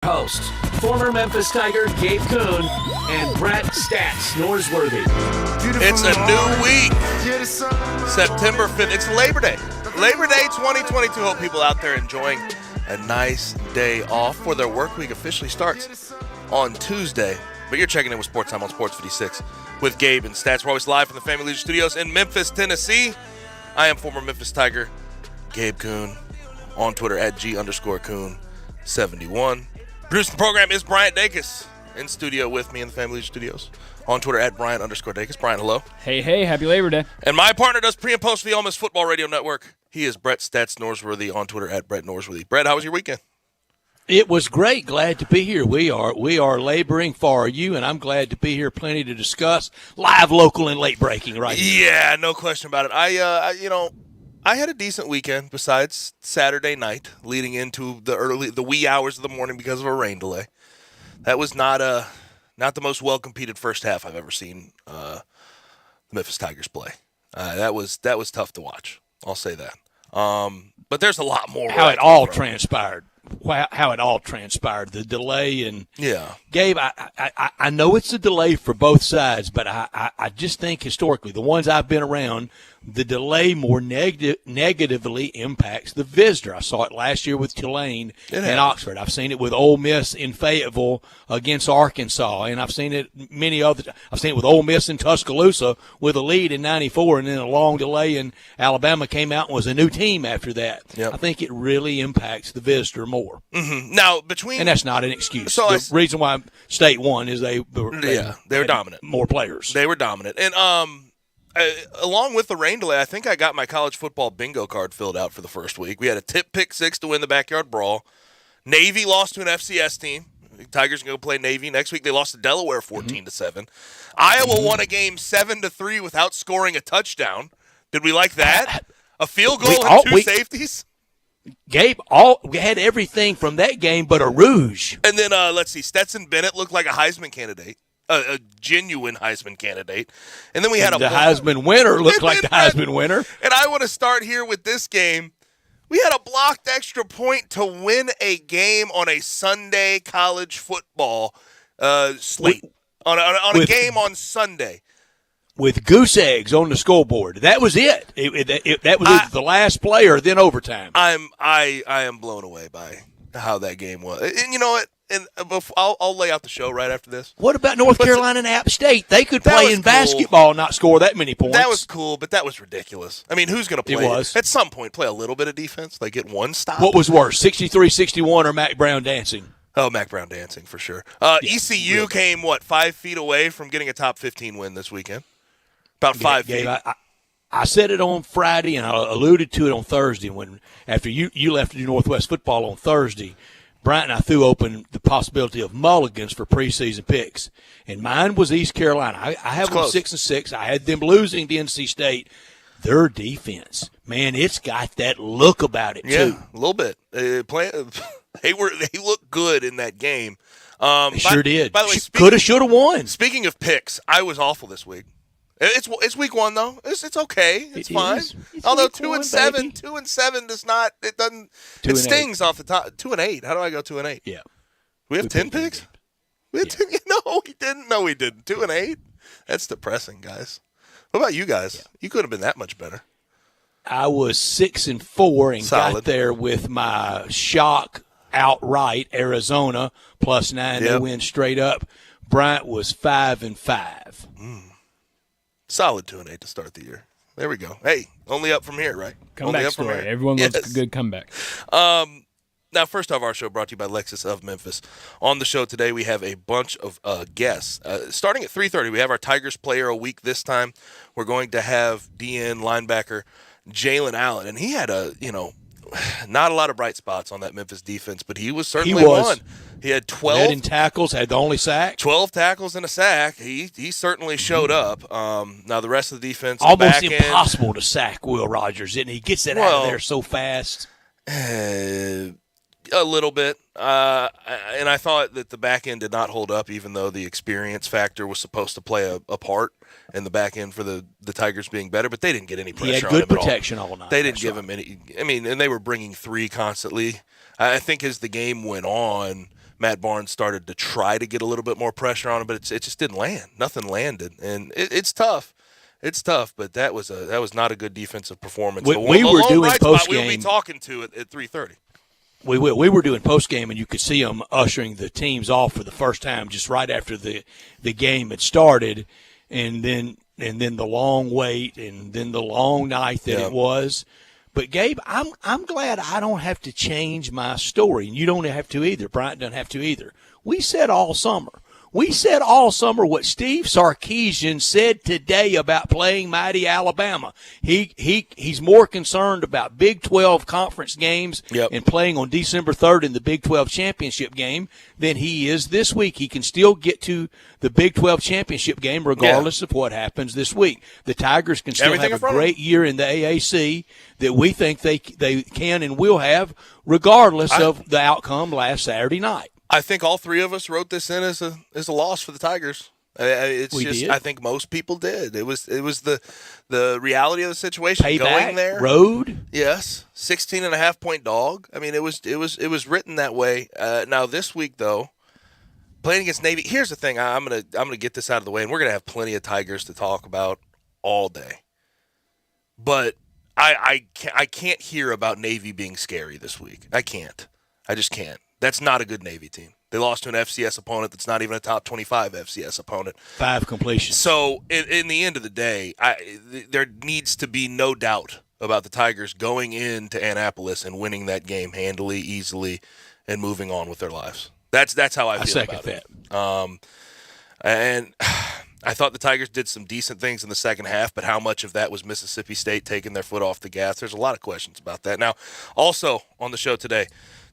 Hosts, former Memphis Tiger Gabe Kuhn and Brett Stats Norsworthy. It's a new week. September 5th. It's Labor Day. Labor Day 2022. Hope people out there enjoying a nice day off for their work week officially starts on Tuesday. But you're checking in with Sportstime on Sports56 with Gabe and Stats. We're always live from the Family Leisure Studios in Memphis, Tennessee. I am former Memphis Tiger Gabe Kuhn on Twitter at G_Kuhn71. Producing the program is Bryant Dacus in studio with me in the Family Leisure Studios. On Twitter at Bryant_Dacus. Bryant, hello. Hey, happy Labor Day. And my partner does pre and post for the Ole Miss Football Radio Network. He is Brett Stats Norsworthy on Twitter at Brett Norsworthy. Brett, how was your weekend? It was great. Glad to be here. We are laboring for you, and I'm glad to be here. Plenty to discuss. Live, local, and late breaking right here. Yeah, no question about it. I had a decent weekend besides Saturday night, leading into the wee hours of the morning because of a rain delay. That was not the most well competed first half I've ever seen the Memphis Tigers play. That was tough to watch. I'll say that. But there's a lot more. How it all transpired. The delay and yeah, Gabe, I know it's a delay for both sides, but I just think historically the ones I've been around, the delay more negatively impacts the visitor. I saw it last year with Tulane and Oxford. I've seen it with Ole Miss in Fayetteville against Arkansas, and I've seen it I've seen it with Ole Miss in Tuscaloosa with a lead in '94, and then a long delay, and Alabama came out and was a new team after that. Yep. I think it really impacts the visitor more. Mm-hmm. Now and that's not an excuse. So the reason why State won is they were dominant, more players. They were dominant, and along with the rain delay, I think I got my college football bingo card filled out for the first week. We had a tip pick six to win the backyard brawl. Navy lost to an FCS team. The Tigers can go play Navy next week. They lost to Delaware 14-7. Iowa won a game 7-3 without scoring a touchdown. Did we like that? A field goal and two safeties. Gabe, we had everything from that game but a rouge. And then let's see, Stetson Bennett looked like a Heisman candidate. A genuine Heisman candidate. And then we had the Heisman winner looked like the Heisman winner. And I want to start here with this game. We had a blocked extra point to win a game on a Sunday college football slate. On a game on Sunday. With goose eggs on the scoreboard. That was it. That was the last player, then overtime. I am blown away by how that game was. And you know what? And I'll lay out the show right after this. What about North Carolina and App State? They could play in basketball and not score that many points. That was cool, but that was ridiculous. I mean, who's going to play? It was. At some point, play a little bit of defense, like get one stop? What was worse, 63-61 or Mac Brown dancing? Oh, Mac Brown dancing for sure. ECU came, 5 feet away from getting a top 15 win this weekend? About 5 feet. I said it on Friday, and I alluded to it on Thursday when after you left to do Northwest football on Thursday. Bryant and I threw open the possibility of mulligans for preseason picks, and mine was East Carolina. I have them 6-6. I had them losing to NC State. Their defense, man, it's got that look about it too. Yeah, a little bit. They looked good in that game. They sure did. By the way, coulda, shoulda won. Speaking of picks, I was awful this week. It's week one though. It's okay. It's fine. Although 2-7, 2-7 does not. It doesn't. It stings off the top. 2-8. How do I go 2-8? Yeah. We have 10 picks. We had 10. No, we didn't. No, we didn't. 2-8. That's depressing, guys. What about you guys? Yeah. You could have been that much better. I was 6-4 and Solid. got there with my shock outright Arizona +9. They win straight up. Bryant was 5-5. Solid 2-8 to start the year. There we go. Hey, only up from here, right? Comeback story. Everyone loves a good comeback. Now, first off, our show brought to you by Lexus of Memphis. On the show today, we have a bunch of guests. Starting at 3:30, we have our Tigers Player a Week this time. We're going to have DN linebacker Jalen Allen, and he had not a lot of bright spots on that Memphis defense, but he was certainly one. He had 12 led in tackles, had the only sack. 12 tackles and a sack. He certainly showed up. Now the rest of the defense, almost impossible to sack Will Rogers, and he gets it out of there so fast. A little bit, and I thought that the back end did not hold up, even though the experience factor was supposed to play a part in the back end for the Tigers being better. But they didn't get any pressure. He had good protection all night. They didn't give him any. I mean, and they were bringing three constantly. I think as the game went on, Matt Barnes started to try to get a little bit more pressure on him, but it just didn't land. Nothing landed, and it's tough. It's tough, but that was not a good defensive performance. We were doing post game. We'll be talking to it at 3:30. We were doing post game, and you could see them ushering the teams off for the first time just right after the game had started, and then the long wait, and then the long night that it was. But Gabe, I'm glad I don't have to change my story, and you don't have to either. Bryant doesn't have to either. We said all summer what Steve Sarkisian said today about playing mighty Alabama. He's more concerned about Big 12 conference games and playing on December 3rd in the Big 12 championship game than he is this week. He can still get to the Big 12 championship game regardless of what happens this week. The Tigers can still have a great year in the AAC that we think they can and will have regardless of the outcome last Saturday night. I think all three of us wrote this in as a loss for the Tigers. I think most people did. It was the reality of the situation. Payback, going there, road. Yes, 16.5-point dog. I mean, it was written that way. Now this week though, playing against Navy. Here's the thing. I'm gonna get this out of the way, and we're gonna have plenty of Tigers to talk about all day. But I can't hear about Navy being scary this week. I can't. I just can't. That's not a good Navy team. They lost to an FCS opponent that's not even a top 25 FCS opponent. 5 completions. So, in the end of the day, there needs to be no doubt about the Tigers going into Annapolis and winning that game handily, easily, and moving on with their lives. That's how I feel about it. And I thought the Tigers did some decent things in the second half, but how much of that was Mississippi State taking their foot off the gas? There's a lot of questions about that. Now, also on the show today,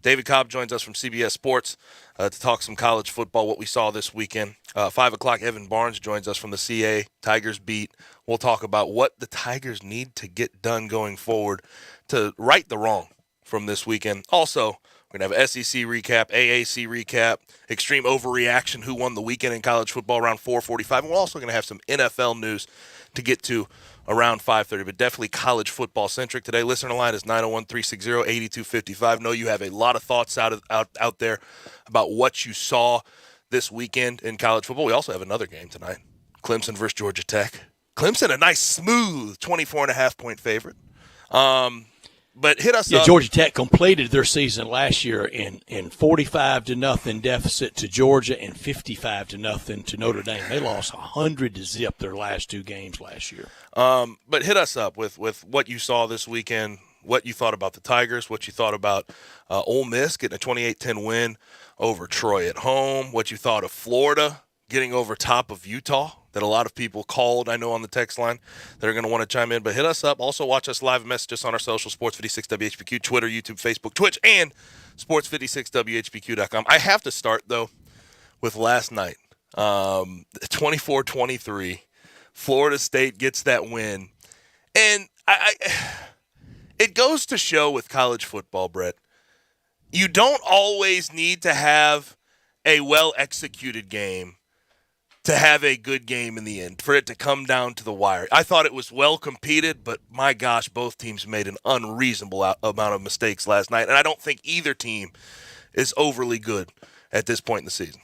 David Cobb joins us from CBS Sports to talk some college football, what we saw this weekend. 5 o'clock, Evan Barnes joins us from the CA Tigers beat. We'll talk about what the Tigers need to get done going forward to right the wrong from this weekend. Also, we're going to have an SEC recap, AAC recap, extreme overreaction, who won the weekend in college football around 4:45. And we're also going to have some NFL news to get to around 5:30, but definitely college football centric today. Listener line is 901-360-8255. Know you have a lot of thoughts out there about what you saw this weekend in college football. We also have another game tonight, Clemson versus Georgia Tech. Clemson, a nice smooth 24.5-point favorite. But hit us up. Georgia Tech completed their season last year in 45-0 deficit to Georgia and 55-0 to Notre Dame. They lost 100-0 their last 2 games last year. But hit us up with what you saw this weekend, what you thought about the Tigers, what you thought about Ole Miss getting a 28-10 win over Troy at home, what you thought of Florida getting over top of Utah that a lot of people called, I know, on the text line that are going to want to chime in. But hit us up. Also watch us live and message us on our social, Sports56 WHBQ, Twitter, YouTube, Facebook, Twitch, and Sports56WHBQ.com. I have to start, though, with last night. 24-23. Florida State gets that win. And it goes to show with college football, Brett, you don't always need to have a well-executed game to have a good game in the end, for it to come down to the wire. I thought it was well competed, but my gosh, both teams made an unreasonable amount of mistakes last night, and I don't think either team is overly good at this point in the season.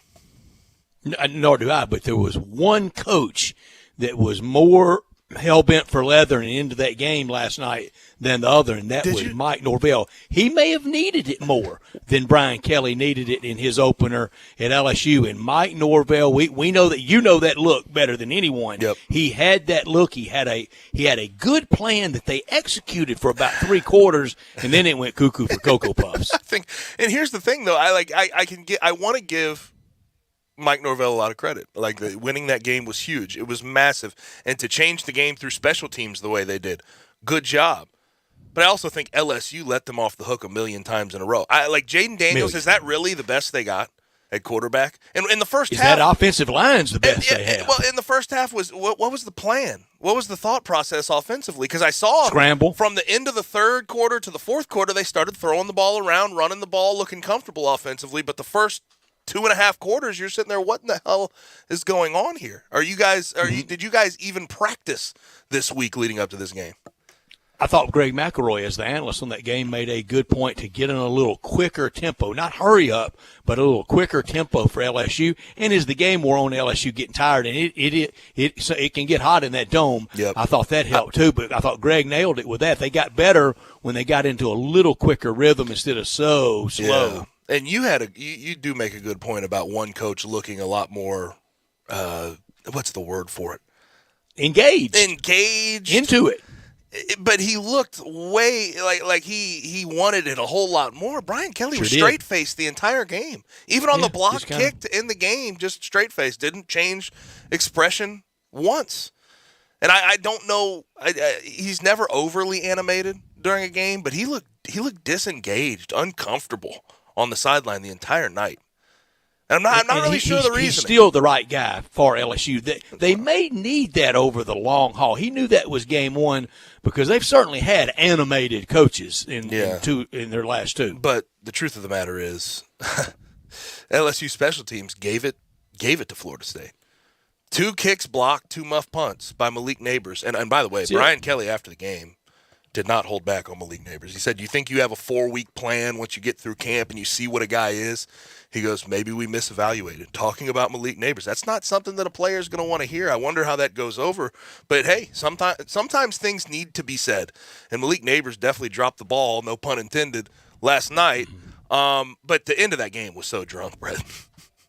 Nor do I, but there was one coach that was more hell-bent for leather and into that game last night than the other, and that was Mike Norvell. He may have needed it more than Brian Kelly needed it in his opener at LSU. And Mike Norvell, we know that you know that look better than anyone. Yep. He had that look. He had a good plan that they executed for about 3 quarters, and then it went cuckoo for Cocoa Puffs. I think, and here's the thing though, I want to give Mike Norvell a lot of credit. Like, winning that game was huge. It was massive. And to change the game through special teams the way they did, good job. But I also think LSU let them off the hook a million times in a row. Jaden Daniels, is that really the best they got at quarterback? And in the first half, that offensive line's the best they have? Well, in the first half, what was the plan? What was the thought process offensively? Because I saw scramble from the end of the third quarter to the fourth quarter, they started throwing the ball around, running the ball, looking comfortable offensively. But the first 2.5 quarters, you're sitting there, what in the hell is going on here? Did you guys even practice this week leading up to this game? I thought Greg McElroy, as the analyst on that game, made a good point to get in a little quicker tempo, not hurry up, but a little quicker tempo for LSU. And as the game wore on, LSU getting tired, and it can get hot in that dome. Yep. I thought that helped too, but I thought Greg nailed it with that. They got better when they got into a little quicker rhythm instead of so slow. Yeah. And you do make a good point about one coach looking a lot more. What's the word for it? Engaged into it. But he looked way like he wanted it a whole lot more. Brian Kelly was did. straight-faced the entire game. Even on the block just kinda kicked in the game, just straight-faced. Didn't change expression once. And I don't know. He's never overly animated during a game, but he looked disengaged, uncomfortable on the sideline the entire night. And I'm not really sure the reason. He's still the right guy for LSU. They may need that over the long haul. He knew that was game one because they've certainly had animated coaches in their last two. But the truth of the matter is, LSU special teams gave it to Florida State. 2 kicks blocked, 2 muff punts by Malik Neighbors. And by the way, Brian Kelly after the game did not hold back on Malik Neighbors. He said, you think you have a 4-week plan once you get through camp and you see what a guy is? He goes, maybe we misevaluated. Talking about Malik Neighbors, that's not something that a player is going to want to hear. I wonder how that goes over. But, hey, sometimes things need to be said. And Malik Neighbors definitely dropped the ball, no pun intended, last night. But the end of that game was so drunk, Brett.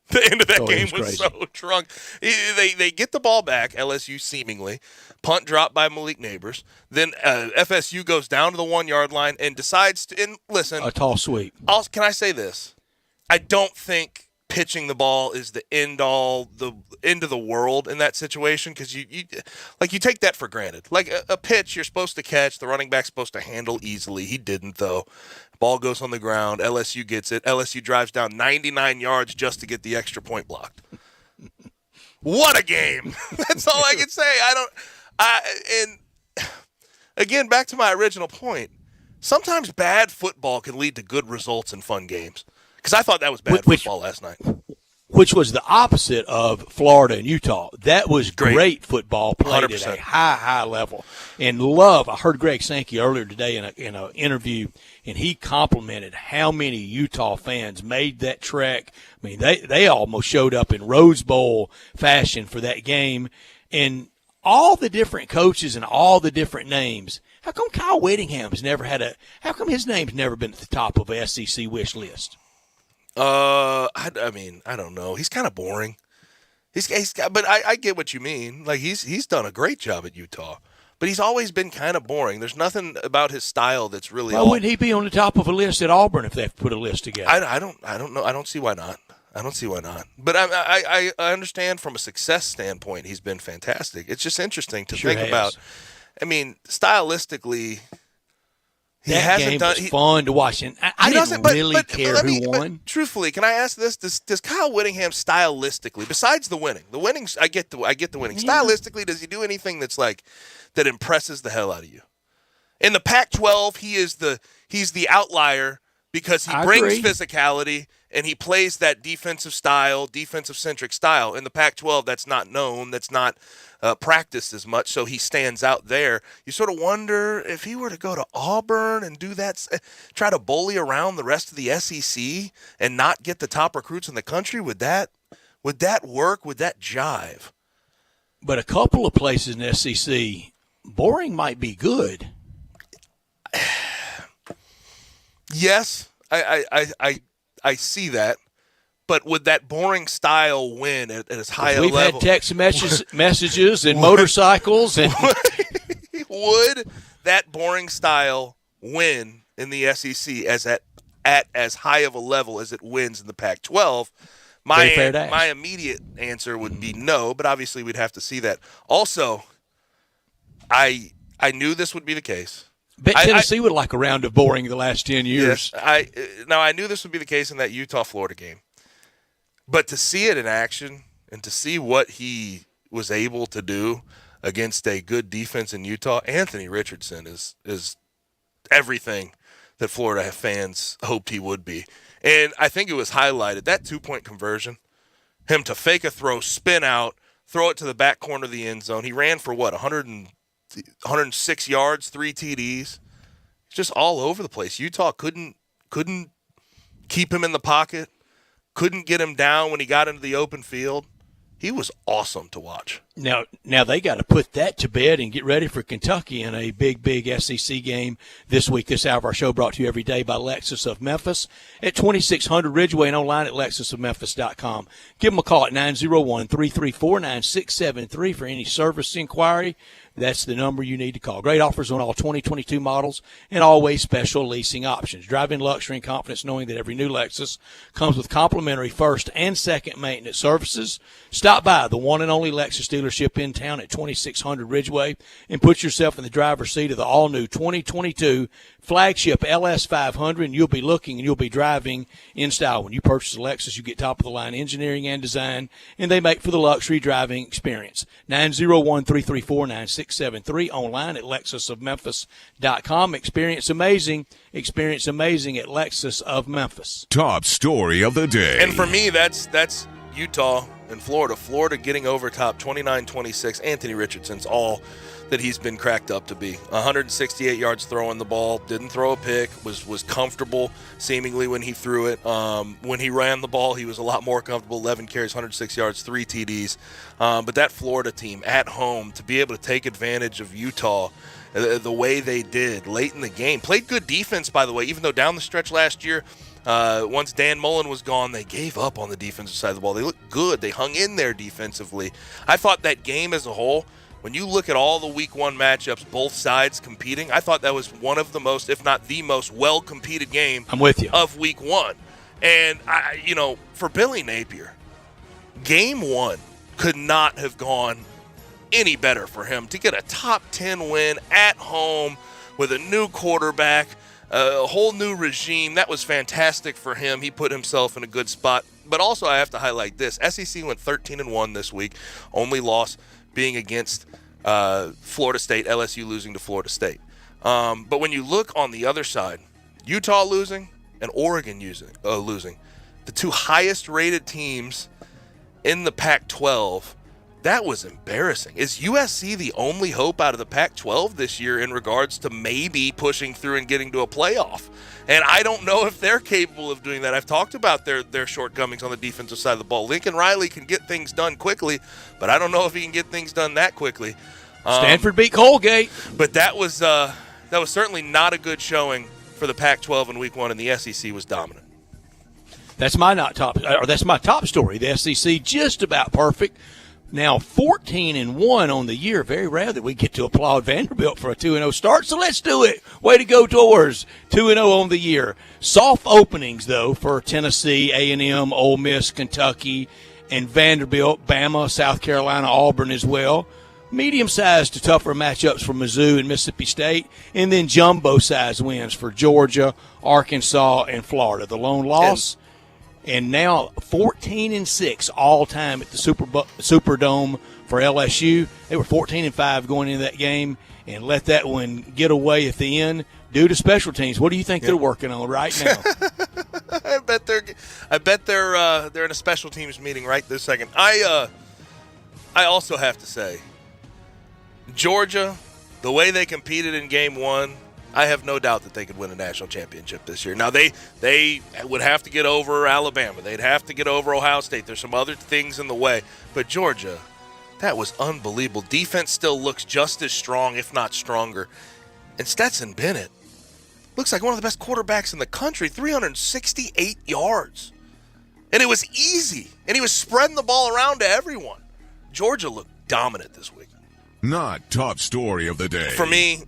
The end of that game was so drunk. They get the ball back, LSU seemingly. Punt drop by Malik Neighbors. Then FSU goes down to the 1-yard line and decides to – and listen. A tall sweep. Can I say this? I don't think pitching the ball is the end of the world in that situation because you take that for granted. Like a pitch you're supposed to catch, the running back's supposed to handle easily. He didn't, though. Ball goes on the ground. LSU gets it. LSU drives down 99 yards just to get the extra point blocked. What a game. That's all I can say. And again, back to my original point. Sometimes bad football can lead to good results in fun games. Because I thought that was bad football last night. Which was the opposite of Florida and Utah. That was great football played 100%. At a high level. And I heard Greg Sankey earlier today in an interview, and he complimented how many Utah fans made that trek. I mean, they almost showed up in Rose Bowl fashion for that game. And all the different coaches and all the different names. How come Kyle Whittingham's never how come his name's never been at the top of a SEC wish list? I mean, I don't know. He's kind of boring. But I get what you mean. Like he's done a great job at Utah, but he's always been kind of boring. There's nothing about his style that's really. Why wouldn't he be on the top of a list at Auburn if they put a list together? I don't know. I don't see why not. But I understand from a success standpoint, he's been fantastic. It's just interesting to think about. I mean, stylistically. That game was fun to watch, and I didn't really care who won. But truthfully, can I ask this? Does Kyle Whittingham stylistically, besides the winning, I get the winning. Yeah. Stylistically, does he do anything that's that impresses the hell out of you? In the Pac-12, he's the outlier because he brings physicality and he plays that defensive-centric style. In the Pac-12, that's not known, that's not practiced as much, so he stands out there. You sort of wonder if he were to go to Auburn and do that, try to bully around the rest of the SEC and not get the top recruits in the country, would that work? Would that jive? But a couple of places in the SEC, boring might be good. Yes, I see that, but would that boring style win at as high a level? We've had text messages and motorcycles. And would that boring style win in the SEC at as high of a level as it wins in the Pac-12? My immediate answer would be no, but obviously we'd have to see that. Also, I knew this would be the case. Bet Tennessee would like a round of boring the last 10 years. Yes, I knew this would be the case in that Utah-Florida game. But to see it in action and to see what he was able to do against a good defense in Utah, Anthony Richardson is everything that Florida fans hoped he would be. And I think it was highlighted, that 2-point conversion, him to fake a throw, spin out, throw it to the back corner of the end zone. He ran for, 160 106 yards, 3 TDs. Just all over the place. Utah couldn't keep him in the pocket, couldn't get him down when he got into the open field. He was awesome to watch. Now they got to put that to bed and get ready for Kentucky in a big SEC game this week. This hour of our show brought to you every day by Lexus of Memphis at 2600 Ridgeway and online at lexusofmemphis.com. Give them a call at 901-334-9673 for any service inquiry. That's the number you need to call. Great offers on all 2022 models and always special leasing options. Drive in luxury and confidence knowing that every new Lexus comes with complimentary first and second maintenance services. Stop by the one and only Lexus dealership in town at 2600 Ridgeway and put yourself in the driver's seat of the all-new 2022 flagship LS500, and you'll be looking and you'll be driving in style. When you purchase a Lexus, you get top-of-the-line engineering and design, and they make for the luxury driving experience. 901-334-9673, online at lexusofmemphis.com. Experience amazing at Lexus of Memphis. Top story of the day. And for me, that's Utah and Florida. Florida getting over top 29-26. Anthony Richardson's all that he's been cracked up to be. 168 yards throwing the ball, didn't throw a pick, was comfortable seemingly when he threw it. When he ran the ball, he was a lot more comfortable. 11 carries, 106 yards, 3 TDs. But that Florida team at home, to be able to take advantage of Utah the way they did late in the game. Played good defense, by the way, even though down the stretch last year, once Dan Mullen was gone, they gave up on the defensive side of the ball. They looked good. They hung in there defensively. I thought that game as a whole, when you look at all the Week 1 matchups, both sides competing, I thought that was one of the most, if not the most, well-competed game I'm with you. of Week 1. And, for Billy Napier, Game 1 could not have gone any better for him. To get a top 10 win at home with a new quarterback, a whole new regime, that was fantastic for him. He put himself in a good spot. But also I have to highlight this. SEC went 13-1 this week, only loss being against Florida State, LSU losing to Florida State. But when you look on the other side, Utah losing and Oregon losing, the two highest-rated teams in the Pac-12, that was embarrassing. Is USC the only hope out of the Pac-12 this year in regards to maybe pushing through and getting to a playoff? And I don't know if they're capable of doing that. I've talked about their shortcomings on the defensive side of the ball. Lincoln Riley can get things done quickly, but I don't know if he can get things done that quickly. Stanford beat Colgate. But that was certainly not a good showing for the Pac-12 in Week 1, and the SEC was dominant. That's my top story. The SEC just about perfect. Now 14-1 on the year. Very rare that we get to applaud Vanderbilt for a 2-0 start. So let's do it. Way to go, Doors. 2-0 on the year. Soft openings though for Tennessee, A&M, Ole Miss, Kentucky, and Vanderbilt, Bama, South Carolina, Auburn as well. Medium-sized to tougher matchups for Mizzou and Mississippi State, and then jumbo-sized wins for Georgia, Arkansas, and Florida. The lone loss. And now 14-6 all time at the Superdome for LSU. They were 14-5 going into that game and let that one get away at the end due to special teams. What do you think they're working on right now? I bet they're in a special teams meeting right this second. I also have to say, Georgia, the way they competed in Game 1, I have no doubt that they could win a national championship this year. Now, they would have to get over Alabama. They'd have to get over Ohio State. There's some other things in the way. But Georgia, that was unbelievable. Defense still looks just as strong, if not stronger. And Stetson Bennett looks like one of the best quarterbacks in the country, 368 yards. And it was easy. And he was spreading the ball around to everyone. Georgia looked dominant this week. Not top story of the day. For me,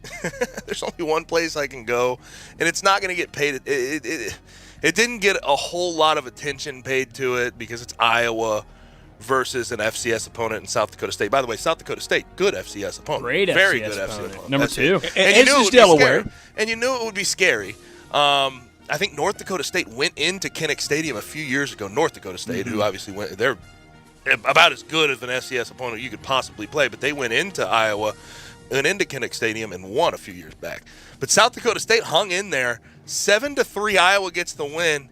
there's only one place I can go, and it's not going to get paid. It didn't get a whole lot of attention paid to it because it's Iowa versus an FCS opponent in South Dakota State. By the way, South Dakota State, good FCS opponent. Very good FCS FCS opponent. Number 2. And you knew it would Delaware. be scary. And you knew it would be scary. I think North Dakota State went into Kinnick Stadium a few years ago. North Dakota State, who obviously they're about as good as an FCS opponent you could possibly play, but they went into Iowa and into Kinnick Stadium and won a few years back. But South Dakota State hung in there. 7-3 Iowa gets the win,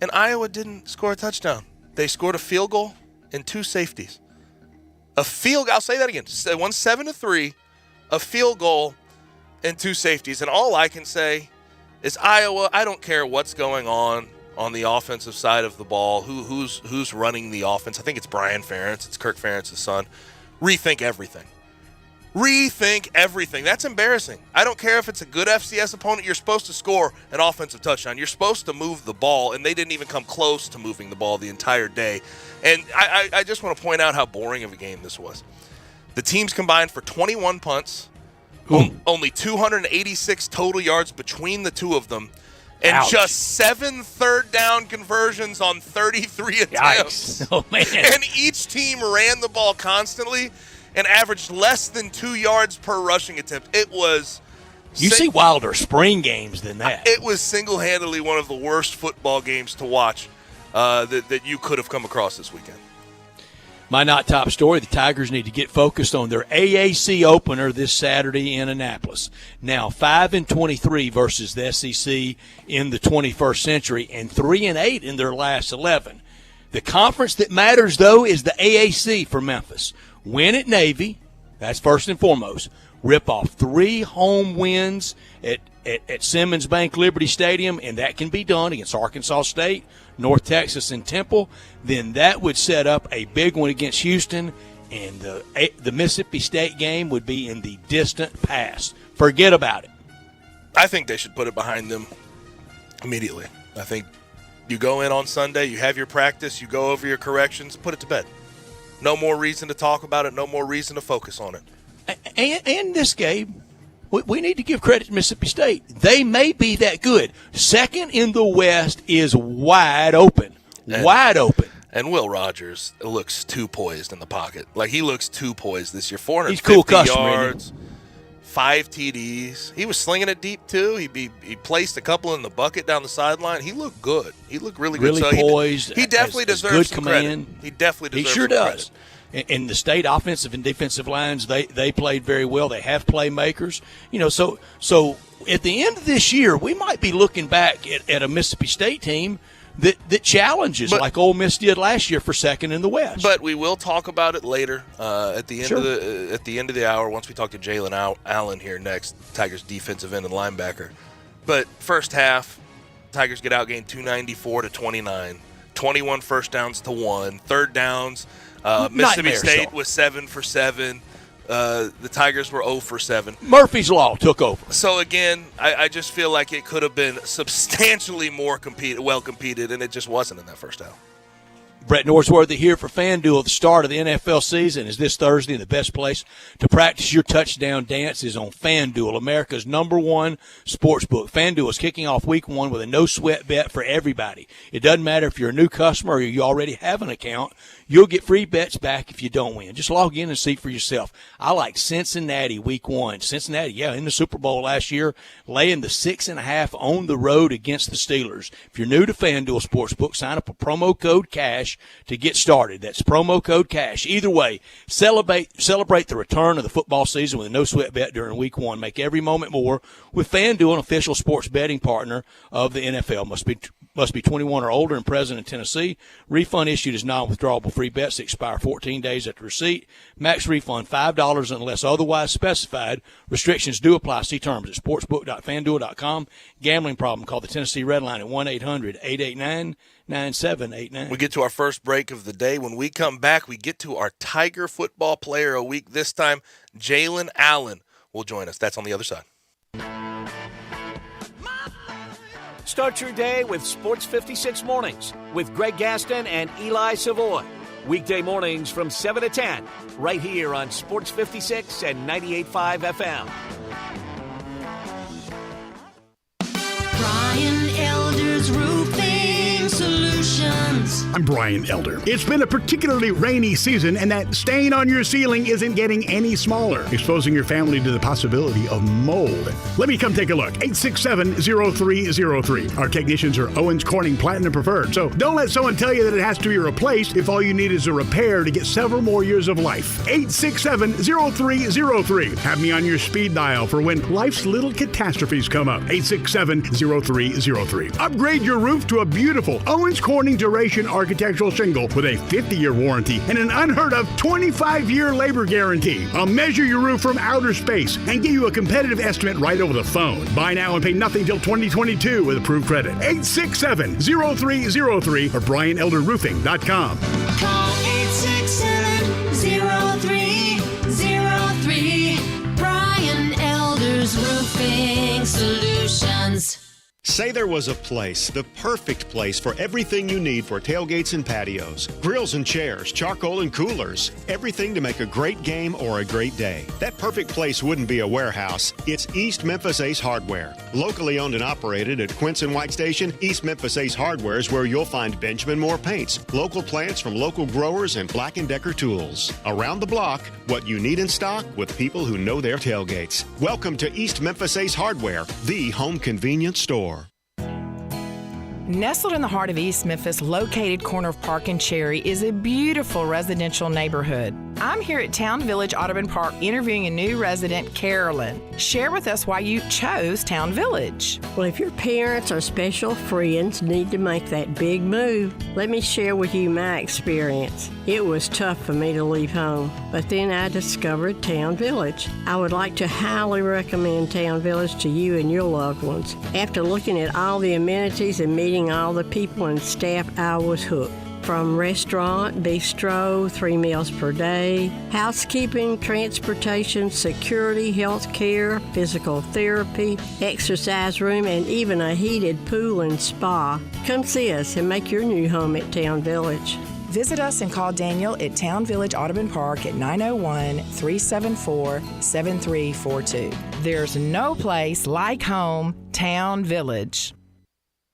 and Iowa didn't score a touchdown. They scored a field goal and 2 safeties. I'll say that again. It won 7-3, a field goal, and 2 safeties. And all I can say is Iowa, I don't care what's going on the offensive side of the ball, who's running the offense. I think it's Brian Ferentz. It's Kirk Ferentz's son. Rethink everything. Rethink everything. That's embarrassing. I don't care if it's a good FCS opponent. You're supposed to score an offensive touchdown. You're supposed to move the ball, and they didn't even come close to moving the ball the entire day. And I just want to point out how boring of a game this was. The teams combined for 21 punts, only 286 total yards between the two of them, and Ouch. just 7 third-down conversions on 33 attempts. Yikes. Oh, man. And each team ran the ball constantly and averaged less than 2 yards per rushing attempt. It was You see wilder spring games than that. It was single-handedly one of the worst football games to watch that you could have come across this weekend. My not top story, the Tigers need to get focused on their AAC opener this Saturday in Annapolis. Now 5-23 versus the SEC in the 21st century and 3-8 in their last 11. The conference that matters, though, is the AAC for Memphis. Win at Navy, that's first and foremost. Rip off 3 home wins at Simmons Bank Liberty Stadium, and that can be done against Arkansas State, North Texas, and Temple. Then that would set up a big one against Houston, and the Mississippi State game would be in the distant past. Forget about it. I think they should put it behind them immediately. I think you go in on Sunday, you have your practice, you go over your corrections, put it to bed. No more reason to talk about it, no more reason to focus on it. And this, Gabe, we need to give credit to Mississippi State. They may be that good. Second in the West is wide open. Wide open. And Will Rogers looks too poised in the pocket. Like, he looks too poised this year. 450 He's cool customer, yards, 5 TDs. He was slinging it deep, too. He placed a couple in the bucket down the sideline. He looked good. He looked really good. Really poised. He definitely deserves good some command. credit. He definitely deserves He sure some does. credit. And the State offensive and defensive lines, they played very well. They have playmakers. So at the end of this year, we might be looking back at a Mississippi State team that challenges like Ole Miss did last year for second in the West. But we will talk about it later at the end of the hour once we talk to Jalen Allen here next, Tigers defensive end and linebacker. But first half, Tigers get outgained 294-29, 21 first downs to 1, third downs. Mississippi State was 7 for 7. The Tigers were 0 for 7. Murphy's Law took over. So, again, I just feel like it could have been substantially more well competed, and it just wasn't in that first half. Brett Norsworthy here for FanDuel. The start of the NFL season is this Thursday, and the best place to practice your touchdown dance is on FanDuel, America's #1 sportsbook. FanDuel is kicking off Week 1 with a no-sweat bet for everybody. It doesn't matter if you're a new customer or you already have an account. You'll get free bets back if you don't win. Just log in and see for yourself. I like Cincinnati Week 1. Cincinnati, in the Super Bowl last year, laying the 6.5 on the road against the Steelers. If you're new to FanDuel Sportsbook, sign up with promo code CASH to get started. That's promo code CASH. Either way, celebrate the return of the football season with a no-sweat bet during Week 1. Make every moment more with FanDuel, an official sports betting partner of the NFL. Must be 21 or older and present in Tennessee. Refund issued as non-withdrawable free bets that expire 14 days after receipt. Max refund $5 unless otherwise specified. Restrictions do apply. See terms at sportsbook.fanduel.com. Gambling problem? Call the Tennessee Red Line at 1-800-889-9789. We get to our first break of the day. When we come back, we get to our Tiger football player a week. This time, Jalen Allen will join us. That's on the other side. Start your day with Sports 56 mornings with Greg Gaston and Eli Savoy. Weekday mornings from 7 to 10, right here on Sports 56 and 98.5 FM. Brian Elder's Roofing Solutions. I'm Brian Elder. It's been a particularly rainy season, and that stain on your ceiling isn't getting any smaller, exposing your family to the possibility of mold. Let me come take a look. 867-0303. Our technicians are Owens Corning Platinum Preferred, so don't let someone tell you that it has to be replaced if all you need is a repair to get several more years of life. 867-0303. Have me on your speed dial for when life's little catastrophes come up. 867-0303. Upgrade your roof to a beautiful Owens Corning Duration architectural shingle with a 50-year warranty and an unheard of 25-year labor guarantee. I'll measure your roof from outer space and give you a competitive estimate right over the phone. Buy now and pay nothing till 2022 with approved credit. 867-0303 or BrianElderRoofing.com. Call 867-0303. Brian Elder's Roofing Solutions. Say there was a place, the perfect place for everything you need for tailgates and patios. Grills and chairs, charcoal and coolers. Everything to make a great game or a great day. That perfect place wouldn't be a warehouse. It's East Memphis Ace Hardware. Locally owned and operated at Quince and White Station, East Memphis Ace Hardware is where you'll find Benjamin Moore paints, local plants from local growers, and Black & Decker tools. Around the block, what you need in stock with people who know their tailgates. Welcome to East Memphis Ace Hardware, the home convenience store. Nestled in the heart of East Memphis, located corner of Park and Cherry, is a beautiful residential neighborhood. I'm here at Town Village Audubon Park interviewing a new resident, Carolyn. Share with us why you chose Town Village. Well, if your parents or special friends need to make that big move, let me share with you my experience. It was tough for me to leave home, but then I discovered Town Village. I would like to highly recommend Town Village to you and your loved ones. After looking at all the amenities and meeting all the people and staff, I was hooked. From restaurant, bistro, 3 meals per day, housekeeping, transportation, security, health care, physical therapy, exercise room, and even a heated pool and spa. Come see us and make your new home at Town Village. Visit us and call Daniel at Town Village Audubon Park at 901-374-7342. There's no place like home, Town Village.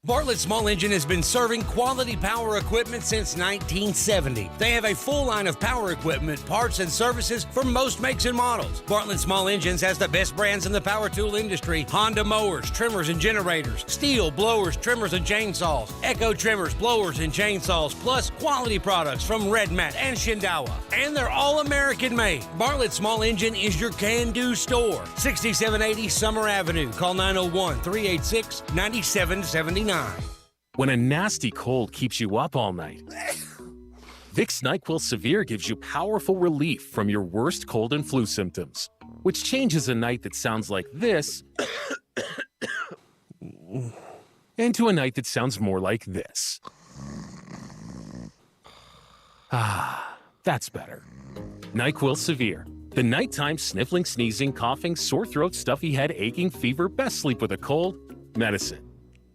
Bartlett Small Engine has been serving quality power equipment since 1970. They have a full line of power equipment, parts, and services for most makes and models. Bartlett Small Engines has the best brands in the power tool industry: Honda mowers, trimmers, and generators, Steel blowers, trimmers, and chainsaws, Echo trimmers, blowers, and chainsaws, plus quality products from Red Mat and Shindawa. And they're all American made. Bartlett Small Engine is your can-do store. 6780 Summer Avenue. Call 901-386-9779. When a nasty cold keeps you up all night, Vicks NyQuil Severe gives you powerful relief from your worst cold and flu symptoms, which changes a night that sounds like this into a night that sounds more like this. Ah, that's better. NyQuil Severe. The nighttime sniffling, sneezing, coughing, sore throat, stuffy head, aching, fever, best sleep with a cold medicine.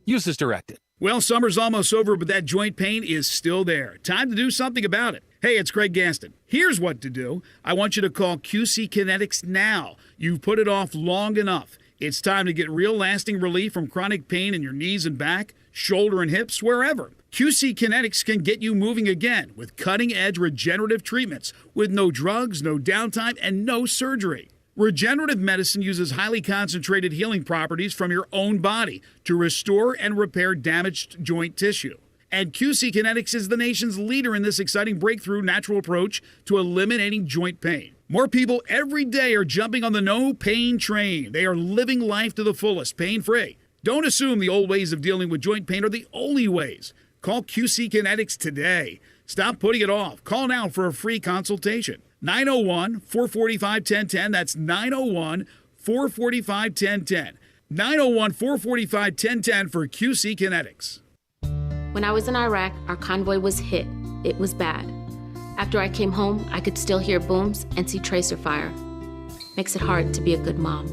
Use as directed. Well, summer's almost over, but that joint pain is still there. Time to do something about it. Hey, it's Craig Gaston. Here's what to do. I want you to call QC Kinetics now. You've put it off long enough. It's time to get real lasting relief from chronic pain in your knees and back, shoulder and hips, wherever. QC Kinetics can get you moving again with cutting-edge regenerative treatments with no drugs, no downtime, and no surgery. Regenerative medicine uses highly concentrated healing properties from your own body to restore and repair damaged joint tissue. And QC Kinetics is the nation's leader in this exciting breakthrough natural approach to eliminating joint pain. More people every day are jumping on the no pain train. They are living life to the fullest, pain-free. Don't assume the old ways of dealing with joint pain are the only ways. Call QC Kinetics today. Stop putting it off. Call now for a free consultation. 901-445-1010. That's 901-445-1010. 901-445-1010 for QC Kinetics. When I was in Iraq, our convoy was hit. It was bad. After I came home, I could still hear booms and see tracer fire. Makes it hard to be a good mom.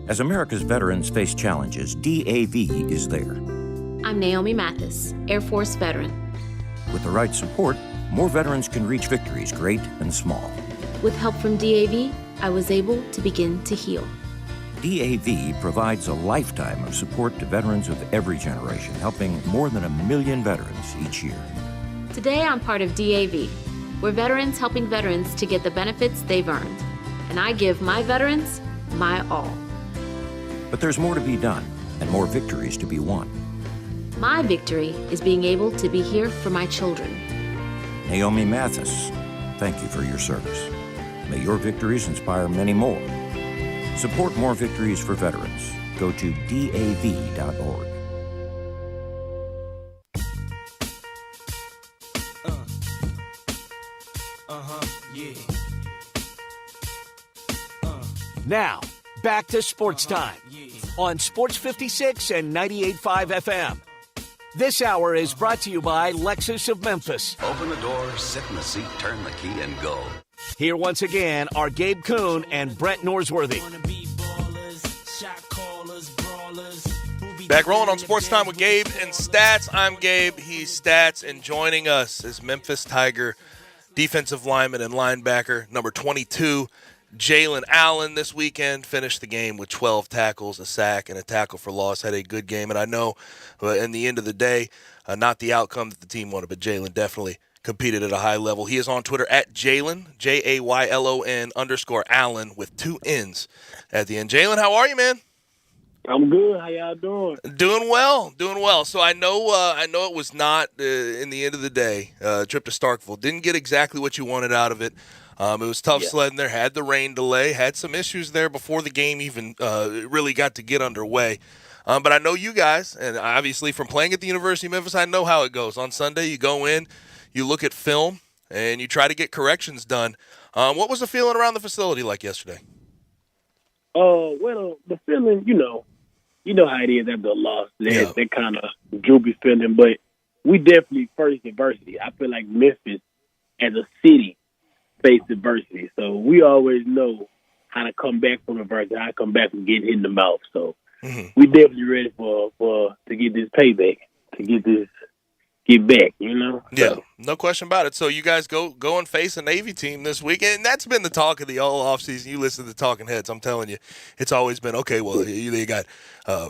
As America's veterans face challenges, DAV is there. I'm Naomi Mathis, Air Force veteran. With the right support, more veterans can reach victories, great and small. With help from DAV, I was able to begin to heal. DAV provides a lifetime of support to veterans of every generation, helping more than 1 million veterans each year. Today, I'm part of DAV. We're veterans helping veterans to get the benefits they've earned. And I give my veterans my all. But there's more to be done and more victories to be won. My victory is being able to be here for my children. Naomi Mathis, thank you for your service. May your victories inspire many more. Support more victories for veterans. Go to DAV.org. Now, back to Sports Time on Sports 56 and 98.5 FM. This hour is brought to you by Lexus of Memphis. Open the door, sit in the seat, turn the key, and go. Here once again are Gabe Kuhn and Brent Norsworthy. Back rolling on Sports Time with Gabe and Stats. I'm Gabe. He's Stats, and joining us is Memphis Tiger defensive lineman and linebacker number 22, Jalen Allen. This weekend finished the game with 12 tackles, a sack, and a tackle for loss. Had a good game, and I know in the end of the day, not the outcome that the team wanted, but Jalen definitely competed at a high level. He is on Twitter at Jalen, JAYLON_Allen with 2 N's at the end. Jalen, how are you, man? I'm good. How y'all doing? Doing well. So I know it was not in the end of the day trip to Starkville. Didn't get exactly what you wanted out of it. It was tough sledding there. Had the rain delay. Had some issues there before the game even really got to get underway. But I know you guys, and obviously from playing at the University of Memphis, I know how it goes. On Sunday, you go in, you look at film, and you try to get corrections done. What was the feeling around the facility like yesterday? Well, the feeling, you know how it is after a loss. That kind of droopy feeling, but we definitely faced adversity. I feel like Memphis, as a city, faced adversity. So we always know how to come back from adversity, how to come back from getting hit in the mouth. So we definitely ready to get this payback, to get back, Yeah, no question about it. So you guys go and face a Navy team this week, and that's been the talk of the whole offseason. You listen to the talking heads, I'm telling you, it's always been, okay, well, you got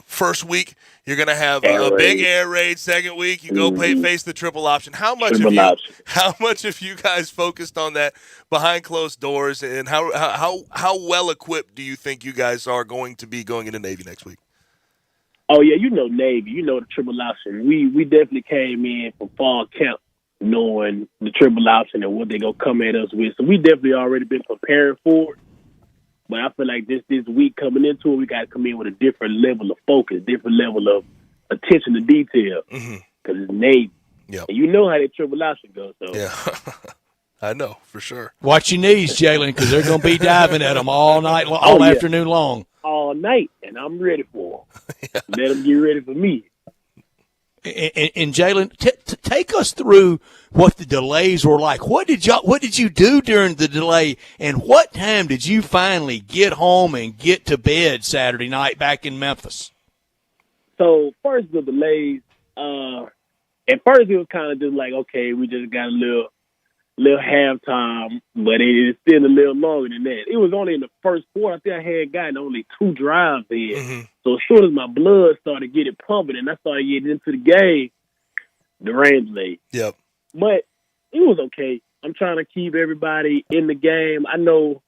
first week, you're going to have a big air raid. Second week, you go face the triple option. How much have you guys focused on that behind closed doors, and how well equipped do you think you guys are going to be going into Navy next week? Oh, yeah, Navy, the triple option. We definitely came in from fall camp knowing the triple option and what they're going to come at us with. So we definitely already been preparing for it. But I feel like this week coming into it, we got to come in with a different level of focus, different level of attention to detail. Because it's Navy. Yep. And you know how that triple option goes. So. Yeah. I know, for sure. Watch your knees, Jalen, because they're going to be diving at them all night, all afternoon long. All night, and I'm ready for them. Let them get ready for me. And Jalen, take us through what the delays were like. What did you do during the delay, and what time did you finally get home and get to bed Saturday night back in Memphis? So first the delays. At first it was kind of just like, okay, we just got a little halftime, but it's still a little longer than that. It was only in the first quarter. I think I had gotten only 2 drives in. So as soon as my blood started getting pumping and I started getting into the game, the rain delayed. Yep. But it was okay. I'm trying to keep everybody in the game. I know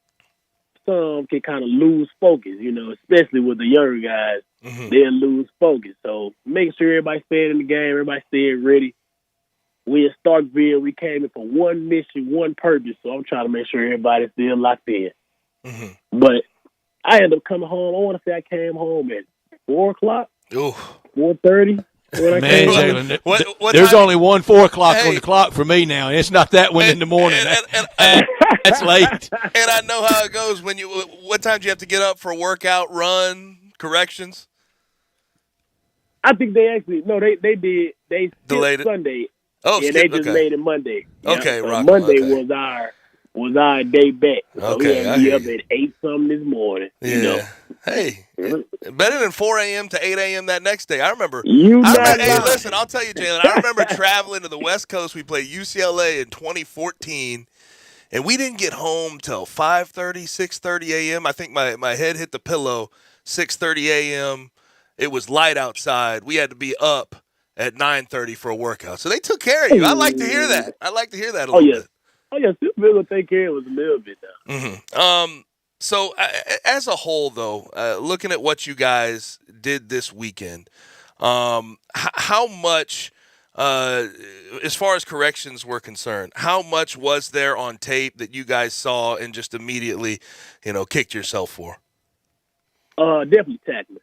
some can kind of lose focus, especially with the younger guys. They'll lose focus. So make sure everybody's staying in the game, everybody staying ready. We in Starkville, we came in for one mission, one purpose, so I'm trying to make sure everybody's still locked in. But I ended up coming home. I want to say I came home at 4 o'clock, 4:30. Man, Jalen, there's only one 4 o'clock on the clock for me now, and it's not that one in the morning. That's late. And I know how it goes. What time do you have to get up for a workout, run, corrections? I think they actually they did. They delayed it Sunday. Oh, yeah, they just made it Monday. Okay, so right. Monday was our day back. So we had to be up at 8-something this morning. Yeah. Hey, better than 4 a.m. to 8 a.m. that next day. I remember. Hey, listen, I'll tell you, Jalen. I remember traveling to the West Coast. We played UCLA in 2014, and we didn't get home till 5:30, 6:30 a.m. I think my head hit the pillow 6:30 a.m. It was light outside. We had to be up at 9:30 for a workout. So they took care of you. I like to hear that. a little bit. Oh, yeah. Still going to take care of us a little bit now. So as a whole, though, looking at what you guys did this weekend, how much, as far as corrections were concerned, how much was there on tape that you guys saw and just immediately, kicked yourself for? Definitely tackling.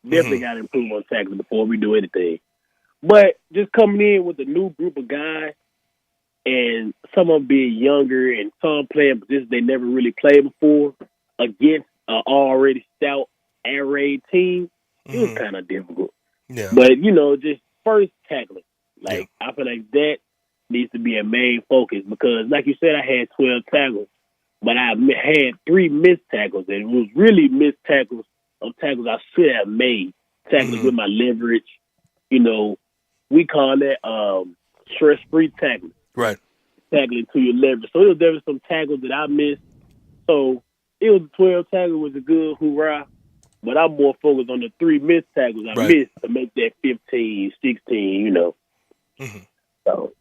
Definitely got to improve on tackling before we do anything. But just coming in with a new group of guys, and some of them being younger and some playing positions they never really played before against an already stout air raid team, it was kind of difficult. Yeah. But, just first tackling. I feel like that needs to be a main focus because, like you said, I had 12 tackles, but I had 3 missed tackles, and it was really missed tackles of tackles I should have made, tackling with my leverage. We call that stress-free tackling. Right. Tackling to your leverage. So there was some tackles that I missed. So it was 12 tackles was a good hoorah, but I'm more focused on the 3 missed tackles I missed to make that 15, 16, So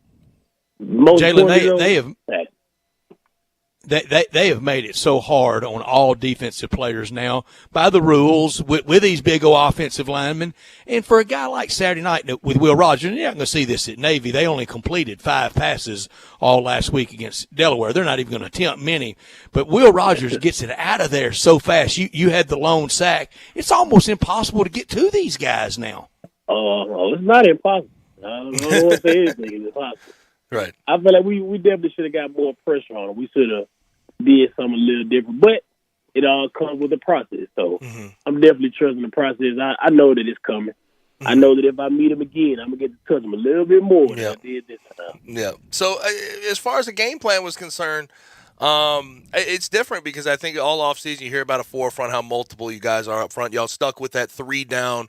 most Jalen, they have made it so hard on all defensive players now by the rules with these big old offensive linemen. And for a guy like Saturday night with Will Rogers, you're not going to see this at Navy. They only completed 5 passes all last week against Delaware. They're not even going to attempt many. But Will Rogers gets it out of there so fast. You had the lone sack. It's almost impossible to get to these guys now. Oh, it's not impossible. I don't want to say anything is impossible. Right. I feel like we definitely should have got more pressure on them. We should have did something a little different. But it all comes with the process. So I'm definitely trusting the process. I know that it's coming. I know that if I meet him again, I'm going to get to touch him a little bit more than I did this time. Yeah. So as far as the game plan was concerned, it's different because I think all offseason you hear about a 4 front, how multiple you guys are up front. Y'all stuck with that 3 down,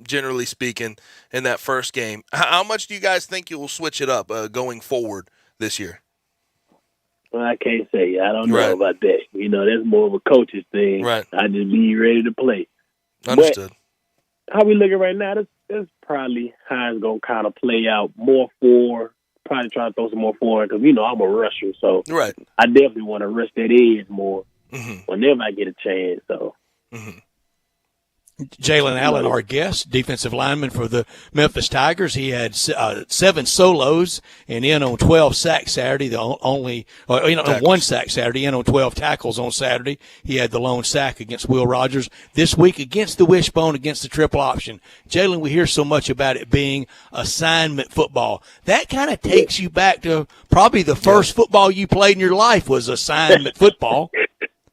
generally speaking, in that first game. How much do you guys think you will switch it up going forward this year? Well, I can't say. I don't know about that. That's more of a coach's thing. Right. I just be ready to play. Understood. But how we looking right now, that's probably how it's going to kind of play out. More 4. Probably try to throw some more forward because, I'm a rusher. So I definitely want to rush that edge more whenever I get a chance. So. Jalen Allen, our guest, defensive lineman for the Memphis Tigers. He had 7 solos and in on 12 sacks Saturday. One sack Saturday, in on 12 tackles on Saturday. He had the lone sack against Will Rogers. This week against the wishbone, against the triple option. Jalen, we hear so much about it being assignment football. That kind of takes you back to probably the first football you played in your life was assignment football.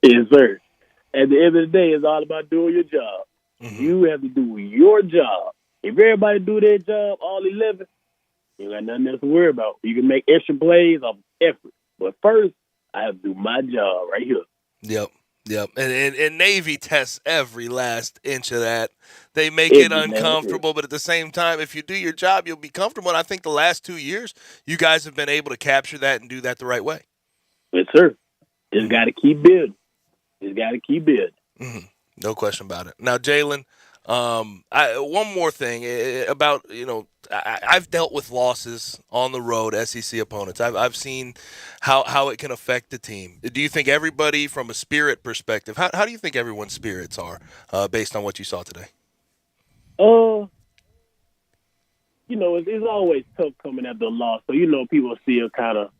Yes, sir. At the end of the day, it's all about doing your job. You have to do your job. If everybody do their job, all 11, you got nothing else to worry about. You can make extra plays off effort. But first, I have to do my job right here. Yep. And Navy tests every last inch of that. They make it uncomfortable, but at the same time, if you do your job, you'll be comfortable. And I think the last 2 years, you guys have been able to capture that and do that the right way. Yes, sir. Just got to keep building. No question about it. Now, Jalen, one more thing about, I've dealt with losses on the road, SEC opponents. I've seen how it can affect the team. Do you think everybody, from a spirit perspective, how do you think everyone's spirits are based on what you saw today? It's always tough coming after a loss. So, people still kind of a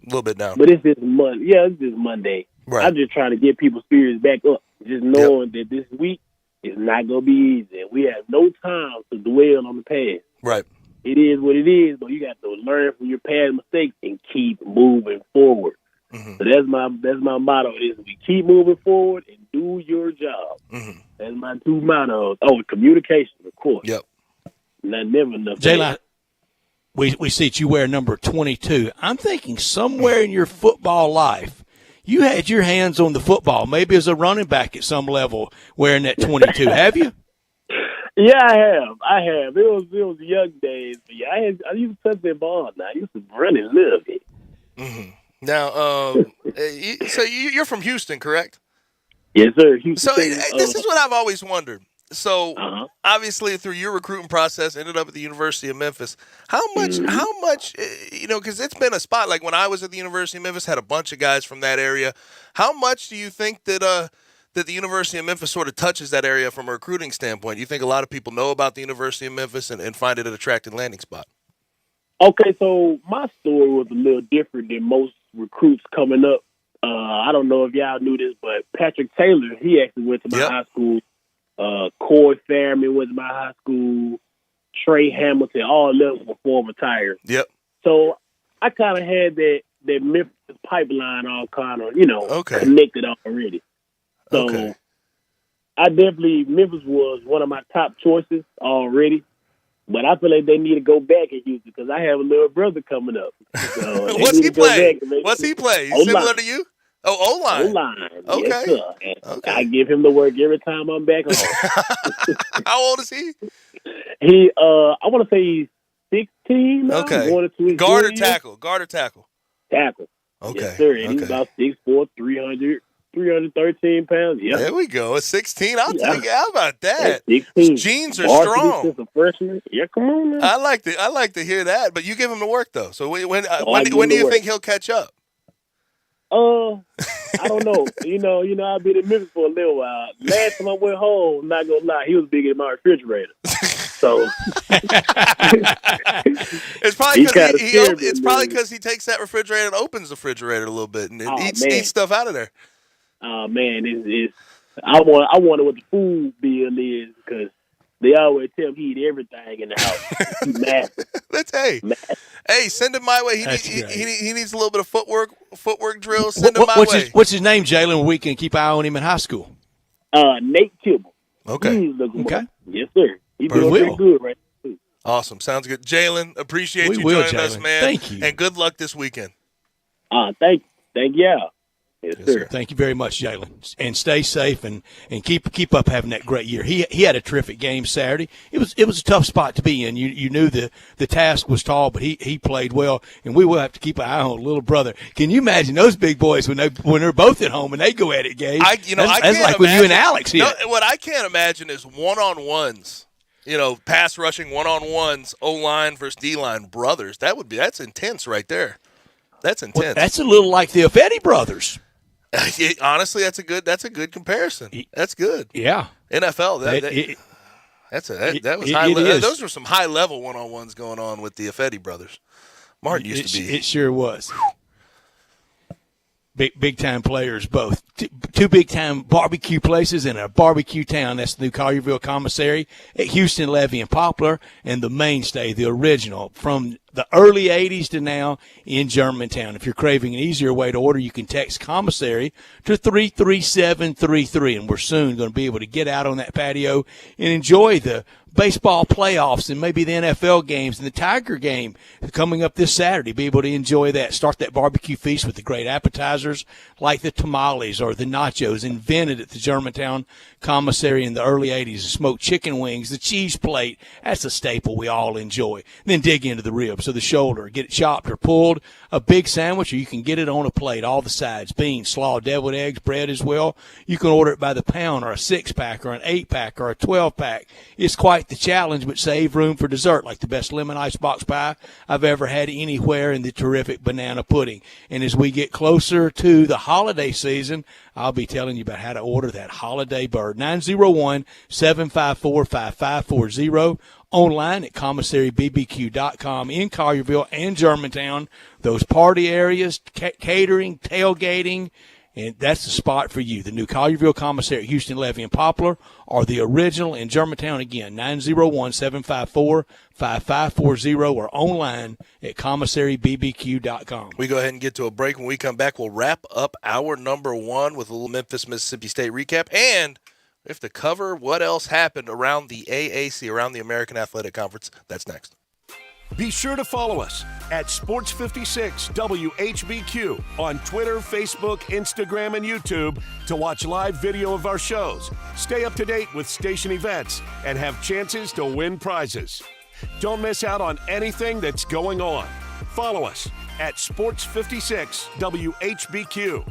little bit down. But it's just Monday. Yeah, it's just Monday. Right. I'm just trying to get people's spirits back up. Just knowing that this week is not going to be easy. We have no time to dwell on the past. Right. It is what it is, but you got to learn from your past mistakes and keep moving forward. So that's my motto this week. Keep moving forward and do your job. That's my 2 mottos. Oh, communication, of course. Yep. Never enough. Jayla, we see that you wear number 22. I'm thinking somewhere in your football life, you had your hands on the football, maybe as a running back at some level, wearing that 22. Have you? Yeah, I have. It was young days. But yeah, I used to touch that ball. Now I used to run it a little bit. Now, so you're from Houston, correct? Yes, sir. Houston. So this is what I've always wondered. So obviously, through your recruiting process, ended up at the University of Memphis. How much, because it's been a spot. Like when I was at the University of Memphis, had a bunch of guys from that area. How much do you think that the University of Memphis sort of touches that area from a recruiting standpoint? You think a lot of people know about the University of Memphis and find it an attractive landing spot? Okay, so my story was a little different than most recruits coming up. I don't know if y'all knew this, but Patrick Taylor, he actually went to my high school. Corey Fairman was my high school. Trey Hamilton, all of them were former Tigers. Yep. So I kind of had that Memphis pipeline all kind of, connected already. So Memphis was one of my top choices already. But I feel like they need to go back and use it because I have a little brother coming up. So What's he play? What's he play? Similar to you? Oh, O-line. O-line. Okay. Yes, sir. And I give him the work every time I'm back home. How old is he? He, I want to say he's 16 now. Okay. Guard or tackle? Guard or tackle? Tackle. Okay. Yes, sir. And he's about 6'4", 313 pounds. Yeah. There we go. At 16, I'll take it. How about that? 16. His genes are strong. Since a freshman. Yeah, come on, man. I like to hear that. But you give him the work though. So when do you think he'll catch up? I don't know. I've been in Memphis for a little while. Last time I went home, not gonna lie, he was bigger than my refrigerator. So it's probably because he takes that refrigerator and opens the refrigerator a little bit and eats stuff out of there. Oh man, I wonder what the food bill is because they always tell me he eat everything in the house. He's massive. Hey, send him my way. He needs a little bit of footwork drills. Send him my way. What's his name, Jalen? We can keep an eye on him in high school. Nate Kibble. Okay. Okay. Yes, sir. He's doing pretty good right now. Awesome. Sounds good. Jalen, appreciate you joining us, man. Thank you. And good luck this weekend. Thank you. Yes, sir. Thank you very much, Jalen. And stay safe and keep up having that great year. He had a terrific game Saturday. It was a tough spot to be in. You knew the task was tall, but he played well. And we will have to keep an eye on little brother. Can you imagine those big boys when they're both at home and they go at it, Gabe? That's like when you and Alex hit. What I can't imagine is one-on-ones. Pass rushing one-on-ones, O-line versus D-line brothers. That's intense right there. That's intense. Well, that's a little like the Affetti brothers. Honestly, that's a good comparison. That's good. Yeah. NFL. That was high level. Those were some high level one-on-ones going on with the Affetti brothers. Martin used to be. It sure was. Big time players, both. Two big time barbecue places in a barbecue town. That's the new Collierville Commissary at Houston, Levy, and Poplar, and the mainstay, the original, from the early 80s to now in Germantown. If you're craving an easier way to order, you can text commissary to 33733, and we're soon going to be able to get out on that patio and enjoy the baseball playoffs and maybe the NFL games and the Tiger game coming up this Saturday. Be able to enjoy that. Start that barbecue feast with the great appetizers like the tamales or the nachos invented at the Germantown Commissary in the early 80s. The smoked chicken wings, the cheese plate, that's a staple we all enjoy. And then dig into the ribs or the shoulder. Get it chopped or pulled. A big sandwich, or you can get it on a plate, all the sides, beans, slaw, deviled eggs, bread as well. You can order it by the pound or a 6-pack or an 8-pack or a 12-pack. It's quite the challenge, but save room for dessert, like the best lemon icebox pie I've ever had anywhere and the terrific banana pudding. And as we get closer to the holiday season, I'll be telling you about how to order that holiday bird. 901-754-5540. Online at commissarybbq.com in Collierville and Germantown. Those party areas, catering, tailgating, and that's the spot for you. The new Collierville Commissary at Houston, Levy, and Poplar, or the original in Germantown. Again, 901-754-5540 or online at commissarybbq.com. We go ahead and get to a break. When we come back, we'll wrap up hour number 1 with a little Memphis, Mississippi State recap, and we have to cover what else happened around the AAC, around the American Athletic Conference. That's next. Be sure to follow us at Sports56 WHBQ on Twitter, Facebook, Instagram, and YouTube to watch live video of our shows, stay up to date with station events, and have chances to win prizes. Don't miss out on anything that's going on. Follow us at Sports56 WHBQ.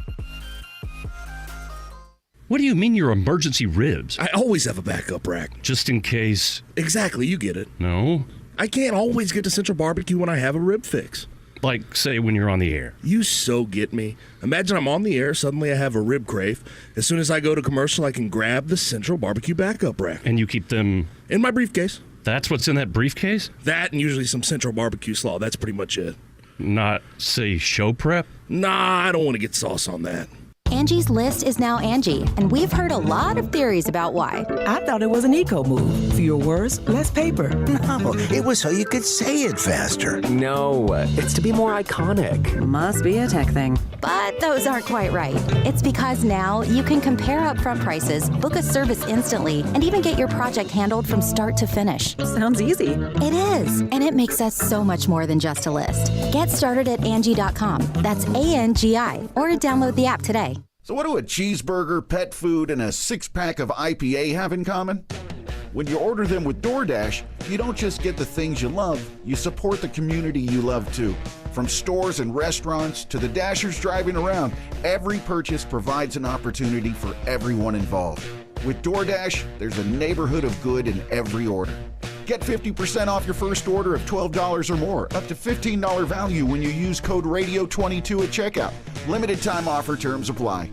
What do you mean your emergency ribs? I always have a backup rack. Just in case. Exactly, you get it. No. I can't always get to Central Barbecue when I have a rib fix. Like, say, when you're on the air. You so get me. Imagine I'm on the air, suddenly I have a rib crave. As soon as I go to commercial, I can grab the Central Barbecue backup rack. And you keep them... in my briefcase. That's what's in that briefcase? That and usually some Central Barbecue slaw. That's pretty much it. Not, say, show prep? Nah, I don't want to get sauce on that. Angie's List is now Angie, and we've heard a lot of theories about why. I thought it was an eco move. Fewer words, less paper. No, it was so you could say it faster. No, it's to be more iconic. Must be a tech thing. But those aren't quite right. It's because now you can compare upfront prices, book a service instantly, and even get your project handled from start to finish. Sounds easy. It is, and it makes us so much more than just a list. Get started at Angie.com. That's ANGI, or download the app today. So what do a cheeseburger, pet food, and a six-pack of IPA have in common? When you order them with DoorDash, you don't just get the things you love, you support the community you love too. From stores and restaurants to the Dashers driving around, every purchase provides an opportunity for everyone involved. With DoorDash, there's a neighborhood of good in every order. Get 50% off your first order of $12 or more, up to $15 value when you use code RADIO22 at checkout. Limited time offer, terms apply.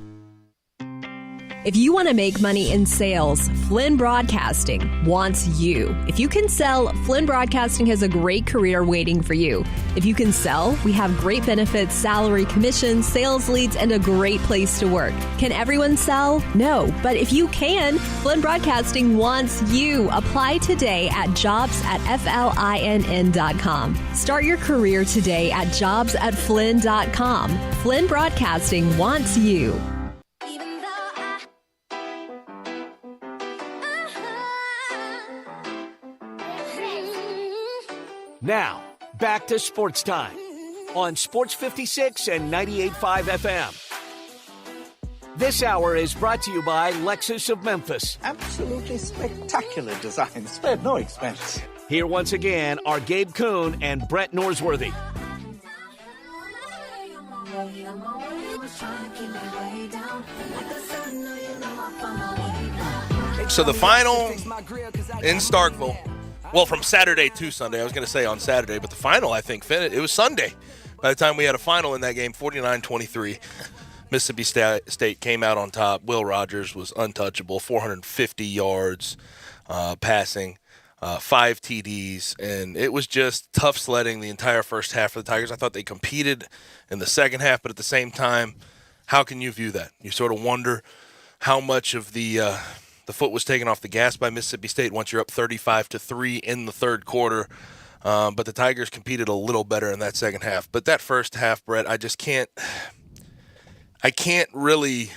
If you want to make money in sales, Flynn Broadcasting wants you. If you can sell, Flynn Broadcasting has a great career waiting for you. If you can sell, we have great benefits, salary, commissions, sales leads, and a great place to work. Can everyone sell? No. But if you can, Flynn Broadcasting wants you. Apply today at jobs@flinn.com. Start your career today at jobs@flynn.com. Flynn Broadcasting wants you. Now, back to Sports Time on Sports 56 and 98.5 FM. This hour is brought to you by Lexus of Memphis. Absolutely spectacular design, spared no expense. Here once again are Gabe Kuhn and Brett Norsworthy. So the final in Starkville, well, from Saturday to Sunday. I was going to say on Saturday, but the final, I think, it was Sunday. By the time we had a final in that game, 49-23, Mississippi State came out on top. Will Rogers was untouchable, 450 yards passing, 5 TDs, and it was just tough sledding the entire first half for the Tigers. I thought they competed in the second half, but at the same time, how can you view that? You sort of wonder how much of the foot was taken off the gas by Mississippi State once you're up 35-3 in the third quarter. But the Tigers competed a little better in that second half. But that first half, Brett, I can't really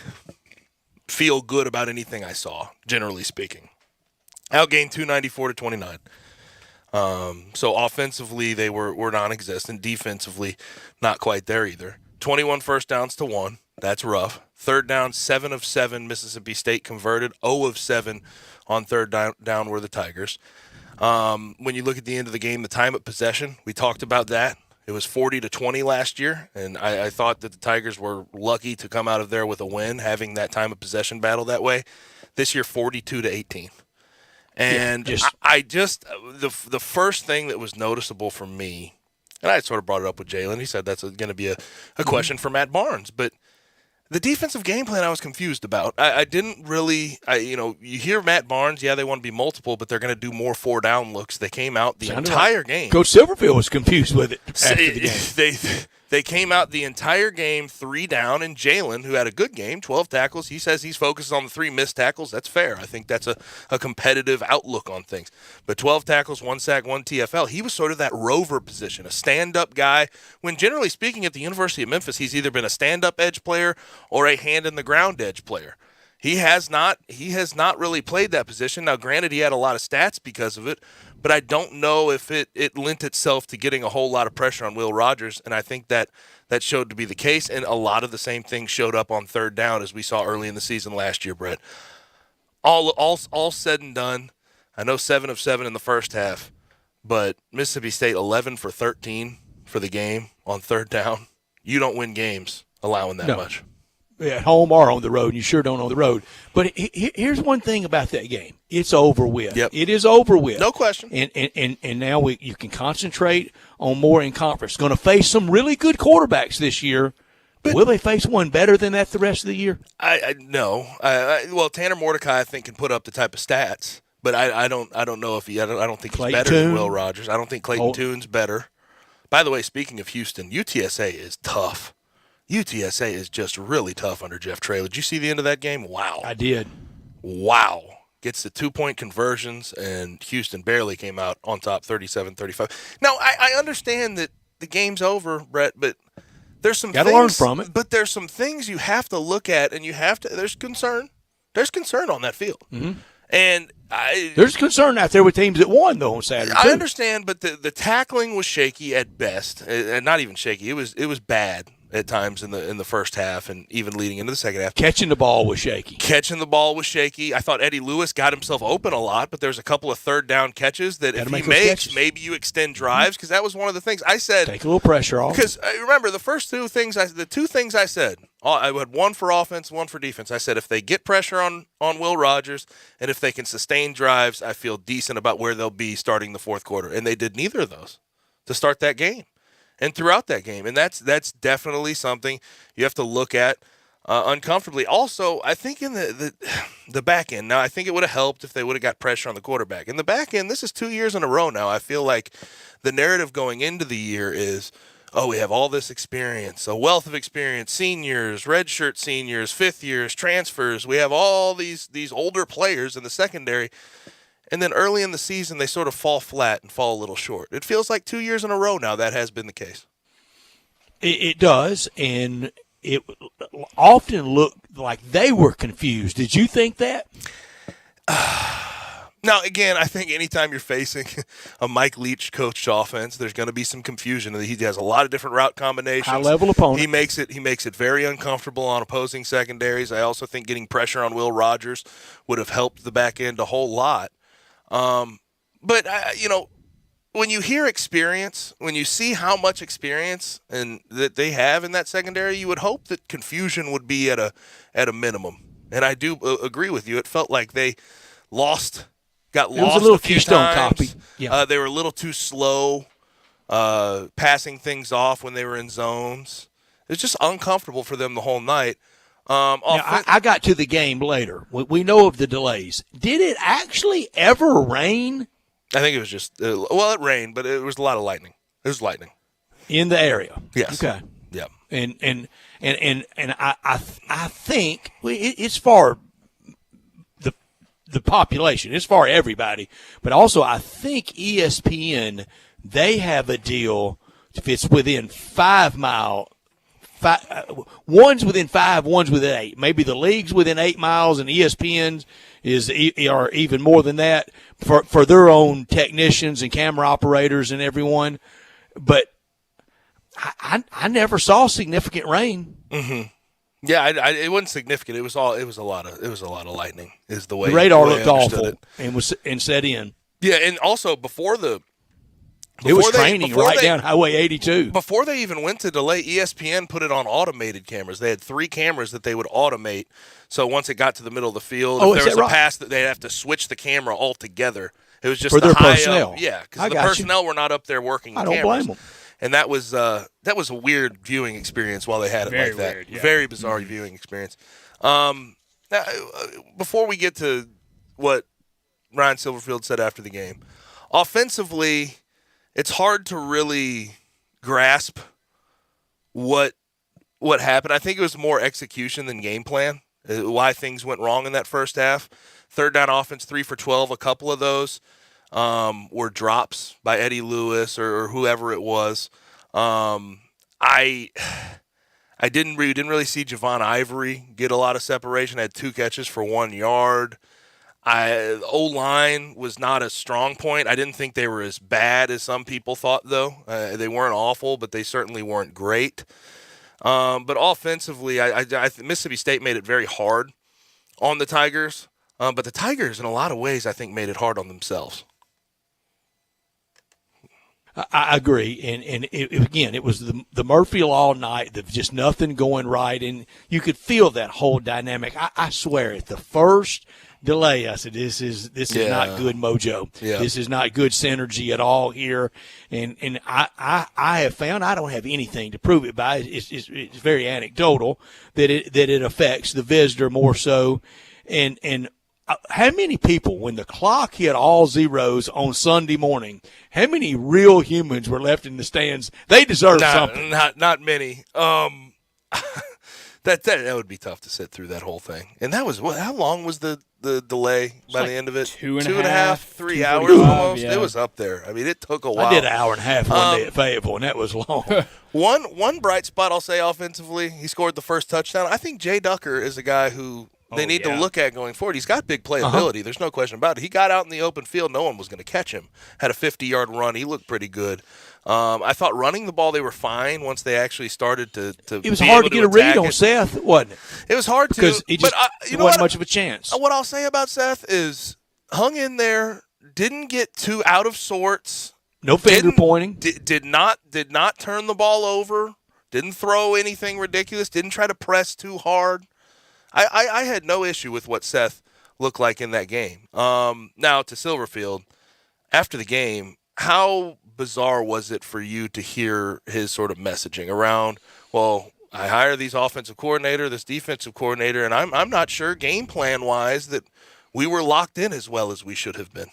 feel good about anything I saw, generally speaking. Outgained 294-29. So offensively, they were non-existent. Defensively, not quite there either. 21 first downs to 1. That's rough. Third down, 7 of 7 Mississippi State converted. 0 of 7 on third down were the Tigers. When you look at the end of the game, the time of possession, we talked about that. It was 40-20 last year, and I thought that the Tigers were lucky to come out of there with a win, having that time of possession battle that way. This year, 42-18. And the first thing that was noticeable for me, and I sort of brought it up with Jalen. He said that's going to be a question for Matt Barnes, but the defensive game plan I was confused about. I didn't really, you hear Matt Barnes, yeah, they want to be multiple, but they're going to do more 4-down looks. They came out the entire game. Coach Silverfield was confused with it after the game. They came out the entire game 3 down, and Jalen, who had a good game, 12 tackles, he says he's focused on the 3 missed tackles. That's fair. I think that's a competitive outlook on things. But 12 tackles, 1 sack, 1 TFL. He was sort of that rover position, a stand-up guy, when generally speaking at the University of Memphis, he's either been a stand-up edge player or a hand-in-the-ground edge player. He has not really played that position. Now, granted, he had a lot of stats because of it, but I don't know if it lent itself to getting a whole lot of pressure on Will Rogers, and I think that showed to be the case, and a lot of the same things showed up on third down as we saw early in the season last year, Brett. All said and done, I know 7 of 7 in the first half, but Mississippi State 11 for 13 for the game on third down. You don't win games allowing that much. At home or on the road, and you sure don't on the road. But here's one thing about that game. It's over with. Yep. It is over with. No question. And now you can concentrate on more in conference. Going to face some really good quarterbacks this year. But will they face one better than that the rest of the year? No. Well, Tanner Mordecai, I think, can put up the type of stats. But I don't know if I don't think he's better than Will Rogers. I don't think Clayton Tune's better. By the way, speaking of Houston, UTSA is tough. UTSA is just really tough under Jeff Traylor. Did you see the end of that game? Wow. I did. Wow. Gets the 2-point conversions, and Houston barely came out on top 37-35. Now, I understand that the game's over, Brett, but there's some things. Got to learn from it. But there's some things you have to look at, and there's concern. There's concern on that field. Mm-hmm. And there's concern out there with teams that won, though, on Saturday, I too. understand, but the tackling was shaky at best. And not even shaky. It was bad at times in the first half and even leading into the second half. Catching the ball was shaky. I thought Eddie Lewis got himself open a lot, but there's a couple of third down catches that if he makes, maybe you extend drives, because that was one of the things I said. Take a little pressure off. Because remember, the two things I said, I had one for offense, one for defense. I said if they get pressure on Will Rogers and if they can sustain drives, I feel decent about where they'll be starting the fourth quarter. And they did neither of those to start that game and throughout that game. And that's definitely something you have to look at uncomfortably. Also, I think in the back end, now I think it would have helped if they would have got pressure on the quarterback. In the back end, this is 2 years in a row now. I feel like the narrative going into the year is, we have all this experience, a wealth of experience, seniors, redshirt seniors, fifth years, transfers. We have all these older players in the secondary. And then early in the season, they sort of fall flat and fall a little short. It feels like 2 years in a row now that has been the case. It does, and it often looked like they were confused. Did you think that? Now, again, I think anytime you're facing a Mike Leach coached offense, there's going to be some confusion. He has a lot of different route combinations. High-level opponent. He makes it very uncomfortable on opposing secondaries. I also think getting pressure on Will Rogers would have helped the back end a whole lot. But when you hear experience, when you see how much experience and that they have in that secondary, you would hope that confusion would be at a minimum. And I do agree with you. It felt like they got lost a little few Keystone times. Copy. Yeah. They were a little too slow passing things off when they were in zones. It was just uncomfortable for them the whtle night. Now, I got to the game later. We know of the delays. Did it actually ever rain? I think it was just it rained, but it was a lot of lightning. It was lightning in the area. Yes. Okay. Yeah. And I think it's for the population. It's for everybody, but also I think ESPN, they have a deal if it's within 5 miles. One's within 5, one's within 8. Maybe the league's within 8 miles, and ESPN's are even more than that for their own technicians and camera operators and everyone. But I never saw significant rain. Mm-hmm. Yeah, it wasn't significant. It was a lot of lightning. Is the way the radar the way looked awful and set in. Yeah, and also before it was training down Highway 82. Before they even went to delay, ESPN put it on automated cameras. They had 3 cameras that they would automate. So once it got to the middle of the field, if there was a pass that they'd have to switch the camera altogether. It was just for their personnel. Yeah, because the personnel were not up there working the cameras. I don't blame them. And that was a weird viewing experience while they had it like that. Weird, yeah. Very bizarre viewing experience. Now, before we get to what Ryan Silverfield said after the game, offensively, it's hard to really grasp what happened. I think it was more execution than game plan, why things went wrong in that first half. Third down offense, 3 for 12. A couple of those were drops by Eddie Lewis or whoever it was. We didn't really see Javon Ivory get a lot of separation. Had 2 catches for 1 yard. O-line was not a strong point. I didn't think they were as bad as some people thought, though. They weren't awful, but they certainly weren't great. But offensively, Mississippi State made it very hard on the Tigers. But the Tigers, in a lot of ways, I think made it hard on themselves. I agree, and it was the Murphy Law night. There's just nothing going right, and you could feel that whole dynamic. I swear, at the first delay, I said, "This is not good mojo. Yeah. This is not good synergy at all here." And I have found, I don't have anything to prove it by. It's very anecdotal that it affects the visitor more so, and. How many people, when the clock hit all zeros on Sunday morning, how many real humans were left in the stands? They deserve something. Not many. That would be tough to sit through that whole thing. And that was how long was the delay by the end of it? 2.5, 3 hours almost. Yeah. It was up there. I mean, it took a while. I did an hour and a half one day at Fayetteville, and that was long. One bright spot I'll say offensively, he scored the first touchdown. I think Jay Ducker is a guy who they need to look at going forward. He's got big playability. There's no question about it. He got out in the open field. No one was going to catch him. Had a 50-yard run. He looked pretty good. I thought running the ball, they were fine once they actually started to it was hard to get a read on Seth, wasn't it? It was hard because to. But you know wasn't much of a chance. What I'll say about Seth is hung in there, didn't get too out of sorts. No finger pointing. Did not turn the ball over. Didn't throw anything ridiculous. Didn't try to press too hard. I had no issue with what Seth looked like in that game. Now to Silverfield, after the game, how bizarre was it for you to hear his sort of messaging around, well, I hire these offensive coordinator, this defensive coordinator, and I'm not sure game plan wise that we were locked in as well as we should have been.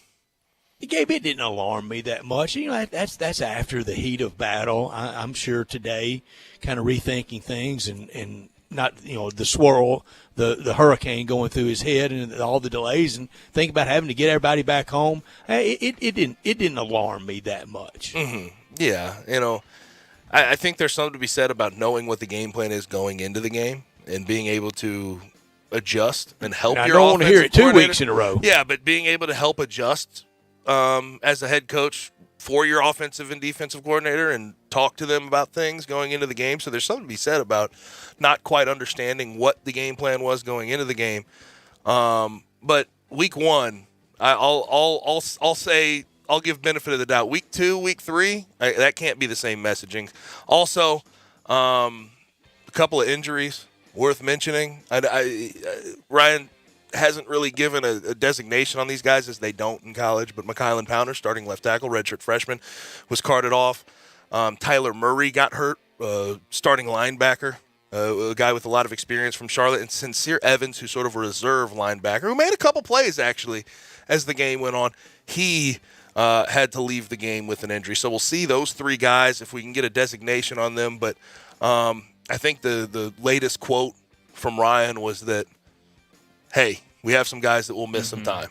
Gabe, it didn't alarm me that much. You know, that's after the heat of battle. I'm sure today, kind of rethinking things and not, the swirl, the hurricane going through his head and all the delays, and think about having to get everybody back home. It didn't alarm me that much. Mm-hmm. Yeah, I think there's something to be said about knowing what the game plan is going into the game and being able to adjust and help your offensive I don't want to hear it 2 coordinator. weeks in a row. Yeah, but being able to help adjust as a head coach for your offensive and defensive coordinator and talk to them about things going into the game. So there's something to be said about not quite understanding what the game plan was going into the game. But week one, I'll say I'll give benefit of the doubt. Week 2, week 3, that can't be the same messaging. Also, a couple of injuries worth mentioning. Ryan hasn't really given a designation on these guys, as they don't in college, but McKylan Pounder, starting left tackle, redshirt freshman, was carted off. Tyler Murray got hurt, starting linebacker, a guy with a lot of experience from Charlotte, and Sincere Evans, who's sort of a reserve linebacker, who made a couple plays, actually, as the game went on. He had to leave the game with an injury. So we'll see those 3 guys, if we can get a designation on them. But I think the latest quote from Ryan was that, hey, we have some guys that will miss some time.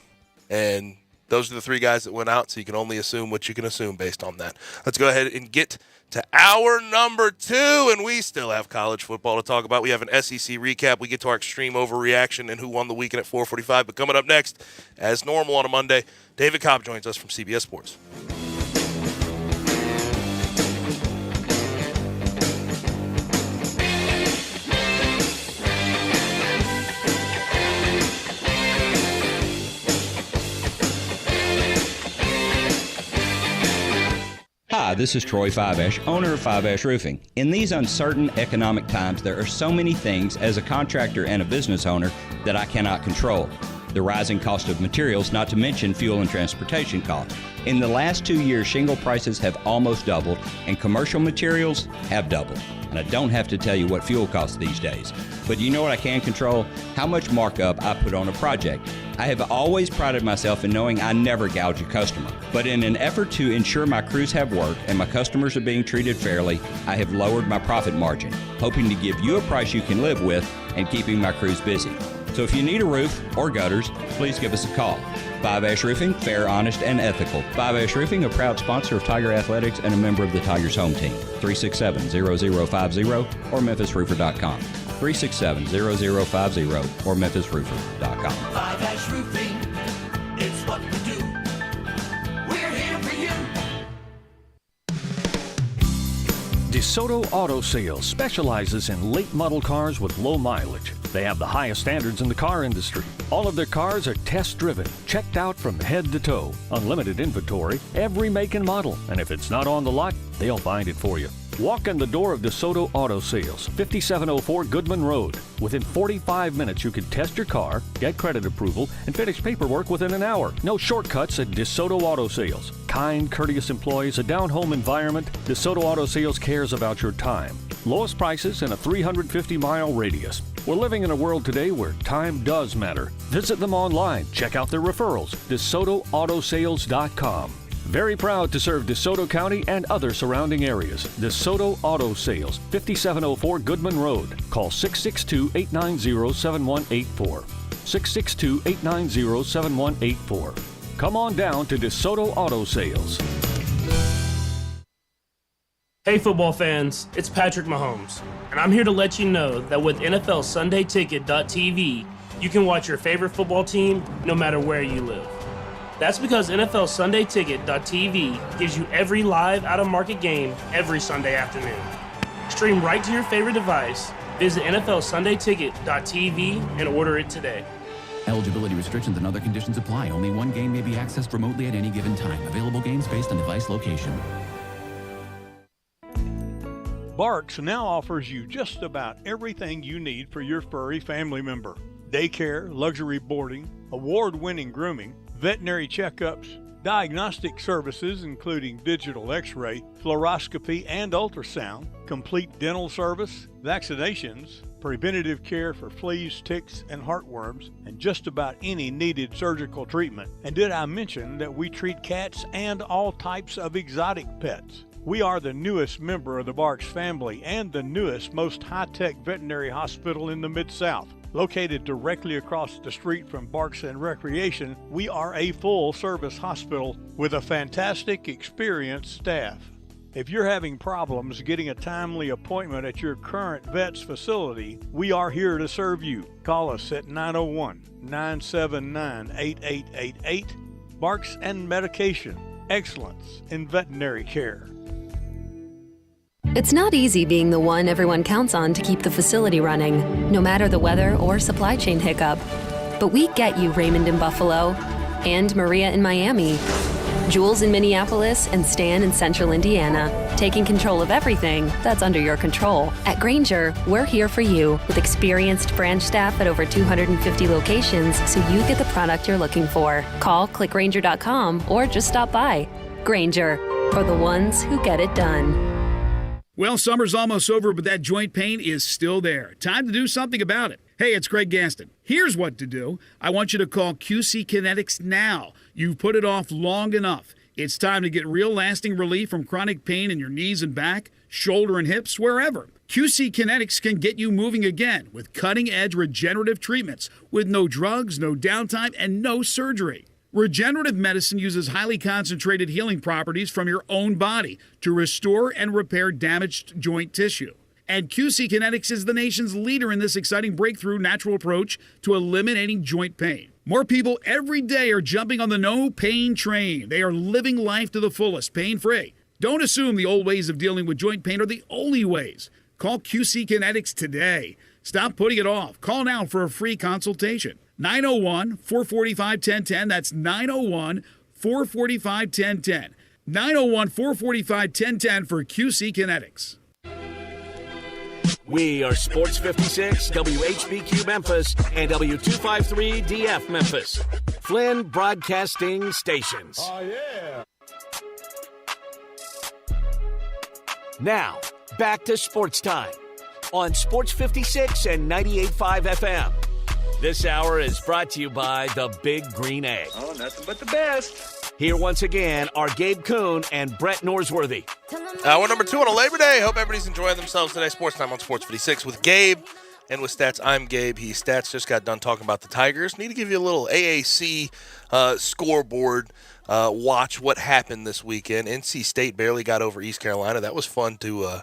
And those are the 3 guys that went out, so you can only assume what you can assume based on that. Let's go ahead and get to hour number 2, and we still have college football to talk about. We have an SEC recap. We get to our extreme overreaction and who won the weekend at 4:45. But coming up next, as normal on a Monday, David Cobb joins us from CBS Sports. Hi, this is Troy Fiveash, owner of Fiveash Roofing. In these uncertain economic times, there are so many things as a contractor and a business owner that I cannot control. The rising cost of materials, not to mention fuel and transportation costs. In the last 2 years, shingle prices have almost doubled, and commercial materials have doubled. And I don't have to tell you what fuel costs these days. But you know what I can control? How much markup I put on a project. I have always prided myself in knowing I never gouge a customer. But in an effort to ensure my crews have work and my customers are being treated fairly, I have lowered my profit margin, hoping to give you a price you can live with and keeping my crews busy. So if you need a roof or gutters, please give us a call. Fiveash Roofing, fair, honest, and ethical. Fiveash Roofing, a proud sponsor of Tiger Athletics and a member of the Tigers home team. 367-0050 or memphisroofer.com. 367-0050 or memphisroofer.com. Fiveash Roofing, it's what we do. We're here for you. DeSoto Auto Sales specializes in late model cars with low mileage. They have the highest standards in the car industry. All of their cars are test-driven, checked out from head to toe. Unlimited inventory, every make and model. And if it's not on the lot, they'll find it for you. Walk in the door of DeSoto Auto Sales, 5704 Goodman Road. Within 45 minutes, you can test your car, get credit approval, and finish paperwork within an hour. No shortcuts at DeSoto Auto Sales. Kind, courteous employees, a down-home environment. DeSoto Auto Sales cares about your time. Lowest prices in a 350-mile radius. We're living in a world today where time does matter. Visit them online. Check out their referrals. DeSotoAutosales.com. Very proud to serve DeSoto County and other surrounding areas. DeSoto Auto Sales, 5704 Goodman Road. Call 662-890-7184. 662-890-7184. Come on down to DeSoto Auto Sales. Hey football fans, it's Patrick Mahomes, and I'm here to let you know that with NFL SundayTicket.tv, you can watch your favorite football team no matter where you live. That's because NFL SundayTicket.tv gives you every live out-of-market game every Sunday afternoon. Stream right to your favorite device, visit NFL SundayTicket.tv, and order it today. Eligibility restrictions and other conditions apply. Only one game may be accessed remotely at any given time. Available games based on device location. Barks now offers you just about everything you need for your furry family member. Daycare, luxury boarding, award-winning grooming, veterinary checkups, diagnostic services including digital x-ray, fluoroscopy and ultrasound, complete dental service, vaccinations, preventative care for fleas, ticks, and heartworms, and just about any needed surgical treatment. And did I mention that we treat cats and all types of exotic pets? We are the newest member of the Barks family and the newest, most high-tech veterinary hospital in the Mid-South. Located directly across the street from Barks and Recreation, we are a full-service hospital with a fantastic, experienced staff. If you're having problems getting a timely appointment at your current vet's facility, we are here to serve you. Call us at 901-979-8888. Barks and Medication. Excellence in veterinary care. It's not easy being the one everyone counts on to keep the facility running, no matter the weather or supply chain hiccup. But we get you, Raymond in Buffalo, and Maria in Miami, Jules in Minneapolis, and Stan in Central Indiana, taking control of everything that's under your control. At Grainger, we're here for you with experienced branch staff at over 250 locations so you get the product you're looking for. Call, click Grainger.com, or just stop by. Grainger, for the ones who get it done. Well, summer's almost over, but that joint pain is still there. Time to do something about it. Hey, it's Greg Gaston. Here's what to do. I want you to call QC Kinetics now. You've put it off long enough. It's time to get real lasting relief from chronic pain in your knees and back, shoulder and hips, wherever. QC Kinetics can get you moving again with cutting-edge regenerative treatments with no drugs, no downtime, and no surgery. Regenerative medicine uses highly concentrated healing properties from your own body to restore and repair damaged joint tissue. And QC Kinetics is the nation's leader in this exciting breakthrough natural approach to eliminating joint pain. More people every day are jumping on the no pain train. They are living life to the fullest, pain-free. Don't assume the old ways of dealing with joint pain are the only ways. Call QC Kinetics today. Stop putting it off. Call now for a free consultation. 901-445-1010. That's 901-445-1010. 901-445-1010 for QC Kinetics. We are Sports 56, WHBQ Memphis, and W253DF Memphis. Flynn Broadcasting Stations. Oh, yeah. Now, back to Sports Time on Sports 56 and 98.5 FM. This hour is brought to you by the Big Green Egg. Oh, nothing but the best. Here once again are Gabe Kuhn and Brett Norsworthy. Hour number 2 on a Labor Day. Hope everybody's enjoying themselves today. Sports Time on Sports 56 with Gabe and with Stats. I'm Gabe. He's Stats. Just got done talking about the Tigers. Need to give you a little AAC scoreboard watch what happened this weekend. NC State barely got over East Carolina. That was fun to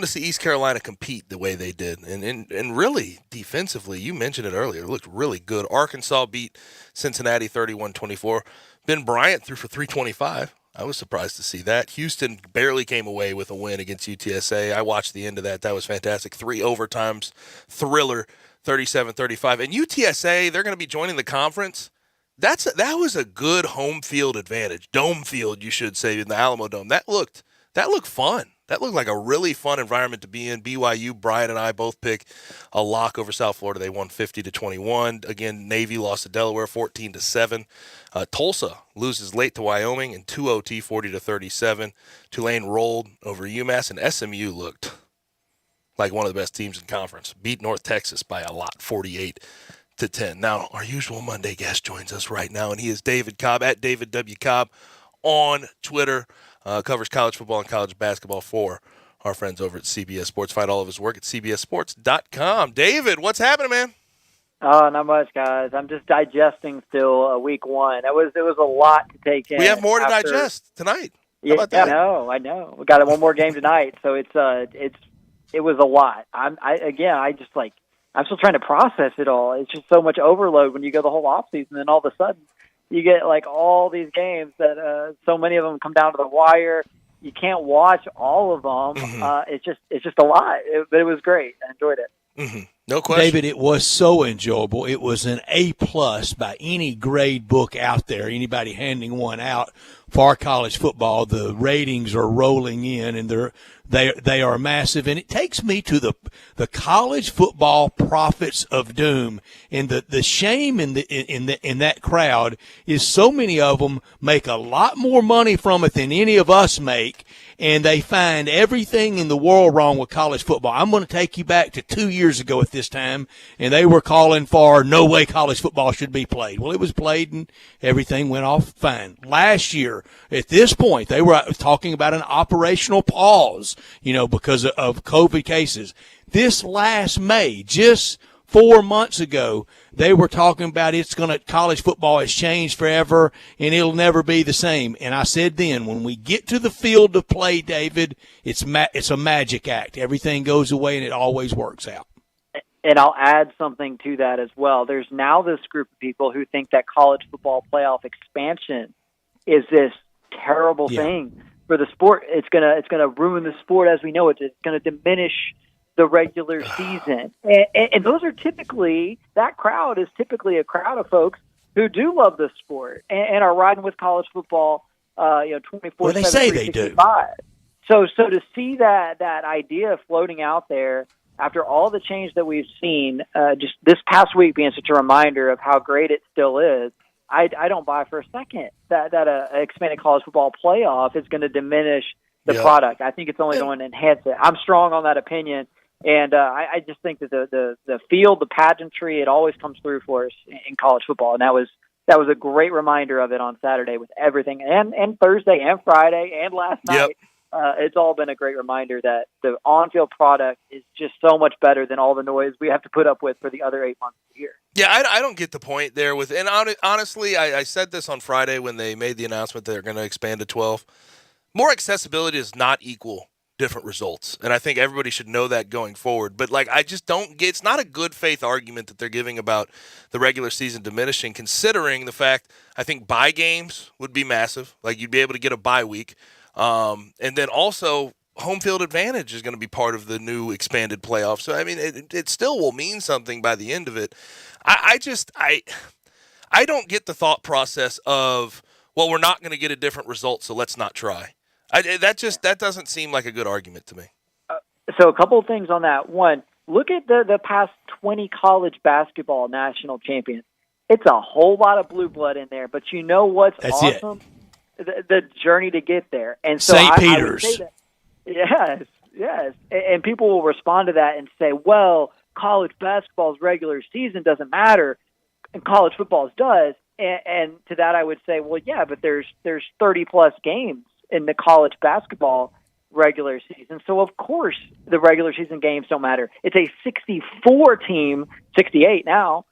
see East Carolina compete the way they did. And really, defensively, you mentioned it earlier, it looked really good. Arkansas beat Cincinnati 31-24. Ben Bryant threw for 325. I was surprised to see that. Houston barely came away with a win against UTSA. I watched the end of that. That was fantastic. 3 overtimes, thriller, 37-35. And UTSA, they're going to be joining the conference. That was a good home field advantage. Dome field, you should say, in the Alamo Dome. That looked fun. That looked like a really fun environment to be in. BYU, Brian and I both pick a lock over South Florida. They won 50-21. Again, Navy lost to Delaware 14-7. Tulsa loses late to Wyoming in 2 OT 40-37. Tulane rolled over UMass, and SMU looked like one of the best teams in conference. Beat North Texas by a lot, 48-10. Now, our usual Monday guest joins us right now, and he is David Cobb at David W. Cobb on Twitter. Covers college football and college basketball for our friends over at CBS Sports. Find all of his work at cbssports.com. David, what's happening, man? Oh, not much, guys. I'm just digesting still week one. It was a lot to take in. We have more to digest tonight. How about that? I know. We got one more game tonight, so it was a lot. I'm still trying to process it all. It's just so much overload when you go the whole offseason, and all of a sudden you get like all these games that so many of them come down to the wire. You can't watch all of them. Mm-hmm. It's just a lot. But it was great. I enjoyed it. Mm-hmm. No question. David, it was so enjoyable. It was an A+ by any grade book out there, anybody handing one out for college football. The ratings are rolling in, and they are massive. And it takes me to the college football prophets of doom. And the shame in that crowd is so many of them make a lot more money from it than any of us make, and they find everything in the world wrong with college football. I'm going to take you back to 2 years ago at this time, and they were calling for no way college football should be played. Well, it was played, and everything went off fine. Last year, at this point, they were talking about an operational pause, because of COVID cases. This last May, just 4 months ago, they were talking about college football has changed forever and it'll never be the same. And I said then, when we get to the field of play, David, it's a magic act. Everything goes away and it always works out. And I'll add something to that as well. There's now this group of people who think that college football playoff expansion is this terrible thing for the sport. It's gonna ruin the sport as we know it. It's going to diminish the regular season. And those are that crowd is typically a crowd of folks who do love the sport and are riding with college football, 24/7. Well, they say they do. So to see that idea floating out there after all the change that we've seen, just this past week being such a reminder of how great it still is, I don't buy for a second that an expanded college football playoff is going to diminish the product. I think it's only going to enhance it. I'm strong on that opinion. And I just think that the field, the pageantry, it always comes through for us in college football. And that was a great reminder of it on Saturday with everything, and Thursday and Friday and last night. It's all been a great reminder that the on-field product is just so much better than all the noise we have to put up with for the other 8 months of the year. Yeah, I don't get the point there. And honestly, I said this on Friday when they made the announcement that they're going to expand to 12. More accessibility does not equal different results, and I think everybody should know that going forward. But I just don't get, it's not a good faith argument that they're giving about the regular season diminishing, considering the fact I think bye games would be massive. You'd be able to get a bye week, and then also home field advantage is going to be part of the new expanded playoff. So I mean, it still will mean something by the end of it. I don't get the thought process of, well, we're not going to get a different result, so let's not try. That doesn't seem like a good argument to me. So a couple of things on that. One, look at the past 20 college basketball national champions. It's a whole lot of blue blood in there, but you know what's awesome? The journey to get there. And so St. Peter's. I would say that, yes. And people will respond to that and say, well, college basketball's regular season doesn't matter, and college football's does. And to that I would say, well, yeah, but there's 30-plus games in the college basketball regular season. So, of course, the regular season games don't matter. It's a 64-team, 68 now,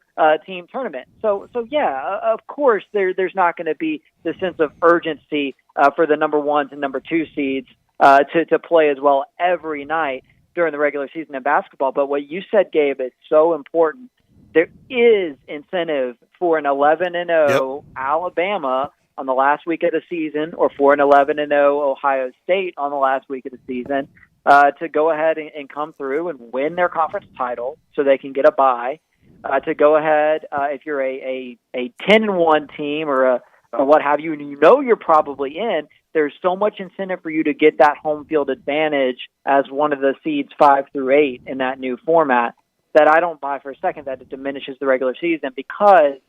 team tournament. So yeah, of course, there's not going to be the sense of urgency for the number ones and number two seeds to play as well every night during the regular season in basketball. But what you said, Gabe, is so important. There is incentive for an 11-0 Alabama on the last week of the season, or for an 11-0 Ohio State on the last week of the season, to go ahead and come through and win their conference title so they can get a bye, to go ahead, if you're a 10-1 team or what have you, and you know you're probably in, there's so much incentive for you to get that home field advantage as one of the seeds 5 through 8 in that new format, that I don't buy for a second that it diminishes the regular season, because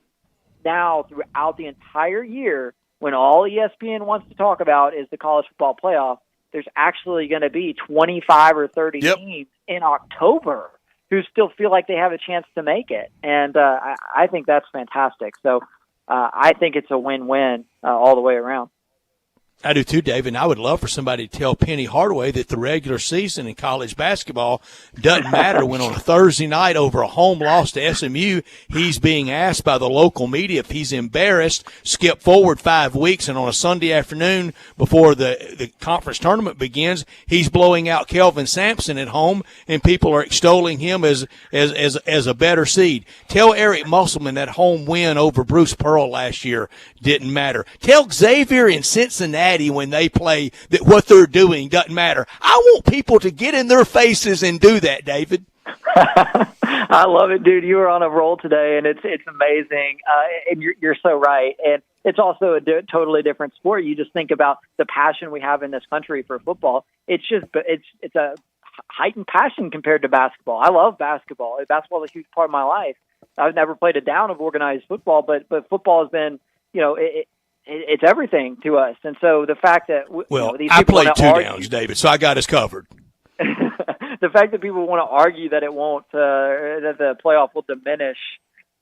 now throughout the entire year, when all ESPN wants to talk about is the college football playoff, there's actually going to be 25 or 30 teams in October who still feel like they have a chance to make it. And I think that's fantastic. So I think it's a win-win all the way around. I do too, David, and I would love for somebody to tell Penny Hardaway that the regular season in college basketball doesn't matter when on a Thursday night over a home loss to SMU, he's being asked by the local media if he's embarrassed, skip forward 5 weeks, and on a Sunday afternoon before the conference tournament begins, he's blowing out Kelvin Sampson at home, and people are extolling him as a better seed. Tell Eric Musselman that home win over Bruce Pearl last year didn't matter. Tell Xavier in Cincinnati when they play that what they're doing doesn't matter. I want people to get in their faces and do that, David. I love it, dude. You were on a roll today, and it's amazing. And you're so right. And it's also a totally different sport. You just think about the passion we have in this country for football. It's a heightened passion compared to basketball. I love basketball. Basketball is a huge part of my life. I've never played a down of organized football, but football has been, it's everything to us. And so the fact that these I people played two argue, downs, David, so I got us covered. The fact that people want to argue that it won't, that the playoff will diminish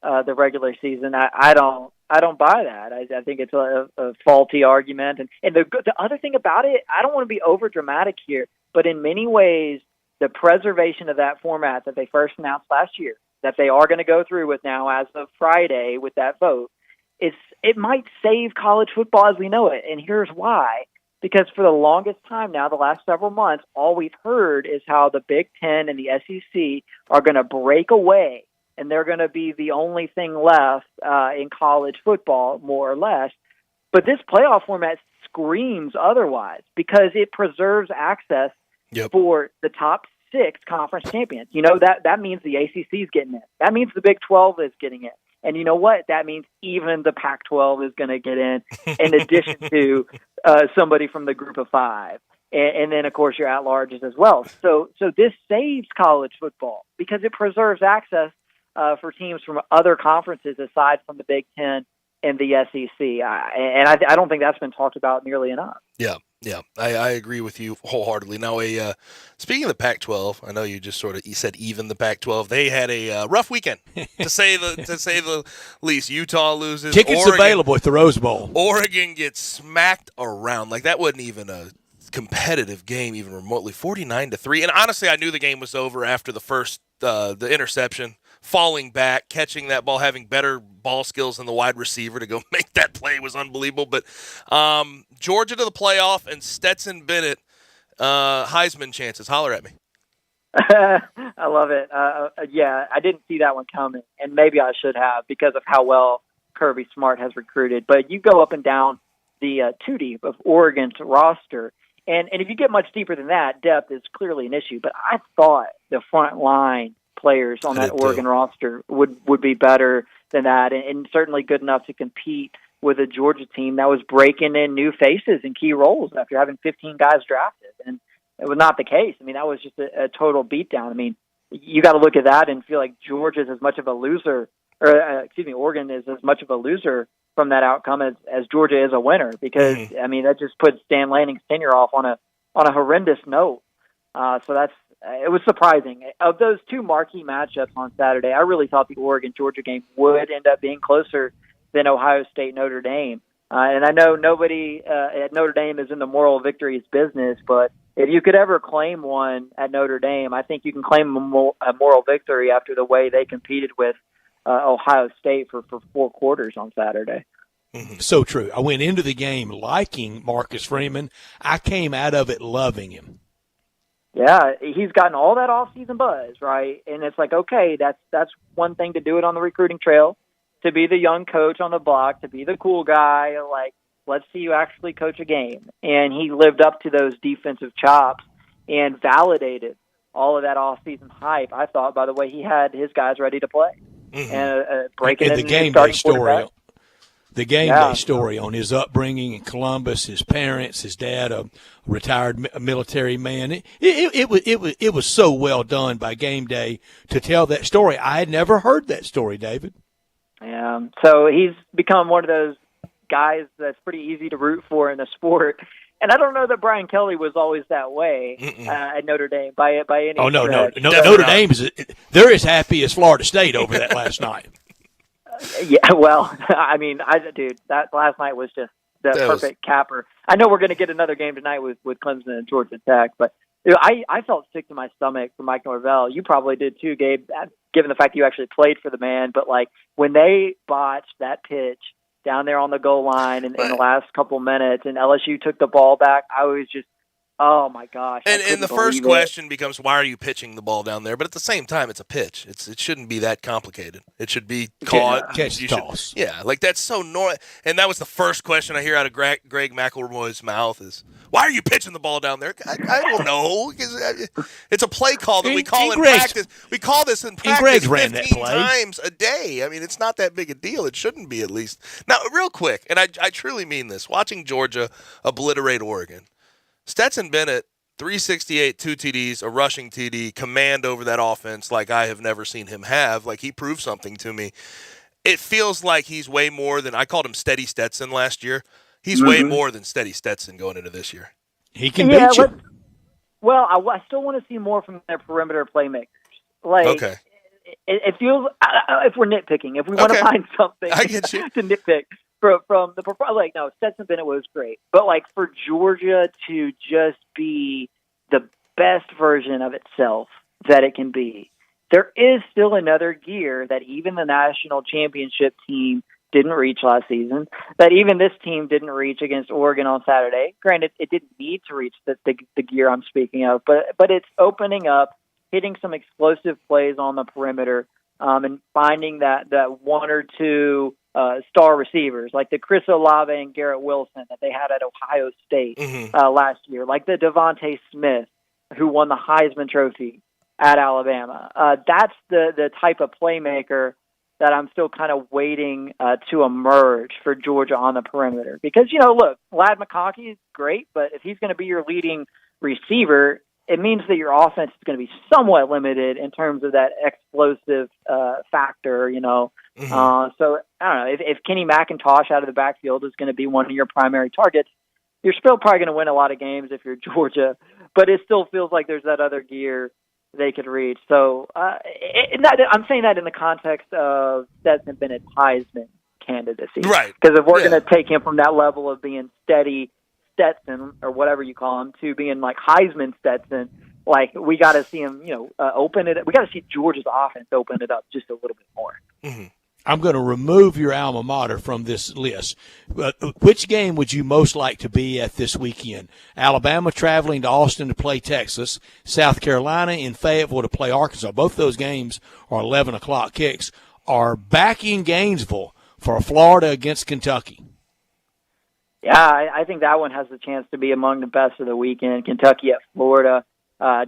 the regular season, I don't buy that. I think it's a faulty argument. And the other thing about it, I don't want to be over dramatic here, but in many ways, the preservation of that format that they first announced last year, that they are going to go through with now as of Friday with that vote, it might save college football as we know it. And here's why. Because for the longest time now, the last several months, all we've heard is how the Big Ten and the SEC are going to break away, and they're going to be the only thing left in college football, more or less. But this playoff format screams otherwise because it preserves access for the top 6 conference champions. That means the ACC is getting it. That means the Big 12 is getting it. And you know what? That means even the Pac-12 is going to get in addition to somebody from the group of 5. And then, of course, your at-larges as well. So this saves college football because it preserves access for teams from other conferences aside from the Big Ten and the SEC. And I don't think that's been talked about nearly enough. Yeah, I agree with you wholeheartedly. Now, speaking of the Pac-12, I know you just you said even the Pac-12. They had a rough weekend, to say the least. Utah loses. Tickets available at the Rose Bowl. Oregon gets smacked around. Like, that wasn't even a competitive game, even remotely. 49-3. And honestly, I knew the game was over after the first the interception. Falling back, catching that ball, having better ball skills than the wide receiver to go make that play was unbelievable. But Georgia to the playoff and Stetson Bennett, Heisman chances. Holler at me. I love it. I didn't see that one coming, and maybe I should have because of how well Kirby Smart has recruited. But you go up and down the too deep of Oregon's roster, and if you get much deeper than that, depth is clearly an issue. But I thought the front line players on that Oregon roster would be better than that, and certainly good enough to compete with a Georgia team that was breaking in new faces in key roles after having 15 guys drafted. And it was not the case. I mean, that was just a total beatdown. I mean, you got to look at that and feel like Georgia's as much of a loser, Oregon is as much of a loser from that outcome as Georgia is a winner, because I mean, that just puts Dan Lanning's tenure off on a horrendous note. So it was surprising. Of those two marquee matchups on Saturday, I really thought the Oregon-Georgia game would end up being closer than Ohio State-Notre Dame. And I know nobody at Notre Dame is in the moral victories business, but if you could ever claim one at Notre Dame, I think you can claim a moral victory after the way they competed with Ohio State for 4 quarters on Saturday. So true. I went into the game liking Marcus Freeman. I came out of it loving him. Yeah, he's gotten all that off-season buzz, right? And it's like, okay, that's one thing to do it on the recruiting trail, to be the young coach on the block, to be the cool guy, like, let's see you actually coach a game. And he lived up to those defensive chops and validated all of that off-season hype, I thought, by the way he had his guys ready to play. And breaking and in the game day story. The game day story on his upbringing in Columbus, his parents, his dad, a retired military man. It was so well done by Game Day to tell that story. I had never heard that story, David. Yeah, so he's become one of those guys that's pretty easy to root for in the sport. And I don't know that Brian Kelly was always that way at Notre Dame by any Oh, no. stretch. Notre Dame they're as happy as Florida State over that last night. Yeah, well, I mean, dude, that last night was just perfect capper. I know we're going to get another game tonight with Clemson and Georgia Tech, but I felt sick to my stomach for Mike Norvell. You probably did too, Gabe, given the fact that you actually played for the man. But like when they botched that pitch down there on the goal line in the last couple minutes, and LSU took the ball back, I was just, oh my gosh! And the first question becomes, why are you pitching the ball down there? But at the same time, it's a pitch. It shouldn't be that complicated. It should be caught. Catch toss. Yeah, like that's so normal. And that was the first question I hear out of Greg McElroy's mouth is, why are you pitching the ball down there? I don't know. It's a play call that we call in practice. We call this in practice 15 times a day. I mean, it's not that big a deal. It shouldn't be, at least. Now, real quick, and I truly mean this, watching Georgia obliterate Oregon, Stetson Bennett, 368, 2 TDs, a rushing TD, command over that offense like I have never seen him have. Like, he proved something to me. It feels like he's way more than – I called him Steady Stetson last year. He's way more than Steady Stetson going into this year. He can beat you. Well, I still want to see more from their perimeter playmakers. Like, okay. It feels if we're nitpicking, if we want to find something I get you. to nitpick from the like, no, Stetson Bennett was great, but like for Georgia to just be the best version of itself that it can be, there is still another gear that even the national championship team didn't reach last season, that even this team didn't reach against Oregon on Saturday. Granted, it didn't need to reach the gear I'm speaking of, but it's opening up, hitting some explosive plays on the perimeter, and finding that one or two star receivers, like the Chris Olave and Garrett Wilson that they had at Ohio State last year, like the Devontae Smith, who won the Heisman Trophy at Alabama. That's the type of playmaker that I'm still kind of waiting to emerge for Georgia on the perimeter. Because, look, Ladd McConkey is great, but if he's going to be your leading receiver, it means that your offense is going to be somewhat limited in terms of that explosive factor, So, I don't know, if Kenny McIntosh out of the backfield is going to be one of your primary targets, you're still probably going to win a lot of games if you're Georgia, but it still feels like there's that other gear they could reach. So I'm saying that in the context of Stetson Bennett's Heisman candidacy. Right. Because if we're going to take him from that level of being steady Stetson, or whatever you call him, to being like Heisman Stetson, like we got to see him, open it. We got to see Georgia's offense open it up just a little bit more. I'm going to remove your alma mater from this list. Which game would you most like to be at this weekend? Alabama traveling to Austin to play Texas, South Carolina in Fayetteville to play Arkansas. Both those games are 11 o'clock kicks. Are back in Gainesville for Florida against Kentucky. Yeah, I think that one has the chance to be among the best of the weekend. Kentucky at Florida.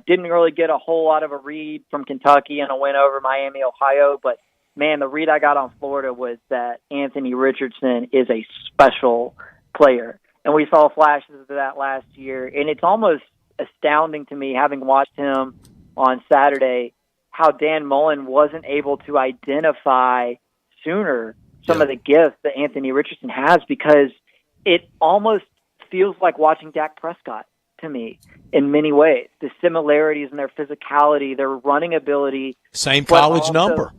Didn't really get a whole lot of a read from Kentucky in a win over Miami, Ohio, but man, the read I got on Florida was that Anthony Richardson is a special player. And we saw flashes of that last year. And it's almost astounding to me, having watched him on Saturday, how Dan Mullen wasn't able to identify sooner some of the gifts that Anthony Richardson has, because it almost feels like watching Dak Prescott to me in many ways. The similarities in their physicality, their running ability. Same college number.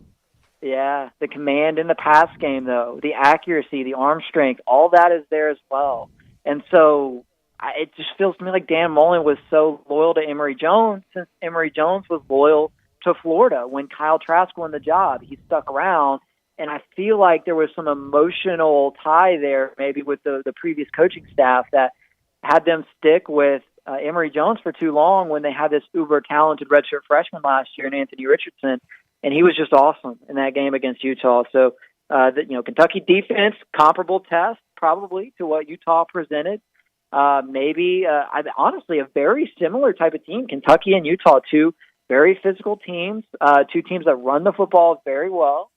Yeah, the command in the pass game, though, the accuracy, the arm strength, all that is there as well. And so it just feels to me like Dan Mullen was so loyal to Emory Jones, since Emory Jones was loyal to Florida when Kyle Trask won the job. He stuck around, and I feel like there was some emotional tie there, maybe with the previous coaching staff, that had them stick with Emory Jones for too long when they had this uber-talented redshirt freshman last year in Anthony Richardson. And he was just awesome in that game against Utah. So, Kentucky defense, comparable test probably to what Utah presented. Honestly, a very similar type of team. Kentucky and Utah, two very physical teams, two teams that run the football very well,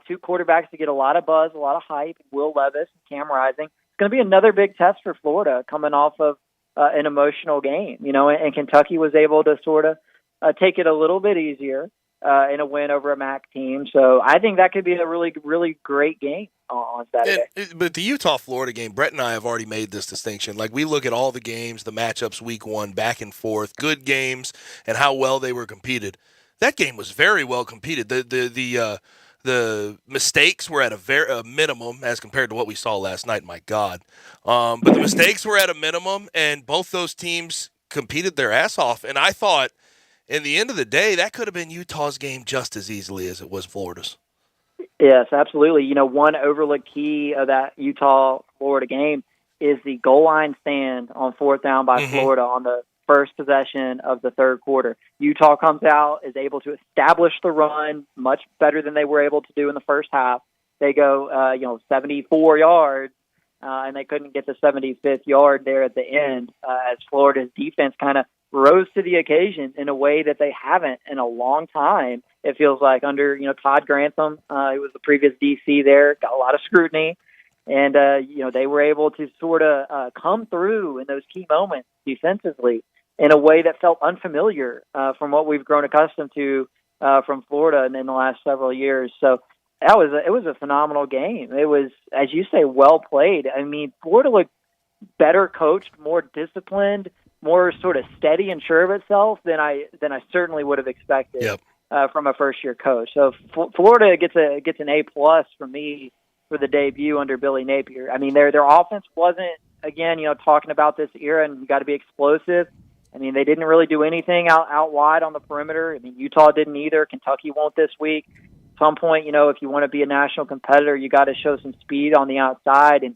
two quarterbacks that get a lot of buzz, a lot of hype, Will Levis and Cam Rising. It's going to be another big test for Florida coming off of an emotional game, and Kentucky was able to sort of take it a little bit easier in a win over a MAC team. So I think that could be a really, really great game on Saturday. But the Utah-Florida game, Brett and I have already made this distinction. Like, we look at all the games, the matchups week one, back and forth, good games, and how well they were competed. That game was very well competed. The The mistakes were at a minimum as compared to what we saw last night. My God. But the mistakes were at a minimum, and both those teams competed their ass off. And I thought, in the end of the day, that could have been Utah's game just as easily as it was Florida's. Yes, absolutely. One overlooked key of that Utah-Florida game is the goal line stand on fourth down by Florida on the first possession of the third quarter. Utah comes out, is able to establish the run much better than they were able to do in the first half. They go, 74 yards, and they couldn't get the 75th yard there at the end as Florida's defense kind of rose to the occasion in a way that they haven't in a long time. It feels like under, Todd Grantham, who was the previous DC there, got a lot of scrutiny. And, they were able to sort of come through in those key moments defensively in a way that felt unfamiliar from what we've grown accustomed to from Florida in the last several years. So it was a phenomenal game. It was, as you say, well played. I mean, Florida looked better coached, more disciplined, more sort of steady and sure of itself than I certainly would have expected from a first-year coach. So Florida gets an A+ from me for the debut under Billy Napier. I mean, their offense wasn't, again, talking about this era and you got to be explosive. I mean, they didn't really do anything out wide on the perimeter. I mean, Utah didn't either. Kentucky won't this week. At some point, if you want to be a national competitor, you got to show some speed on the outside and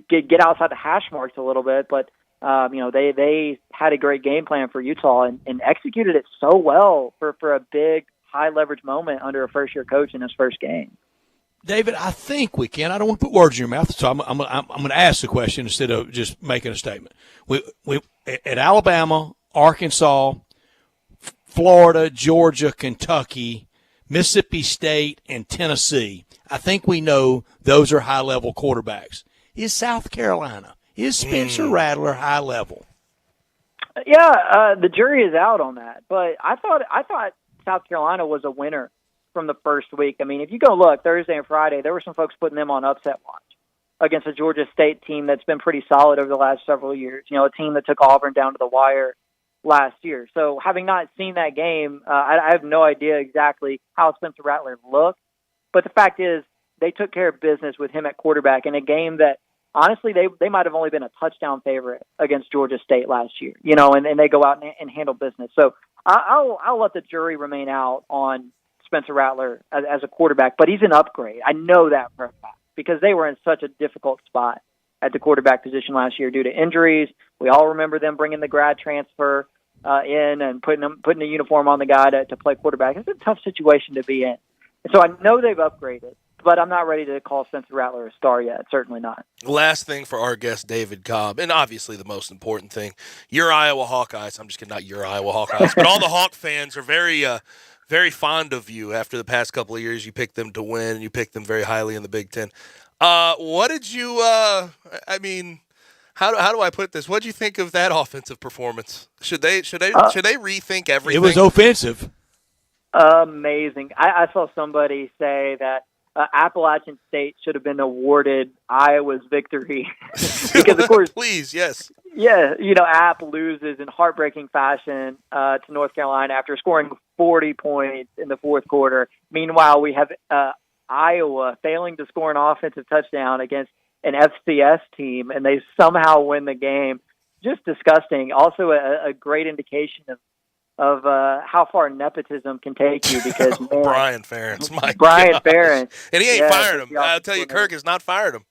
get outside the hash marks a little bit. But, they had a great game plan for Utah and executed it so well for a big, high-leverage moment under a first-year coach in his first game. David, I think we can. I don't want to put words in your mouth, so I'm going to ask the question instead of just making a statement. We at Alabama, Arkansas, Florida, Georgia, Kentucky, Mississippi State, and Tennessee. I think we know those are high-level quarterbacks. Is South Carolina, is Spencer Rattler high level? Yeah, the jury is out on that. But I thought South Carolina was a winner from the first week. I mean, if you go look, Thursday and Friday, there were some folks putting them on upset watch against a Georgia State team that's been pretty solid over the last several years. A team that took Auburn down to the wire last year. So having not seen that game, I have no idea exactly how Spencer Rattler looked. But the fact is, they took care of business with him at quarterback in a game that, honestly, they might have only been a touchdown favorite against Georgia State last year, and they go out and handle business. So I'll let the jury remain out on Spencer Rattler as a quarterback, but he's an upgrade. I know that for a fact because they were in such a difficult spot at the quarterback position last year due to injuries. We all remember them bringing the grad transfer in and putting a uniform on the guy to play quarterback. It's a tough situation to be in. And so I know they've upgraded, but I'm not ready to call Spencer Rattler a star yet. Certainly not. Last thing for our guest, David Cobb, and obviously the most important thing, your Iowa Hawkeyes. I'm just kidding, not your Iowa Hawkeyes, but all the Hawk fans are very fond of you after the past couple of years. You picked them to win, and you picked them very highly in the Big Ten. What did you how do I put this? What did you think of that offensive performance? Should they rethink everything? It was offensive. Amazing. I saw somebody say that Appalachian State should have been awarded Iowa's victory because, of course, please, yes. Yeah, App loses in heartbreaking fashion to North Carolina after scoring 40 points in the fourth quarter. Meanwhile, we have Iowa failing to score an offensive touchdown against an FCS team, and they somehow win the game. Just disgusting. Also, a great indication of how far nepotism can take you because man, Brian Ferentz, Ferentz, and he ain't fired him. I'll tell you, Kirk has not fired him.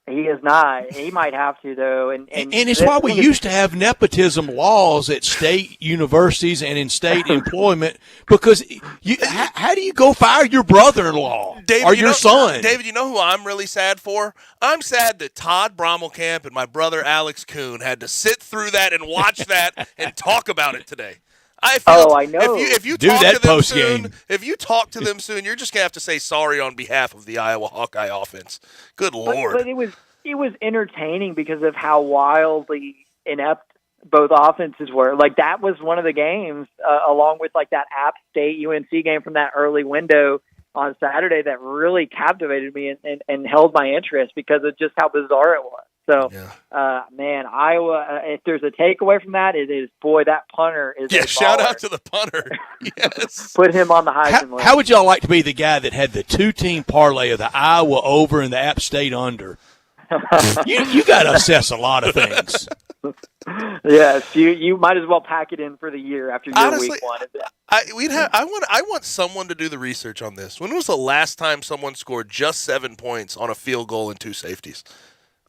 He is not. He might have to, though. And it's why we used to have nepotism laws at state universities and in state employment, because how do you go fire your brother-in-law or your son? David, you know who I'm really sad for? I'm sad that Todd Brommelkamp and my brother Alex Kuhn had to sit through that and watch that and talk about it today. I know. If you talk to them soon, you're just gonna have to say sorry on behalf of the Iowa Hawkeye offense. Good Lord! But it was entertaining because of how wildly inept both offenses were. Like that was one of the games, along with like that App State UNC game from that early window on Saturday, that really captivated me and held my interest because of just how bizarre it was. So, man, Iowa, if there's a takeaway from that, it is, boy, that punter is a shout baller. out to the punter. Yes. Put him on the Heisman list. How would y'all like to be the guy that had the 2-team parlay of the Iowa over and the App State under? you got to assess a lot of things. Yes, you might as well pack it in for the year after your Honestly, week one. I want someone to do the research on this. When was the last time someone scored just 7 points on a field goal and 2 safeties?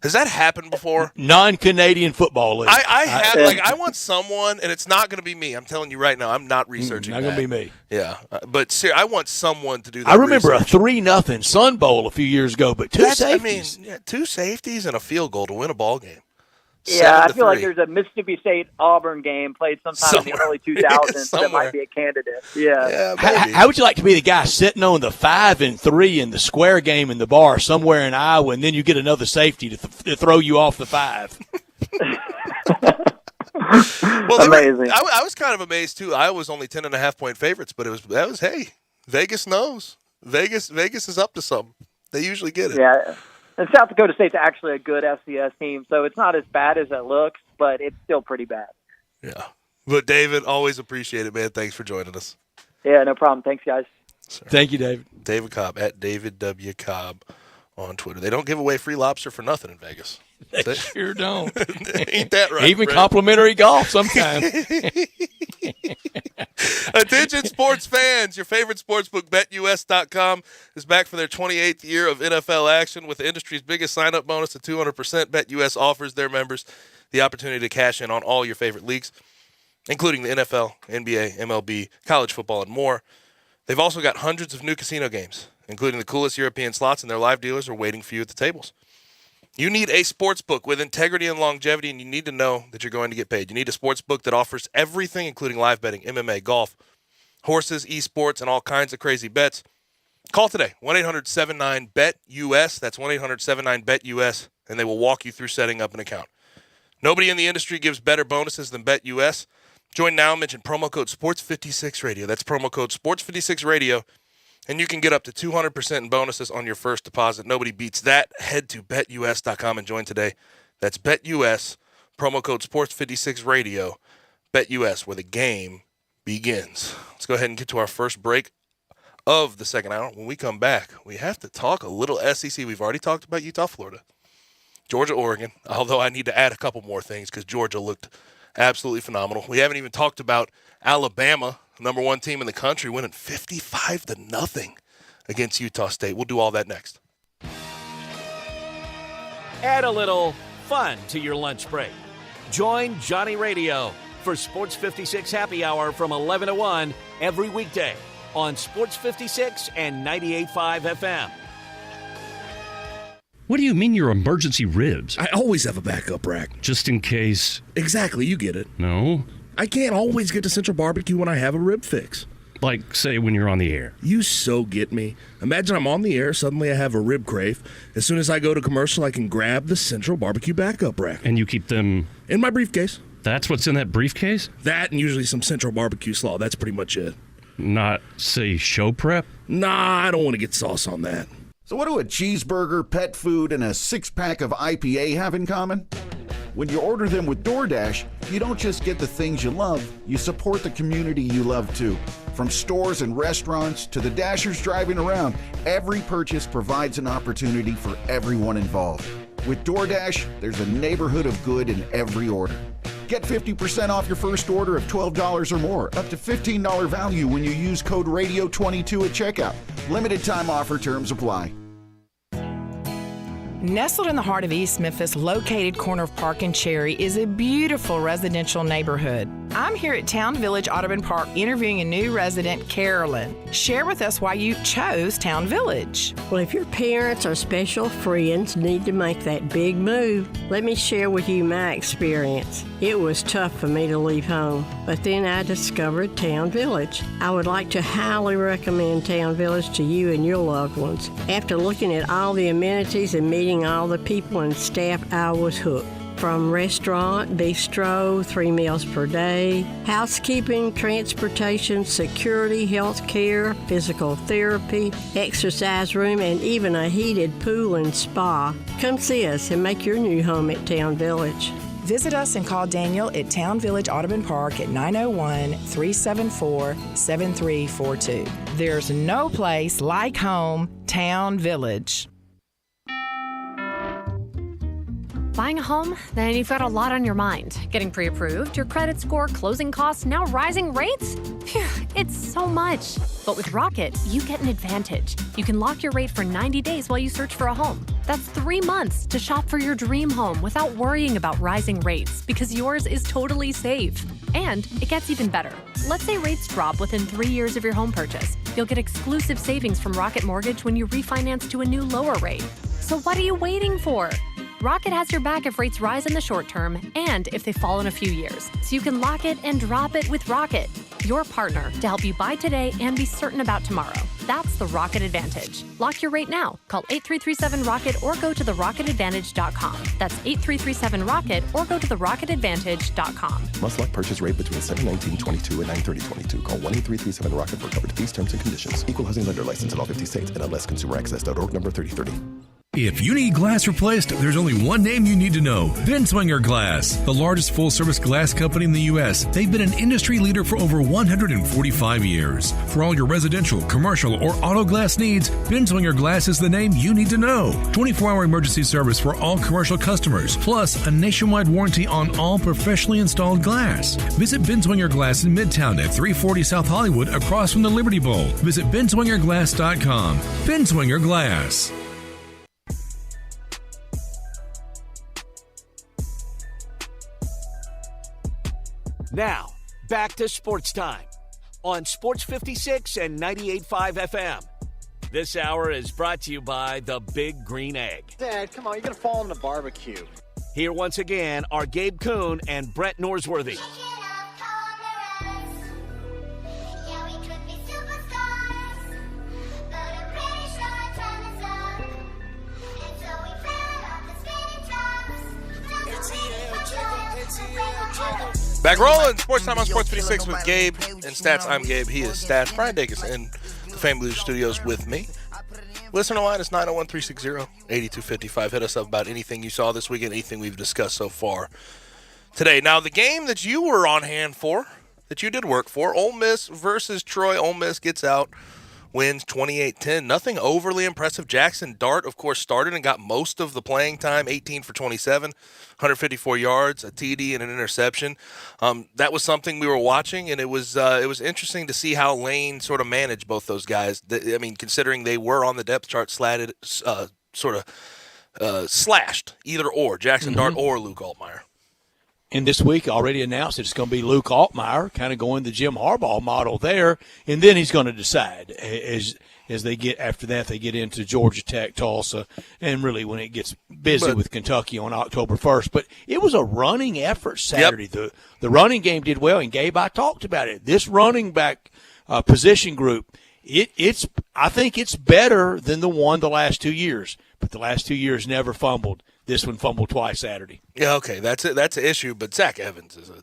Has that happened before? Non-Canadian football league. I want someone, and it's not going to be me. I'm telling you right now, I'm not researching. Not going to be me. Yeah, but I want someone to do that. I remember research. a 3-0 Sun Bowl a few years ago, but 2 safeties. 2 safeties and a field goal to win a ball game. Yeah, I feel like there's a Mississippi State-Auburn game played sometime in the early 2000s that might be a candidate. Yeah. How would you like to be the guy sitting on the 5-3 in the square game in the bar somewhere in Iowa, and then you get another safety to throw you off the 5? Well, amazing. I was kind of amazed too. Iowa was only 10.5-point favorites, but hey, Vegas knows. Vegas is up to something. They usually get it. Yeah. And South Dakota State's actually a good FCS team, so it's not as bad as it looks, but it's still pretty bad. Yeah. But, David, always appreciate it, man. Thanks for joining us. Yeah, no problem. Thanks, guys. Thank you, David. David Cobb, at David W. Cobb on Twitter. They don't give away free lobster for nothing in Vegas. They sure don't. Ain't that right? Even Brett? complimentary golf sometimes. Attention sports fans, your favorite sportsbook, BetUS.com, is back for their 28th year of NFL action with the industry's biggest sign-up bonus of 200%. BetUS offers their members the opportunity to cash in on all your favorite leagues, including the NFL, NBA, MLB, college football, and more. They've also got hundreds of new casino games, including the coolest European slots, and their live dealers are waiting for you at the tables. You need a sports book with integrity and longevity, and you need to know that you're going to get paid. You need a sports book that offers everything, including live betting, MMA, golf, horses, esports, and all kinds of crazy bets. Call today, 1-800-79-BET-US. That's 1-800-79-BET-US, and they will walk you through setting up an account. Nobody in the industry gives better bonuses than BetUS. Join now, mention promo code Sports56Radio. That's promo code Sports56Radio. And you can get up to 200% in bonuses on your first deposit. Nobody beats that. Head to BetUS.com and join today. That's BetUS, promo code Sports56Radio. BetUS, where the game begins. Let's go ahead and get to our first break of the second hour. When we come back, we have to talk a little SEC. We've already talked about Utah, Florida, Georgia, Oregon, although I need to add a couple more things because Georgia looked absolutely phenomenal. We haven't even talked about Alabama, number 1 team in the country, winning 55-0 against Utah State. We'll do all that next. Add a little fun to your lunch break. Join Johnny Radio for Sports 56 Happy Hour from 11 to 1 every weekday on Sports 56 and 98.5 FM. What do you mean your emergency ribs? I always have a backup rack. Just in case. Exactly, you get it. No. I can't always get to Central Barbecue when I have a rib fix. Like, say, when you're on the air. You so get me. Imagine I'm on the air, suddenly I have a rib crave. As soon as I go to commercial, I can grab the Central Barbecue backup rack. And you keep them... in my briefcase. That's what's in that briefcase? That and usually some Central Barbecue slaw. That's pretty much it. Not, say, show prep? Nah, I don't want to get sauce on that. So what do a cheeseburger, pet food, and a 6-pack of IPA have in common? When you order them with DoorDash, you don't just get the things you love, you support the community you love too. From stores and restaurants to the Dashers driving around, every purchase provides an opportunity for everyone involved. With DoorDash, there's a neighborhood of good in every order. Get 50% off your first order of $12 or more, up to $15 value when you use code RADIO22 at checkout. Limited time offer, terms apply. Nestled in the heart of East Memphis, located corner of Park and Cherry, is a beautiful residential neighborhood. I'm here at Town Village Audubon Park interviewing a new resident, Carolyn. Share with us why you chose Town Village. Well, if your parents or special friends need to make that big move, let me share with you my experience. It was tough for me to leave home, but then I discovered Town Village. I would like to highly recommend Town Village to you and your loved ones. After looking at all the amenities and meeting all the people and staff, I was hooked. From restaurant, bistro, 3 meals per day, housekeeping, transportation, security, health care, physical therapy, exercise room, and even a heated pool and spa. Come see us and make your new home at Town Village. Visit us and call Daniel at Town Village Audubon Park at 901-374-7342. There's no place like home, Town Village. Buying a home? Then you've got a lot on your mind. Getting pre-approved, your credit score, closing costs, now rising rates? Phew, it's so much. But with Rocket, you get an advantage. You can lock your rate for 90 days while you search for a home. That's 3 months to shop for your dream home without worrying about rising rates, because yours is totally safe. And it gets even better. Let's say rates drop within 3 years of your home purchase. You'll get exclusive savings from Rocket Mortgage when you refinance to a new lower rate. So what are you waiting for? Rocket has your back if rates rise in the short term and if they fall in a few years. So you can lock it and drop it with Rocket, your partner to help you buy today and be certain about tomorrow. That's the Rocket Advantage. Lock your rate now. Call 8337-ROCKET or go to therocketadvantage.com. That's 8337-ROCKET or go to therocketadvantage.com. Must lock purchase rate between 7/19/22 and 9/30/22. Call 1-8337-ROCKET for coverage fees, terms, and conditions. Equal housing lender license in all 50 states and MLS ConsumerAccess.org number 3030. If you need glass replaced, there's only one name you need to know: Ben Swinger Glass, the largest full-service glass company in the U.S. They've been an industry leader for over 145 years. For all your residential, commercial, or auto glass needs, Ben Swinger Glass is the name you need to know. 24-hour emergency service for all commercial customers, plus a nationwide warranty on all professionally installed glass. Visit Ben Swinger Glass in Midtown at 340 South Hollywood, across from the Liberty Bowl. Visit benswingerglass.com. Ben Swinger Glass. Now, back to Sports Time on Sports 56 and 98.5 FM. This hour is brought to you by the Big Green Egg. Dad, come on, you're going to fall on the barbecue. Here once again are Gabe Kuhn and Brett Norsworthy. Back rolling, Sports Time on Sports 56 with Gabe and Stats. I'm Gabe. He is Stats. Brian Dacus in the Family Leisure Studios with me. Listener line is 901-360-8255. Hit us up about anything you saw this weekend, anything we've discussed so far today. Now, the game that you were on hand for, that you did work for, Ole Miss versus Troy. Ole Miss gets out, wins 28-10. Nothing overly impressive. Jackson Dart, of course, started and got most of the playing time, 18 for 27, 154 yards, a TD, and an interception. That was something we were watching, and it was interesting to see how Lane sort of managed both those guys. I mean, considering they were on the depth chart slashed, either or, Jackson Dart or Luke Altmaier. And this week already announced it's going to be Luke Altmaier, kind of going the Jim Harbaugh model there, and then he's going to decide as they get after that. They get into Georgia Tech, Tulsa, and really when it gets busy with Kentucky on October 1st. But it was a running effort Saturday. Yep. The running game did well, and Gabe, I talked about it. This running back position group, I think it's better than the one the last 2 years. But the last 2 years never fumbled. This one fumbled twice Saturday. Yeah, okay, that's an issue. But Zach Evans is a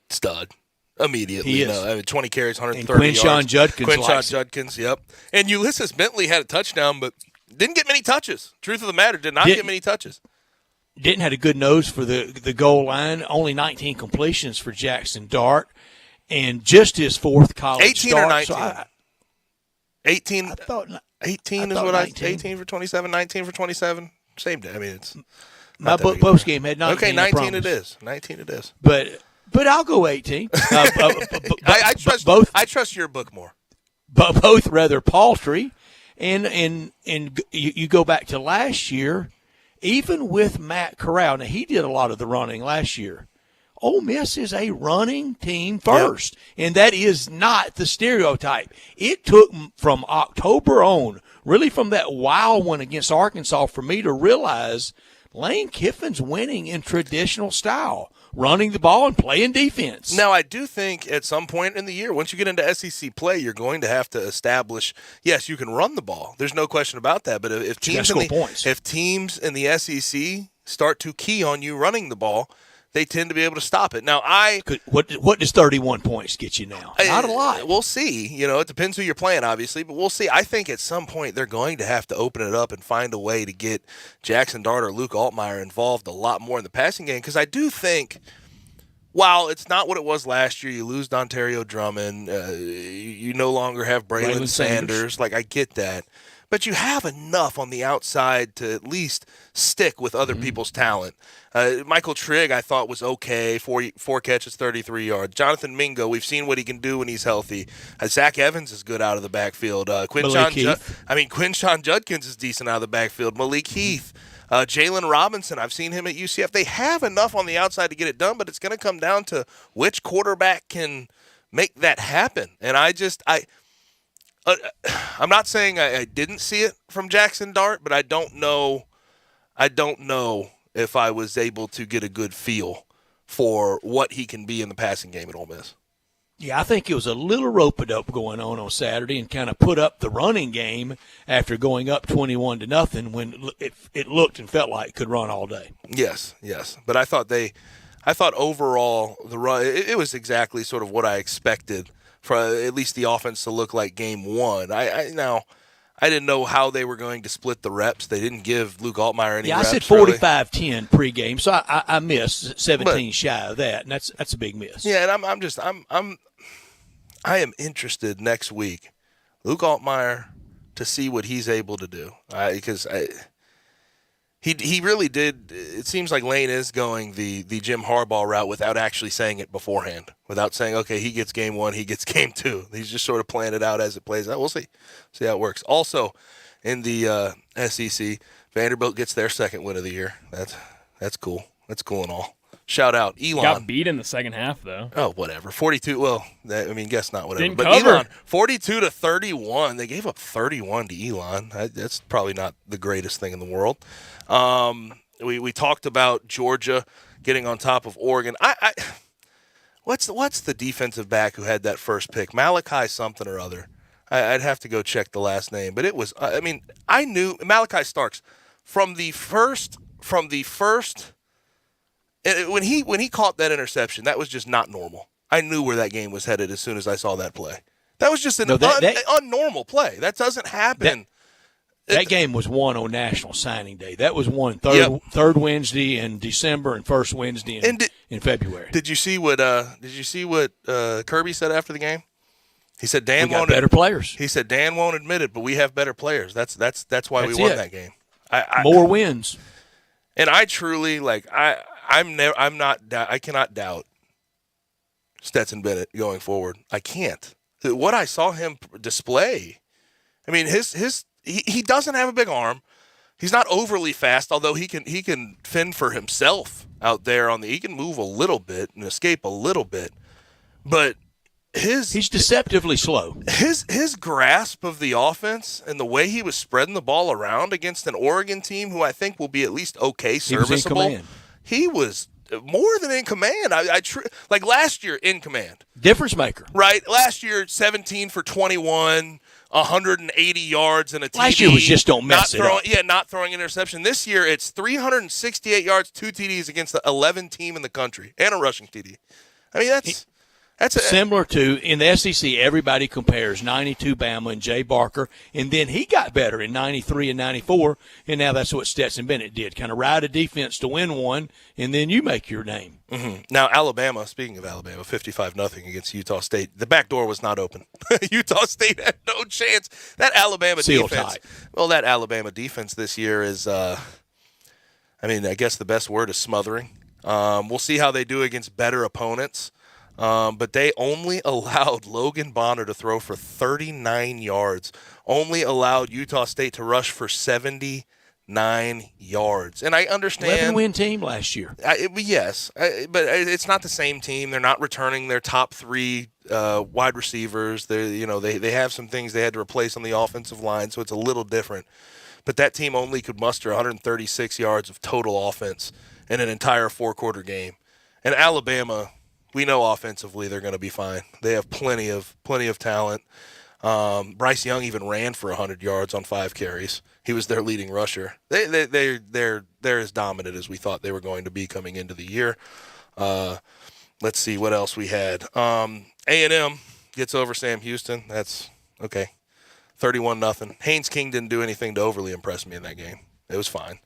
stud immediately. He is. 20 carries, 130 and yards. Quinshawn Judkins, yep. And Ulysses Bentley had a touchdown, but didn't get many touches. Truth of the matter, did not get many touches. Didn't have a good nose for the goal line. Only 19 completions for Jackson Dart, and just his fourth college 18 start. or 19? So 18. I thought 18 is what 19. 18 for 27, 19 for 27. Same day. I mean, it's my post game had 19. Okay, 19 it is. 19 it is. But I'll go 18. I trust your book more. But both rather paltry, and you go back to last year, even with Matt Corral. Now he did a lot of the running last year. Ole Miss is a running team first, and that is not the stereotype. It took from October on, really from that wild one against Arkansas, for me to realize Lane Kiffin's winning in traditional style, running the ball and playing defense. Now, I do think at some point in the year, once you get into SEC play, you're going to have to establish, yes, you can run the ball. There's no question about that. But if teams in the SEC start to key on you running the ball, they tend to be able to stop it. Now, what does 31 points get you now? Not a lot. We'll see. It depends who you're playing, obviously, but we'll see. I think at some point they're going to have to open it up and find a way to get Jackson Dart or Luke Altmaier involved a lot more in the passing game, because I do think, while it's not what it was last year, you lose Dontario Drummond, you no longer have Braylon Sanders. Like, I get that. But you have enough on the outside to at least stick with other people's talent. Michael Trigg, I thought, was okay. Four catches, 33 yards. Jonathan Mingo, we've seen what he can do when he's healthy. Zach Evans is good out of the backfield. Quinshon Judkins is decent out of the backfield. Malik Heath. Jalen Robinson, I've seen him at UCF. They have enough on the outside to get it done, but it's going to come down to which quarterback can make that happen. And I'm not saying I didn't see it from Jackson Dart, but I don't know if I was able to get a good feel for what he can be in the passing game at Ole Miss. Yeah, I think it was a little rope-a-dope going on Saturday and kind of put up the running game after going up 21-0 when it looked and felt like it could run all day. Yes. But I thought overall the run, it was exactly sort of what I expected for at least the offense to look like game one. I didn't know how they were going to split the reps. They didn't give Luke Altmaier any reps. I said 45-10 pregame, so I missed 17 shy of that, and that's a big miss. Yeah, and I am interested next week, Luke Altmaier, to see what he's able to do, because he really did. It seems like Lane is going the Jim Harbaugh route without actually saying it beforehand, without saying, okay, he gets game one, he gets game two. He's just sort of playing it out as it plays out. We'll see how it works. Also, in the SEC, Vanderbilt gets their second win of the year. That's cool. That's cool and all. Shout out Elon. Got beat in the second half though. Oh, whatever. 42. Well, guess not whatever. Didn't but cover. Elon, 42-31. They gave up 31 to Elon. That's probably not the greatest thing in the world. We talked about Georgia getting on top of Oregon. What's the defensive back who had that first pick? Malachi something or other. I'd have to go check the last name, but it was. I knew Malachi Starks from the first. When he caught that interception, that was just not normal. I knew where that game was headed as soon as I saw that play. That was just an unnormal play. That doesn't happen. That game was won on National Signing Day. That was won third Wednesday in December and first Wednesday in February. Did you see what Kirby said after the game? He said Dan won't better players. He said Dan won't admit it, but we have better players. That's why we won that game. More wins. And I truly I cannot doubt Stetson Bennett going forward. I can't. What I saw him display, he doesn't have a big arm. He's not overly fast, although he can fend for himself out there he can move a little bit and escape a little bit. But he's deceptively slow. His grasp of the offense and the way he was spreading the ball around against an Oregon team who I think will be at least okay, serviceable. He was more than in command. Like last year, in command. Difference maker. Right. Last year, 17 for 21, 180 yards and a TD. Last year was just don't mess it up. Yeah, not throwing an interception. This year, it's 368 yards, 2 TDs against the 11 team in the country, and a rushing TD. That's similar to, in the SEC, everybody compares 92 Bama and Jay Barker, and then he got better in 93 and 94, and now that's what Stetson Bennett did. Kind of ride a defense to win one, and then you make your name. Mm-hmm. Now, Alabama, speaking of Alabama, 55-0 against Utah State. The back door was not open. Utah State had no chance. That Alabama defense. Tight. Well, that Alabama defense this year is, I guess the best word is smothering. We'll see how they do against better opponents. But they only allowed Logan Bonner to throw for 39 yards, only allowed Utah State to rush for 79 yards. And I understand. 11-win team last year. Yes, but it's not the same team. They're not returning their top 3 wide receivers. They have some things they had to replace on the offensive line, so it's a little different. But that team only could muster 136 yards of total offense in an entire 4-quarter game. And Alabama, we know offensively they're going to be fine. They have plenty of talent. Bryce Young even ran for 100 yards on 5 carries. He was their leading rusher. They're as dominant as we thought they were going to be coming into the year. Let's see what else we had. A&M gets over Sam Houston. That's okay. 31-0. Haynes King didn't do anything to overly impress me in that game. It was fine.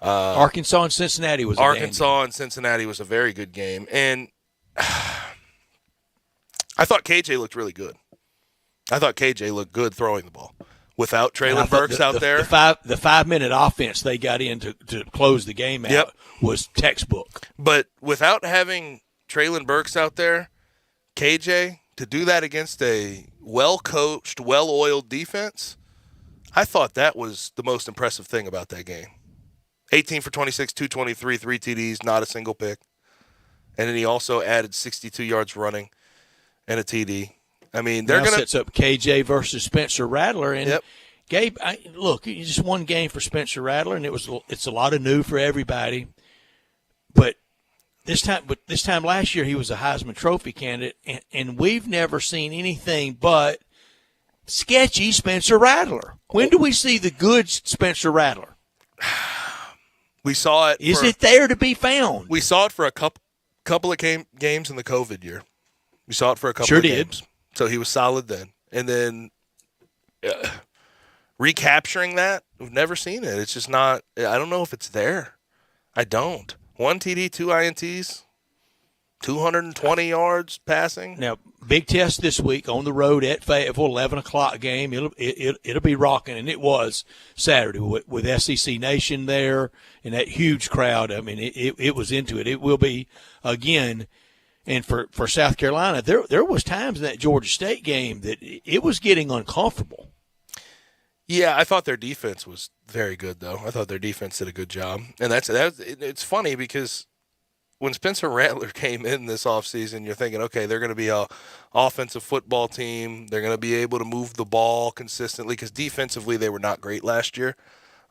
Arkansas and Cincinnati was and Cincinnati was a very good game. And I thought KJ looked really good. I thought KJ looked good throwing the ball. Without Traylon Burks out there. The 5-minute offense they got in to close the game out was textbook. But without having Traylon Burks out there, KJ, to do that against a well-coached, well-oiled defense, I thought that was the most impressive thing about that game. 18 for 26, 223, 3 TDs, not a single pick. And then he also added 62 yards running and a TD. I mean, they're going to sets up KJ versus Spencer Rattler. And Gabe, look, it's just one game for Spencer Rattler, and it's a lot of new for everybody. But this time last year he was a Heisman Trophy candidate, and we've never seen anything but sketchy Spencer Rattler. When do we see the good Spencer Rattler? We saw it. Is it there to be found? We saw it for a couple of games in the COVID year. We saw it for a couple of games. So he was solid then. And then recapturing that, we've never seen it. It's just not – I don't know if it's there. I don't. 1 TD, 2 INTs, 220 yards passing. Now, big test this week on the road at Fayetteville, 11 o'clock game. It'll be rocking, and it was Saturday with SEC Nation there and that huge crowd. I mean, it was into it. It will be again. And for South Carolina, there was times in that Georgia State game that it was getting uncomfortable. Yeah, I thought their defense was very good, though. I thought their defense did a good job. And it's funny because when Spencer Rattler came in this offseason, you're thinking, okay, they're going to be a offensive football team. They're going to be able to move the ball consistently because defensively they were not great last year.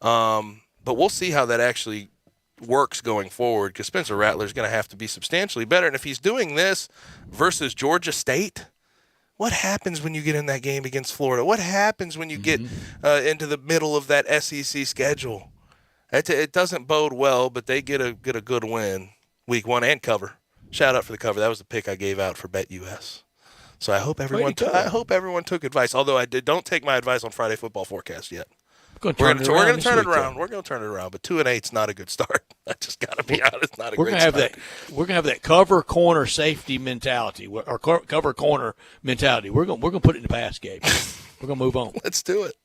But we'll see how that actually works going forward because Spencer Rattler is going to have to be substantially better. And if he's doing this versus Georgia State, what happens when you get in that game against Florida? What happens when you get into the middle of that SEC schedule? It doesn't bode well, but they get a good win week 1 and cover. Shout out for the cover. That was the pick I gave out for BetUS. So I hope everyone took advice. Although don't take my advice on Friday football forecast yet. We're going to turn it around. We're going to turn it around. But 2-8 is not a good start. I just got to be honest. Not a great start. We're going to have that cover corner safety mentality or cover corner mentality. We're going to put it in the past, Gabe. We're going to move on. Let's do it.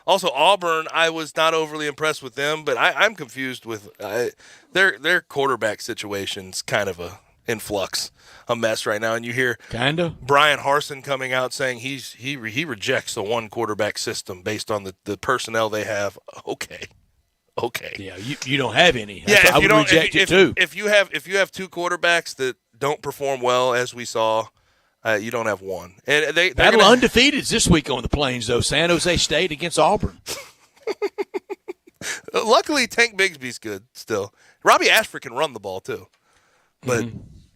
Also, Auburn, I was not overly impressed with them, but I'm confused with their quarterback situation's kind of in flux. A mess right now, and you hear Brian Harsin coming out saying he rejects the one quarterback system based on the personnel they have. Okay. Yeah, you don't have any. I would reject it too. If you have 2 quarterbacks that don't perform well, as we saw, you don't have one. And they're undefeated this week on the Plains though. San Jose State against Auburn. Luckily, Tank Bigsby's good still. Robbie Ashford can run the ball too, but.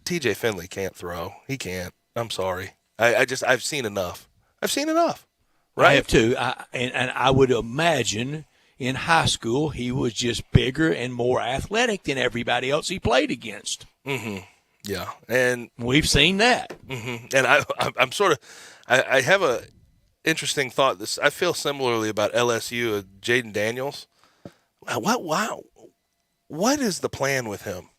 TJ Finley can't throw. He can't. I'm sorry. I've seen enough. Right? I have too. And I would imagine in high school he was just bigger and more athletic than everybody else he played against. Mm-hmm. Yeah, and we've seen that. Mm-hmm. And I'm sort of. I have a interesting thought. I feel similarly about LSU. Jaden Daniels. What is the plan with him?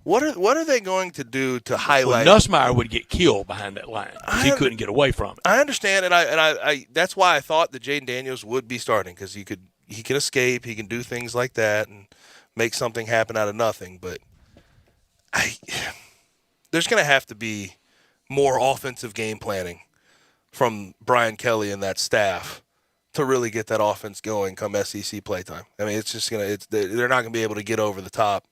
What are they going to do to highlight? Well, Nussmeier would get killed behind that line because he couldn't get away from it. I understand, and I that's why I thought that Jaden Daniels would be starting because he can escape, he can do things like that, and make something happen out of nothing. But there's going to have to be more offensive game planning from Brian Kelly and that staff to really get that offense going come SEC playtime. I mean, they're not going to be able to get over the top.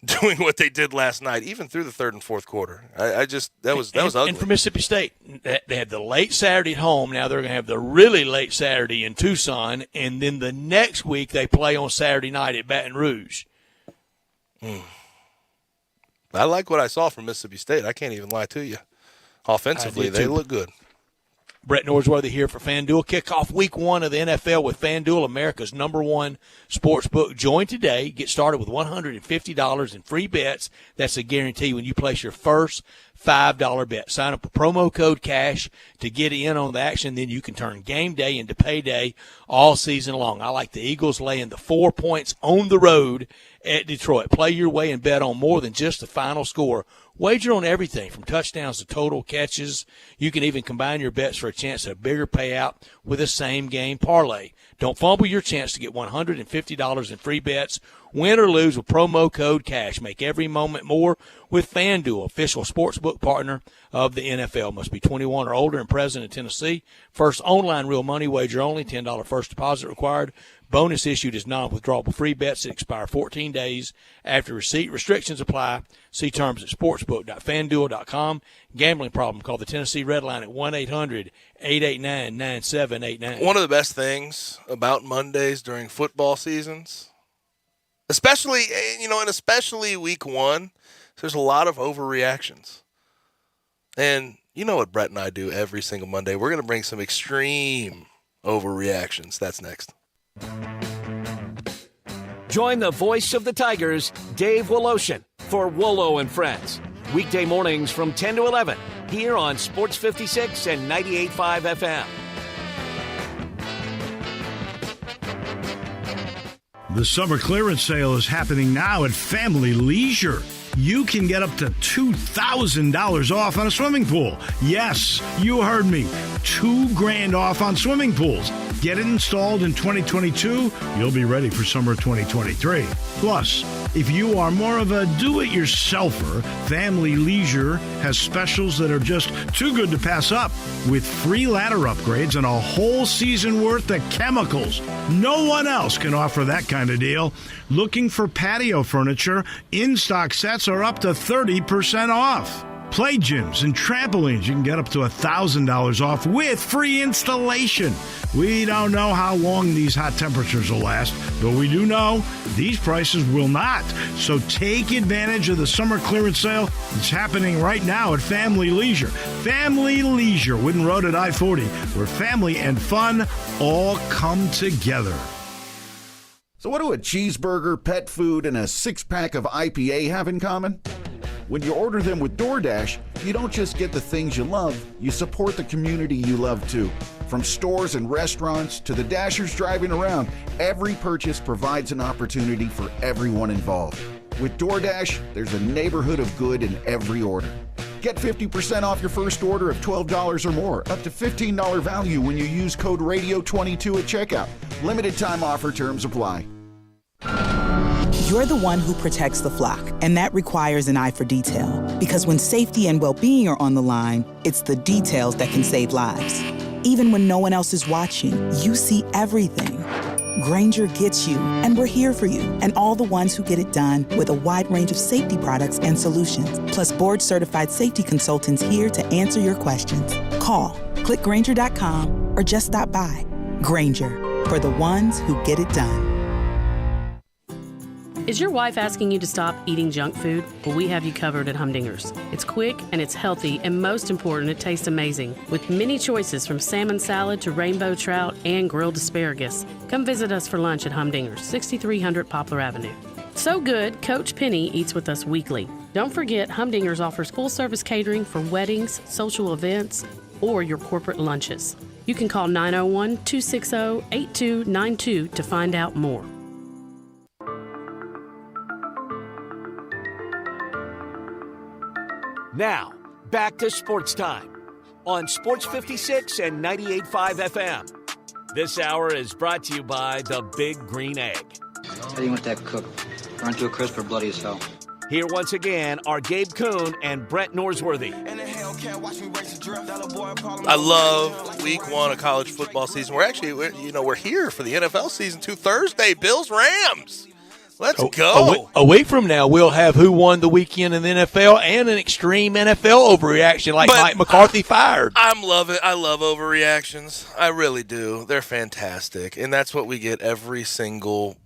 Doing what they did last night, even through the third and fourth quarter. That was ugly. And for Mississippi State, they had the late Saturday at home. Now they're going to have the really late Saturday in Tucson, and then the next week they play on Saturday night at Baton Rouge. I like what I saw from Mississippi State. I can't even lie to you. Offensively, they look good. Brett Norsworthy here for FanDuel. Kick off week 1 of the NFL with FanDuel, America's #1 sports book. Join today. Get started with $150 in free bets. That's a guarantee when you place your first $5 bet. Sign up with promo code CASH to get in on the action. Then you can turn game day into payday all season long. I like the Eagles laying the 4 points on the road at Detroit. Play your way and bet on more than just the final score. Wager on everything from touchdowns to total catches. You can even combine your bets for a chance at a bigger payout with a same-game parlay. Don't fumble your chance to get $150 in free bets. Win or lose with promo code CASH. Make every moment more with FanDuel, official sportsbook partner of the NFL. Must be 21 or older and present in Tennessee. First online real money wager only. $10 first deposit required. Bonus issued is non-withdrawable free bets that expire 14 days after receipt. Restrictions apply. See terms at sportsbook.fanduel.com. Gambling problem? Call the Tennessee Red Line at 1-800-889-9789. One of the best things about Mondays during football seasons, especially week 1, there's a lot of overreactions. And you know what Brett and I do every single Monday. We're going to bring some extreme overreactions. That's next. Join the voice of the Tigers, Dave Woloshin, for Wolo and Friends. Weekday mornings from 10 to 11 here on Sports 56 and 98.5 FM. The summer clearance sale is happening now at Family Leisure. You can get up to $2,000 off on a swimming pool. Yes, you heard me. $2,000 off on swimming pools. Get it installed in 2022. You'll be ready for summer 2023. Plus, if you are more of a do-it-yourselfer, Family Leisure has specials that are just too good to pass up, with free ladder upgrades and a whole season worth of chemicals. No one else can offer that kind of deal. Looking for patio furniture? In-stock sets are up to 30% off. Play gyms and trampolines, you can get up to $1,000 off with free installation. We don't know how long these hot temperatures will last, but we do know these prices will not. So take advantage of the summer clearance sale. It's happening right now at Family Leisure. Family Leisure, Wooden Road at I-40, where family and fun all come together. So what do a cheeseburger, pet food, and a six-pack of IPA have in common? When you order them with DoorDash, you don't just get the things you love, you support the community you love too. From stores and restaurants to the Dashers driving around, every purchase provides an opportunity for everyone involved. With DoorDash, there's a neighborhood of good in every order. Get 50% off your first order of $12 or more, up to $15 value when you use code RADIO22 at checkout. Limited time offer, terms apply. You're the one who protects the flock, and that requires an eye for detail. Because when safety and well-being are on the line, it's the details that can save lives. Even when no one else is watching, you see everything. Grainger gets you, and we're here for you, and all the ones who get it done with a wide range of safety products and solutions, plus board-certified safety consultants here to answer your questions. Call, click Grainger.com, or just stop by. Grainger, for the ones who get it done. Is your wife asking you to stop eating junk food? Well, we have you covered at Humdinger's. It's quick and it's healthy, and most important, it tastes amazing. With many choices from salmon salad to rainbow trout and grilled asparagus. Come visit us for lunch at Humdinger's, 6300 Poplar Avenue. So good, Coach Penny eats with us weekly. Don't forget, Humdinger's offers full-service catering for weddings, social events, or your corporate lunches. You can call 901-260-8292 to find out more. Now, back to Sports Time on Sports 56 and 98.5 FM. This hour is brought to you by the Big Green Egg. How do you want that cooked? Burnt to a crisp or bloody as hell? Here once again are Gabe Kuhn and Brett Norsworthy. I love week 1 of college football season. We're here for the NFL season 2 Thursday. Bills-Rams. Let's go. A week from now, we'll have who won the weekend in the NFL and an extreme NFL overreaction like Mike McCarthy fired. I love overreactions. I really do. They're fantastic. And that's what we get every single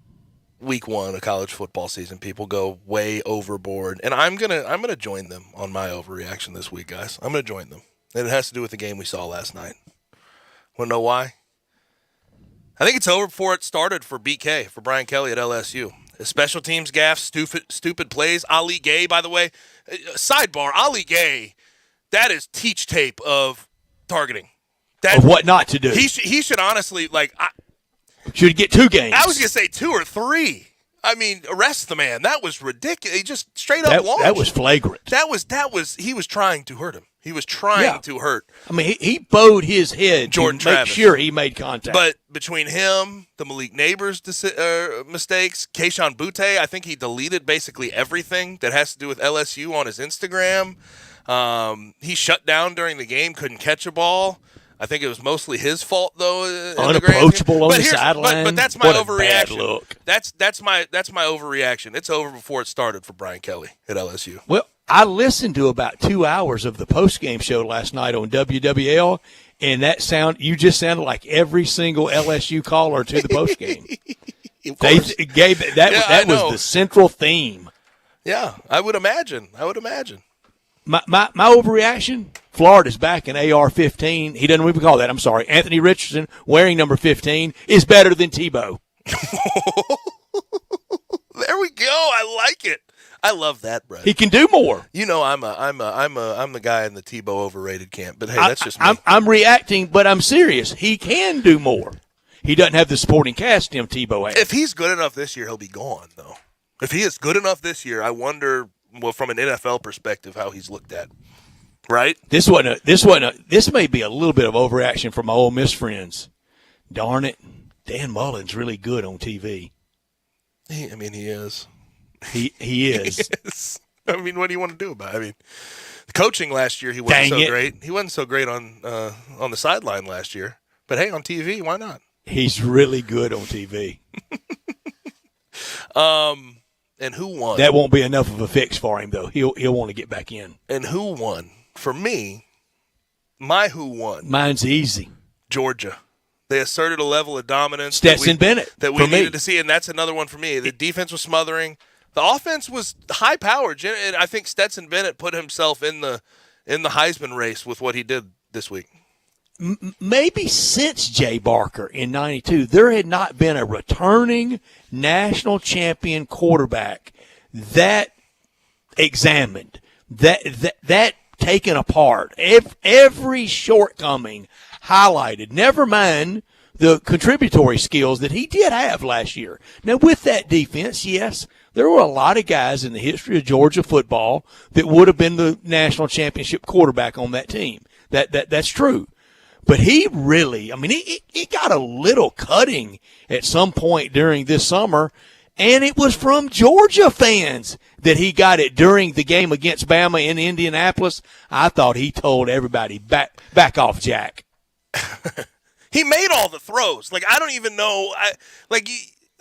week 1 of college football season. People go way overboard. And I'm gonna join them on my overreaction this week, guys. I'm going to join them. And it has to do with the game we saw last night. Want to know why? I think it's over before it started for BK, for Brian Kelly at LSU. Special teams gaffes, stupid plays. Ali Gay, by the way. Sidebar, Ali Gay, that is teach tape of targeting. Of what not to do. He should honestly, should get 2 games. I was going to say 2 or 3. I mean, arrest the man. That was ridiculous. He just straight up launched. That was flagrant. That was. He was trying to hurt him. He was trying to hurt. I mean, he bowed his head Jordan to make Travis. sure he made contact. But between him, the Malik Neighbors mistakes, Keyshawn Butte, I think he deleted basically everything that has to do with LSU on his Instagram. He shut down during the game, couldn't catch a ball. I think it was mostly his fault, though. Unapproachable on the sideline. But that's my what overreaction. A bad look. That's my overreaction. It's over before it started for Brian Kelly at LSU. Well, I listened to about 2 hours of the postgame show last night on WWL, and you just sounded like every single LSU caller to the postgame. Gabe, that was the central theme. Yeah, I would imagine. My overreaction, Florida's back in AR-15. He doesn't even call that. I'm sorry. Anthony Richardson, wearing number 15, is better than Tebow. There we go. I like it. I love that, Brett. He can do more. You know, I'm the guy in the Tebow overrated camp. But hey, that's just me. I'm reacting, but I'm serious. He can do more. He doesn't have the supporting cast Tim Tebow has. If he's good enough this year, he'll be gone, though. If he is good enough this year, I wonder, well, from an NFL perspective, how he's looked at. Right? This may be a little bit of overreaction from my Ole Miss friends. Darn it, Dan Mullen's really good on TV. He is. He is. Yes. I mean, what do you want to do about it? I mean, the coaching last year, he wasn't great. He wasn't so great on the sideline last year. But hey, on TV, why not? He's really good on TV. And who won? That won't be enough of a fix for him, though. He'll want to get back in. And who won? For me, my who won. Mine's easy. Georgia. They asserted a level of dominance Stetson Bennett that we needed to see, and that's another one for me. The defense was smothering. The offense was high-powered, and I think Stetson Bennett put himself in the Heisman race with what he did this week. Maybe since Jay Barker in '92, there had not been a returning national champion quarterback that examined, that taken apart, every shortcoming highlighted, never mind the contributory skills that he did have last year. Now, with that defense, yes, there were a lot of guys in the history of Georgia football that would have been the national championship quarterback on that team. That's true. But he really, I mean, he got a little cutting at some point during this summer, and it was from Georgia fans that he got it during the game against Bama in Indianapolis. I thought he told everybody, back off, Jack. He made all the throws. I don't even know.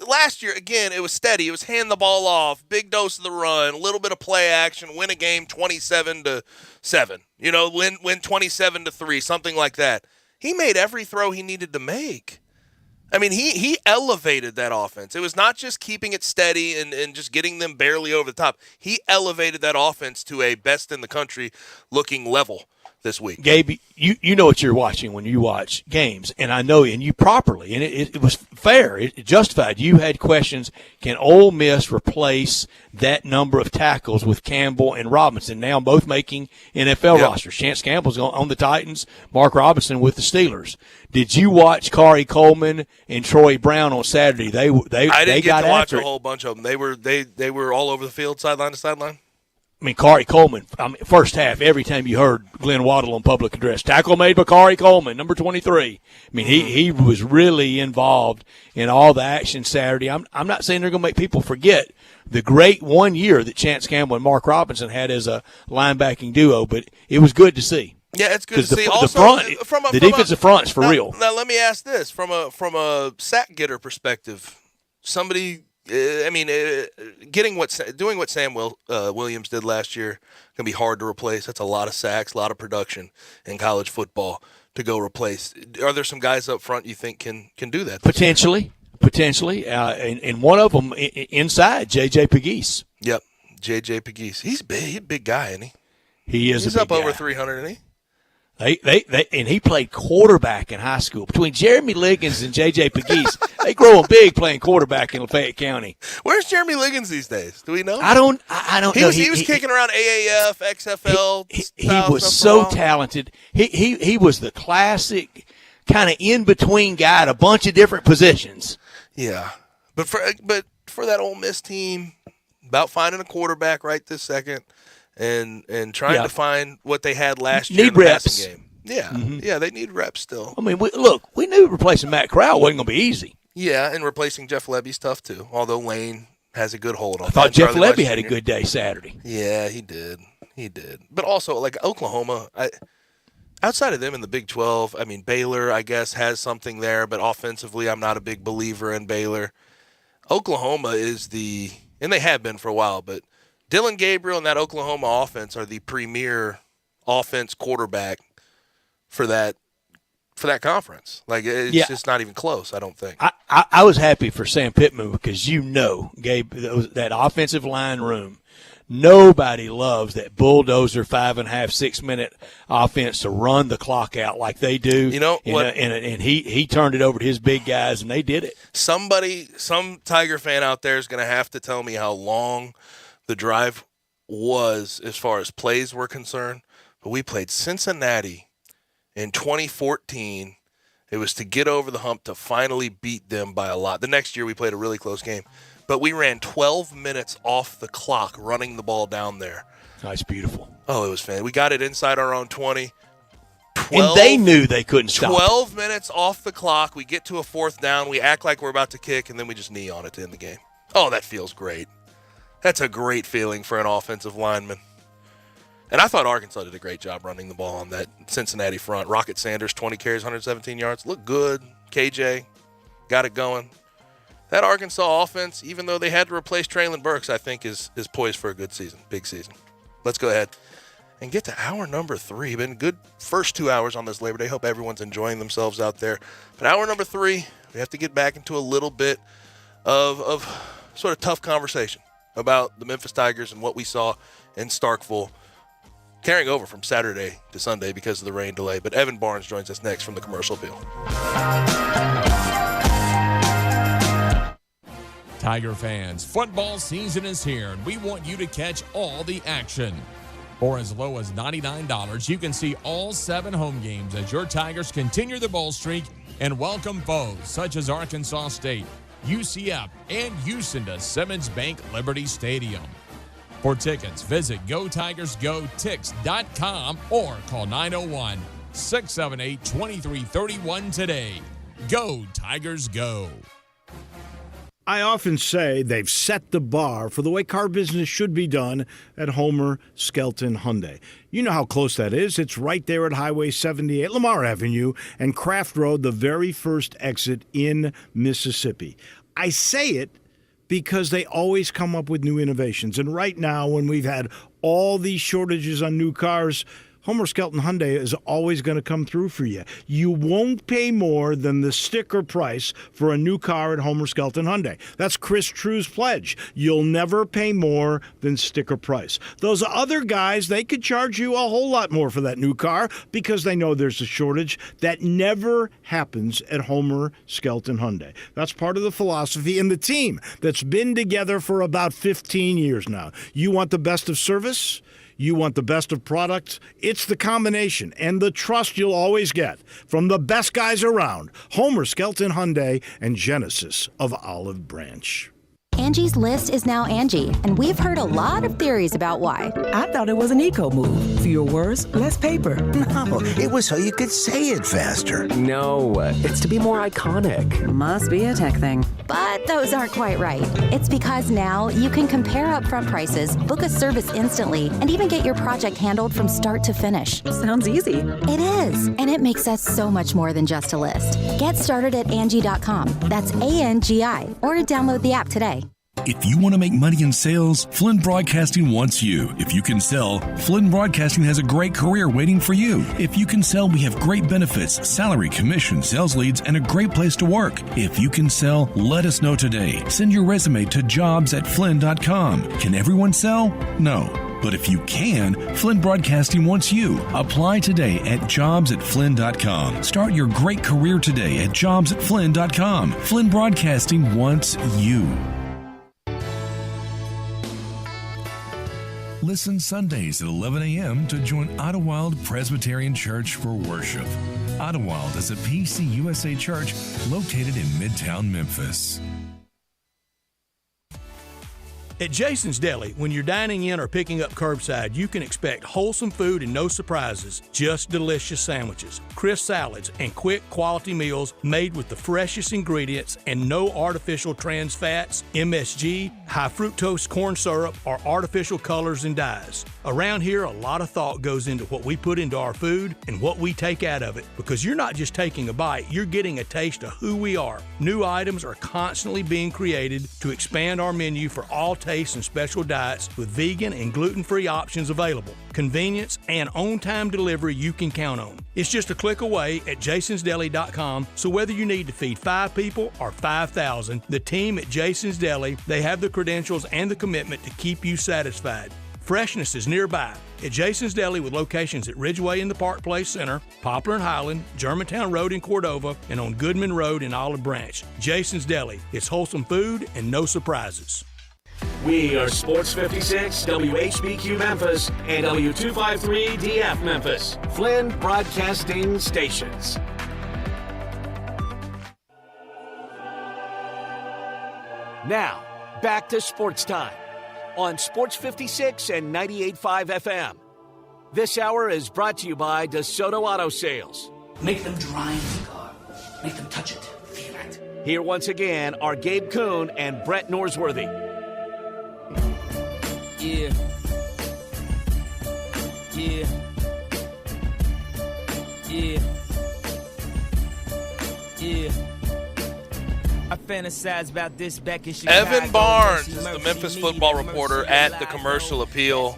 Last year, again, it was steady. It was hand the ball off, big dose of the run, a little bit of play action, win a game 27-7. Win 27-3, something like that. He made every throw he needed to make. I mean, he elevated that offense. It was not just keeping it steady and just getting them barely over the top. He elevated that offense to a best-in-the-country looking level this week. Gabe, you know what you're watching when you watch games, and I know, and you properly, and it was fair, it justified. You had questions, can Ole Miss replace that number of tackles with Campbell and Robinson, now both making NFL rosters? Chance Campbell's on the Titans, Mark Robinson with the Steelers. Did you watch Kari Coleman and Troy Brown on Saturday? I didn't get to watch a whole bunch of them. They were all over the field, sideline to sideline. I mean, Kari Coleman, first half, every time you heard Glenn Waddle on public address, tackle made by Kari Coleman, number 23. I mean, he was really involved in all the action Saturday. I'm not saying they're going to make people forget the great 1 year that Chance Campbell and Mark Robinson had as a linebacking duo, but it was good to see. Yeah, it's good to see. The defensive front's for real. Now, let me ask this. From a sack getter perspective, doing what Sam Williams did last year can be hard to replace. That's a lot of sacks, a lot of production in college football to go replace. Are there some guys up front you think can do that? Potentially, and one of them inside, J.J. Pegues. Yep, J.J. Pegues. He's big guy, isn't he? He is. He's a big up over guy. 300, isn't he? And he played quarterback in high school. Between Jeremy Liggins and J.J. Pegues, they grow him big playing quarterback in Lafayette County. Where's Jeremy Liggins these days? Do we know? I don't know. He was kicking around AAF, XFL. He was so talented. He was the classic kind of in-between guy at a bunch of different positions. Yeah. But for that Ole Miss team, about finding a quarterback right this second and trying to find what they had last year in the passing game. Yeah, yeah, they need reps still. I mean, we knew replacing Matt Corral wasn't going to be easy. Yeah, and replacing Jeff Levy's tough too, although Lane has a good hold on I thought Jeff Levy had a good day Saturday. Yeah, he did. But also, like Oklahoma, outside of them in the Big 12, I mean, Baylor, I guess, has something there, but offensively, I'm not a big believer in Baylor. Oklahoma is and they have been for a while, but Dylan Gabriel and that Oklahoma offense are the premier offense quarterback for that conference. Like, it's just not even close, I don't think. I was happy for Sam Pittman because Gabe, that offensive line room, nobody loves that bulldozer 5.5, 6 minute offense to run the clock out like they do. You know what? And he turned it over to his big guys, and they did it. Some Tiger fan out there is going to have to tell me how long the drive was as far as plays were concerned. But we played Cincinnati in 2014. It was to get over the hump to finally beat them by a lot. The next year we played a really close game. But we ran 12 minutes off the clock running the ball down there. That's beautiful. Oh, it was fantastic. We got it inside our own 20. And they knew they couldn't stop. 12 minutes off the clock. We get to a fourth down. We act like we're about to kick, and then we just knee on it to end the game. Oh, that feels great. That's a great feeling for an offensive lineman. And I thought Arkansas did a great job running the ball on that Cincinnati front. Rocket Sanders, 20 carries, 117 yards. Looked good. KJ got it going. That Arkansas offense, even though they had to replace Traylon Burks, I think is poised for a good season, big season. Let's go ahead and get to hour number 3. Been good first 2 hours on this Labor Day. Hope everyone's enjoying themselves out there. But hour number 3, we have to get back into a little bit of sort of tough conversation about the Memphis Tigers and what we saw in Starkville, carrying over from Saturday to Sunday because of the rain delay. But Evan Barnes joins us next from the Commercial Appeal. Tiger fans, football season is here, and we want you to catch all the action. For as low as $99, you can see all 7 home games as your Tigers continue the bowl streak and welcome foes such as Arkansas State, UCF, and Houston to Simmons Bank Liberty Stadium. For tickets, visit GoTigersGoTix.com or call 901-678-2331 today. Go Tigers Go! I often say they've set the bar for the way car business should be done at Homer Skelton Hyundai. You know how close that is. It's right there at Highway 78, Lamar Avenue, and Craft Road, the very first exit in Mississippi. I say it because they always come up with new innovations. And right now, when we've had all these shortages on new cars, Homer Skelton Hyundai is always going to come through for you. You won't pay more than the sticker price for a new car at Homer Skelton Hyundai. That's Chris True's pledge. You'll never pay more than sticker price. Those other guys, they could charge you a whole lot more for that new car because they know there's a shortage. That never happens at Homer Skelton Hyundai. That's part of the philosophy and the team that's been together for about 15 years now. You want the best of service? You want the best of products? It's the combination and the trust you'll always get from the best guys around. Homer Skelton Hyundai and Genesis of Olive Branch. Angie's List is now Angie, and we've heard a lot of theories about why. I thought it was an eco move. Fewer words, less paper. No, it was so you could say it faster. No, it's to be more iconic. Must be a tech thing. But those aren't quite right. It's because now you can compare upfront prices, book a service instantly, and even get your project handled from start to finish. Sounds easy. It is, and it makes us so much more than just a list. Get started at Angie.com. That's ANGI, or download the app today. If you want to make money in sales, Flynn Broadcasting wants you. If you can sell, Flynn Broadcasting has a great career waiting for you. If you can sell, we have great benefits, salary, commission, sales leads, and a great place to work. If you can sell, let us know today. Send your resume to jobs@flynn.com. Can everyone sell? No. But if you can, Flynn Broadcasting wants you. Apply today at jobs@flynn.com. Start your great career today at jobs@flynn.com. Flynn Broadcasting wants you. Listen Sundays at 11 a.m. to join Idlewild Presbyterian Church for worship. Idlewild is a PCUSA church located in Midtown Memphis. At Jason's Deli, when you're dining in or picking up curbside, you can expect wholesome food and no surprises, just delicious sandwiches, crisp salads, and quick quality meals made with the freshest ingredients and no artificial trans fats, MSG, high fructose corn syrup, or artificial colors and dyes. Around here, a lot of thought goes into what we put into our food and what we take out of it, because you're not just taking a bite, you're getting a taste of who we are. New items are constantly being created to expand our menu for all tastes and special diets with vegan and gluten-free options available. Convenience and on-time delivery you can count on. It's just a click away at jasonsdeli.com, so whether you need to feed 5 people or 5,000, the team at Jason's Deli, they have the credentials and the commitment to keep you satisfied. Freshness is nearby at Jason's Deli with locations at Ridgeway in the Park Place Center, Poplar and Highland, Germantown Road in Cordova, and on Goodman Road in Olive Branch. Jason's Deli. It's wholesome food and no surprises. We are Sports 56, WHBQ Memphis, and W253DF Memphis, Flynn Broadcasting Stations. Now, back to Sports Time on Sports 56 and 98.5 FM. This hour is brought to you by DeSoto Auto Sales. Make them drive the car. Make them touch it. Feel it. Here once again are Gabe Kuhn and Brett Norsworthy. Yeah. Yeah. Yeah. Yeah. I fantasize about this back in Chicago. Evan Barnes is the Memphis football reporter at the Commercial Appeal,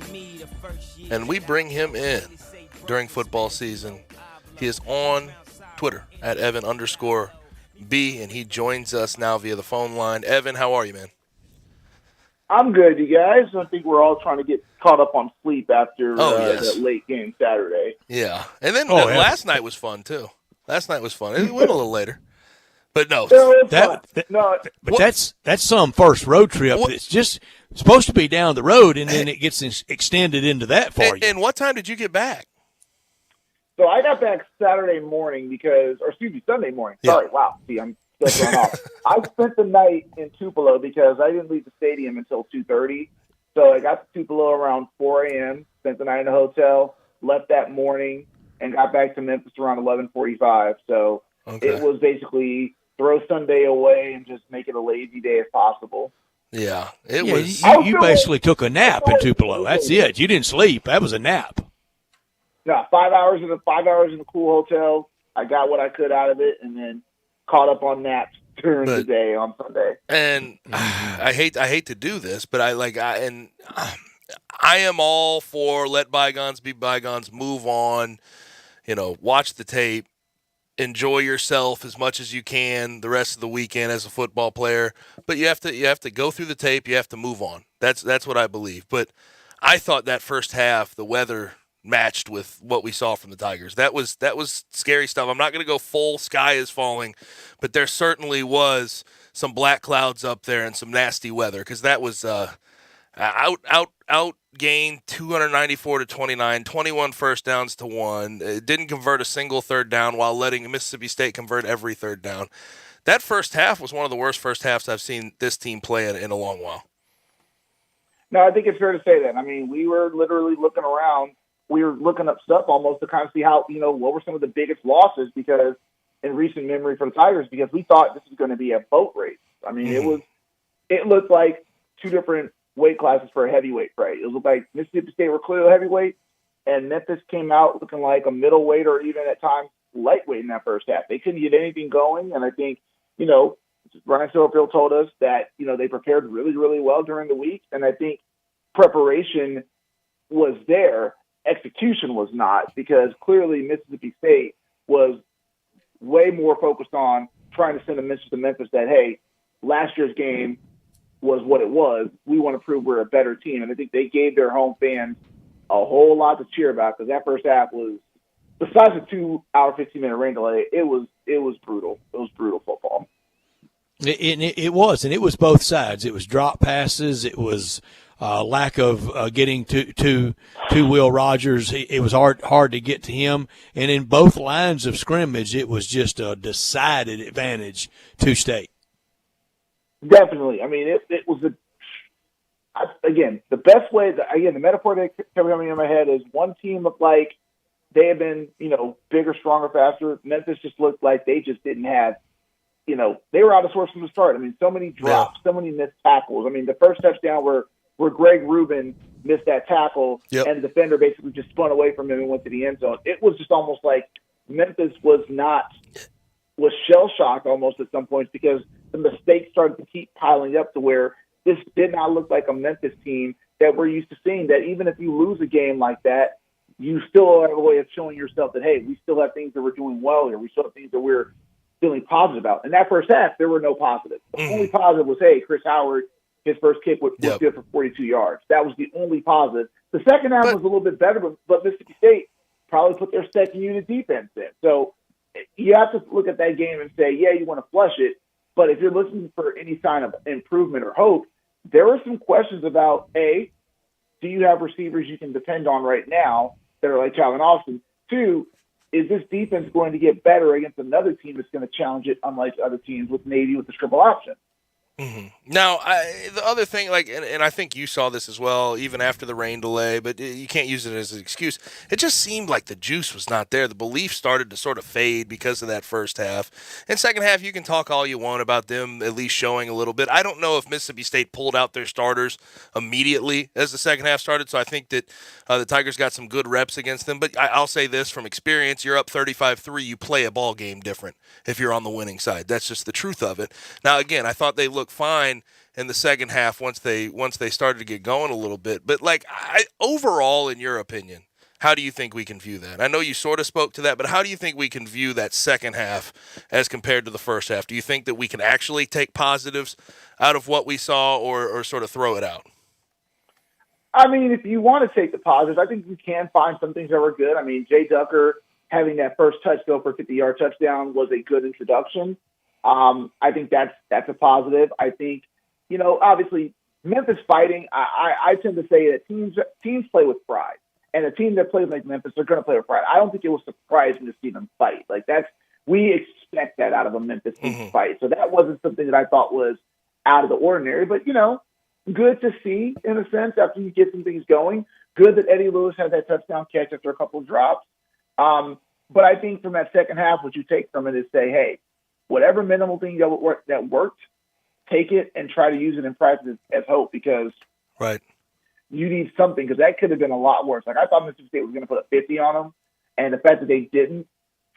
and we bring him in during football season. He is on Twitter at Evan_B, and he joins us now via the phone line. Evan, how are you, man? I'm good, you guys. I think we're all trying to get caught up on sleep after that late game Saturday. Yeah. And then last night was fun, too. Last night was fun. It went a little later. But no. That's some first road trip. It's just supposed to be down the road, and then it gets extended into that for you. And what time did you get back? So I got back Sunday morning. Sorry, wow. See, I'm still going off. I spent the night in Tupelo because I didn't leave the stadium until 2:30. So I got to Tupelo around 4 a.m., spent the night in a hotel, left that morning, and got back to Memphis around 11:45. So It was basically throw Sunday away and just make it a lazy day if possible. Yeah, it was. You basically took a nap in Tupelo. That's it. You didn't sleep. That was a nap. No, 5 hours in the cool hotel. I got what I could out of it, and then caught up on naps during the day on Sunday. And I hate to do this, but I am all for let bygones be bygones, move on, watch the tape, enjoy yourself as much as you can the rest of the weekend as a football player. But you have to go through the tape, you have to move on. That's what I believe. But I thought that first half, the weather matched with what we saw from the Tigers. That was scary stuff. I'm not going to go full sky is falling, but there certainly was some black clouds up there and some nasty weather, because that was outgained 294-29, 21 first downs to 1. It didn't convert a single third down while letting Mississippi State convert every third down. That first half was one of the worst first halves I've seen this team play in a long while. No, I think it's fair to say that. I mean, we were literally looking around. We were looking up stuff almost to kind of see how, what were some of the biggest losses because in recent memory for the Tigers, because we thought this was going to be a boat race. I mean, it looked like two different weight classes for a heavyweight fight. It looked like Mississippi State were clearly heavyweight, and Memphis came out looking like a middleweight or even at times lightweight in that first half. They couldn't get anything going, and I think, Brian Silverfield told us that, they prepared really, really well during the week, and I think preparation was there. Execution was not, because clearly Mississippi State was way more focused on trying to send a message to Memphis that, hey, last year's game, was what it was. We want to prove we're a better team. And I think they gave their home fans a whole lot to cheer about, because that first half was, besides the 2-hour, 15-minute rain delay, it was brutal. It was brutal football. It was, and it was both sides. It was drop passes. It was lack of getting to Will Rogers. It was hard to get to him. And in both lines of scrimmage, it was just a decided advantage to State. Definitely. I mean, it was again, the best way, the metaphor that kept coming in my head is one team looked like they had been, bigger, stronger, faster. Memphis just looked like they just didn't have, they were out of sorts from the start. I mean, so many drops, so many missed tackles. I mean, the first touchdown where Greg Rubin missed that tackle and the defender basically just spun away from him and went to the end zone. It was just almost like Memphis was shell-shocked almost at some points, because the mistakes started to keep piling up to where this did not look like a Memphis team that we're used to seeing, that even if you lose a game like that, you still have a way of showing yourself that, hey, we still have things that we're doing well here. We still have things that we're feeling positive about. In that first half, there were no positives. The only positive was, hey, Chris Howard, his first kick was good for 42 yards. That was the only positive. The second half was a little bit better, but Mississippi State probably put their second unit defense in. So you have to look at that game and say, yeah, you want to flush it, but if you're looking for any sign of improvement or hope, there were some questions about, A, do you have receivers you can depend on right now that are like Calvin Austin? 2, is this defense going to get better against another team that's going to challenge it, unlike other teams with Navy with the triple option? Mm-hmm. Now, the other thing, and I think you saw this as well, even after the rain delay, but you can't use it as an excuse. It just seemed like the juice was not there. The belief started to sort of fade because of that first half. And second half, you can talk all you want about them at least showing a little bit. I don't know if Mississippi State pulled out their starters immediately as the second half started, so I think that the Tigers got some good reps against them. But I'll say this from experience, you're up 35-3, you play a ball game different if you're on the winning side. That's just the truth of it. Now, again, I thought they looked fine in the second half once they started to get going a little bit. But overall, in your opinion, how do you think we can view that? I know you sort of spoke to that, but how do you think we can view that second half as compared to the first half? Do you think that we can actually take positives out of what we saw, or sort of throw it out? I mean, if you want to take the positives, I think you can find some things that were good. I mean, Jay Ducker having that first touch go for a 50-yard touchdown was a good introduction. I think that's a positive. I think, obviously Memphis fighting, I tend to say that teams play with pride, and a team that plays like Memphis, they're going to play with pride. I don't think it was surprising to see them fight. We expect that out of a Memphis team fight. So that wasn't something that I thought was out of the ordinary, but good to see in a sense after you get some things going. Good that Eddie Lewis had that touchdown catch after a couple of drops. But I think from that second half, what you take from it is say, hey, whatever minimal thing that worked, take it and try to use it in practice as hope, because you need something, because that could have been a lot worse. I thought Mississippi State was going to put a 50 on them, and the fact that they didn't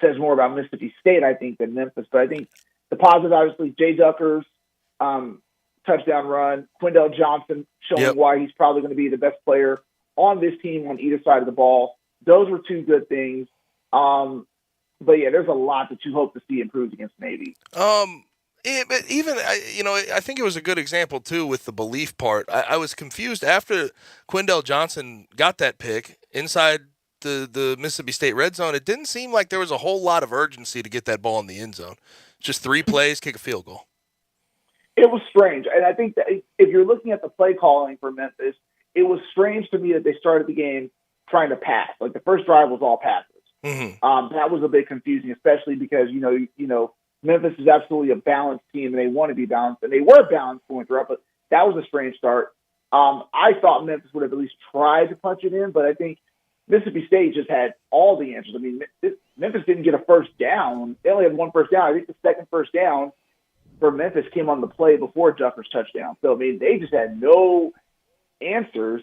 says more about Mississippi State, I think, than Memphis. But I think the positive, obviously, Jay Ducker's touchdown run, Quindell Johnson showing why he's probably going to be the best player on this team on either side of the ball. Those were two good things. But yeah, there's a lot that you hope to see improved against Navy. But even, I think it was a good example too with the belief part. I was confused after Quindell Johnson got that pick inside the Mississippi State red zone. It didn't seem like there was a whole lot of urgency to get that ball in the end zone. Just 3 plays, kick a field goal. It was strange, and I think that if you're looking at the play calling for Memphis, it was strange to me that they started the game trying to pass. The first drive was all passes. That was a bit confusing, especially because Memphis is absolutely a balanced team, and they want to be balanced, and they were balanced going throughout. But that was a strange start. I thought Memphis would have at least tried to punch it in, but I think Mississippi State just had all the answers. I mean, Memphis didn't get a first down; they only had one first down. I think the second first down for Memphis came on the play before Ducker's touchdown. So I mean, they just had no answers,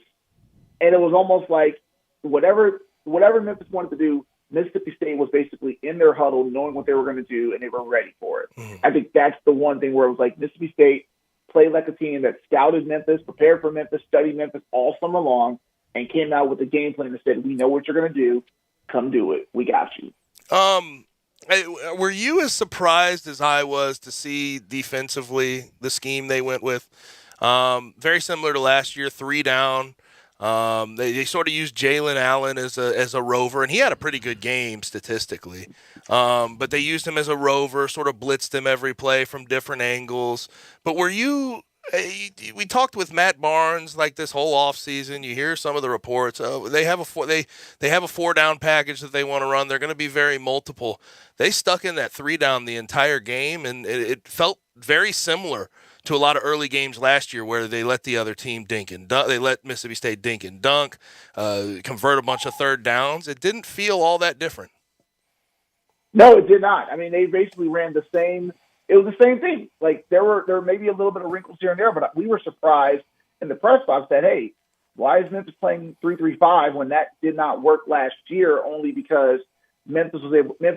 and it was almost like whatever Memphis wanted to do, Mississippi State was basically in their huddle knowing what they were going to do, and they were ready for it. I think that's the one thing where it was like Mississippi State played like a team that scouted Memphis, prepared for Memphis, studied Memphis all summer long, and came out with a game plan that said, we know what you're going to do. Come do it. We got you. Were you as surprised as I was to see defensively the scheme they went with? Very similar to last year, 3 down. They sort of used Jalen Allen as a rover, and he had a pretty good game statistically. But they used him as a rover, sort of blitzed him every play from different angles. But we talked with Matt Barnes like this whole offseason. You hear some of the reports. They have a 4-down package that they want to run. They're going to be very multiple. They stuck in that 3-down the entire game, and it felt very similar to a lot of early games last year where they let the other team dink and dunk. They let Mississippi State dink and dunk, convert a bunch of 3rd downs. It didn't feel all that different. No, it did not. I mean, they basically ran the same. It was the same thing. Like there were maybe a little bit of wrinkles here and there, but we were surprised in the press box that, hey, why is Memphis playing 3-3-5 when that did not work last year? Only because Memphis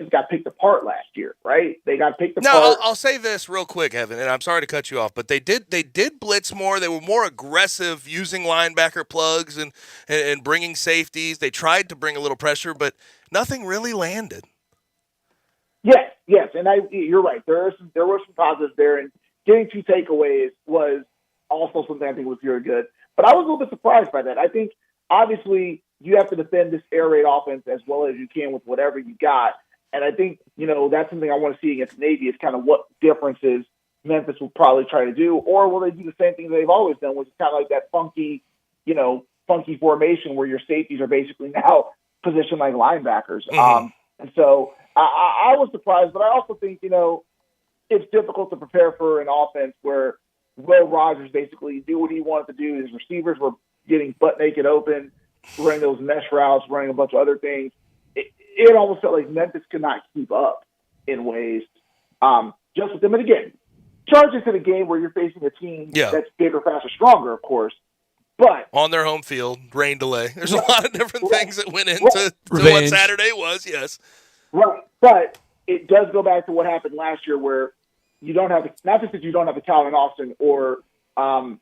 got picked apart last year, right? They got picked apart. No, I'll say this real quick, Evan, and I'm sorry to cut you off, but they did blitz more. They were more aggressive using linebacker plugs and bringing safeties. They tried to bring a little pressure, but nothing really landed. Yes, and you're right. There were some positives there, and getting 2 takeaways was also something I think was very good. But I was a little bit surprised by that. I think obviously you have to defend this air raid offense as well as you can with whatever you got, and I think that's something I want to see against Navy is kind of what differences Memphis will probably try to do, or will they do the same thing they've always done, which is kind of like that funky formation where your safeties are basically now positioned like linebackers. Mm-hmm. And so I was surprised, but I also think, it's difficult to prepare for an offense where Will Rogers basically do what he wanted to do. His receivers were getting butt naked open, running those mesh routes, running a bunch of other things. It almost felt like Memphis could not keep up in ways just with them. And again, charge into the game where you're facing a team that's bigger, faster, stronger, of course. But on their home field, rain delay. There's a lot of different things that went into what Saturday was, yes. Right, but it does go back to what happened last year where you don't have – not just that you don't have a Calvin Austin or, Sean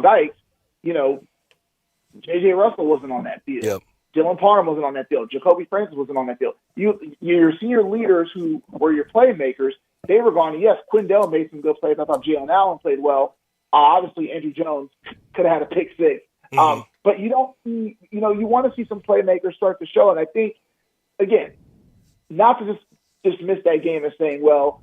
Dykes, J.J. Russell wasn't on that field. Yep. Dylan Parham wasn't on that field. Jacoby Francis wasn't on that field. Your senior leaders who were your playmakers, they were gone. Yes, Quindell made some good plays. I thought Jalen Allen played well. Obviously, Andrew Jones could have had a pick six. Mm-hmm. But you don't see, you want to see some playmakers start to show. And I think, again, not to just dismiss that game as saying, well,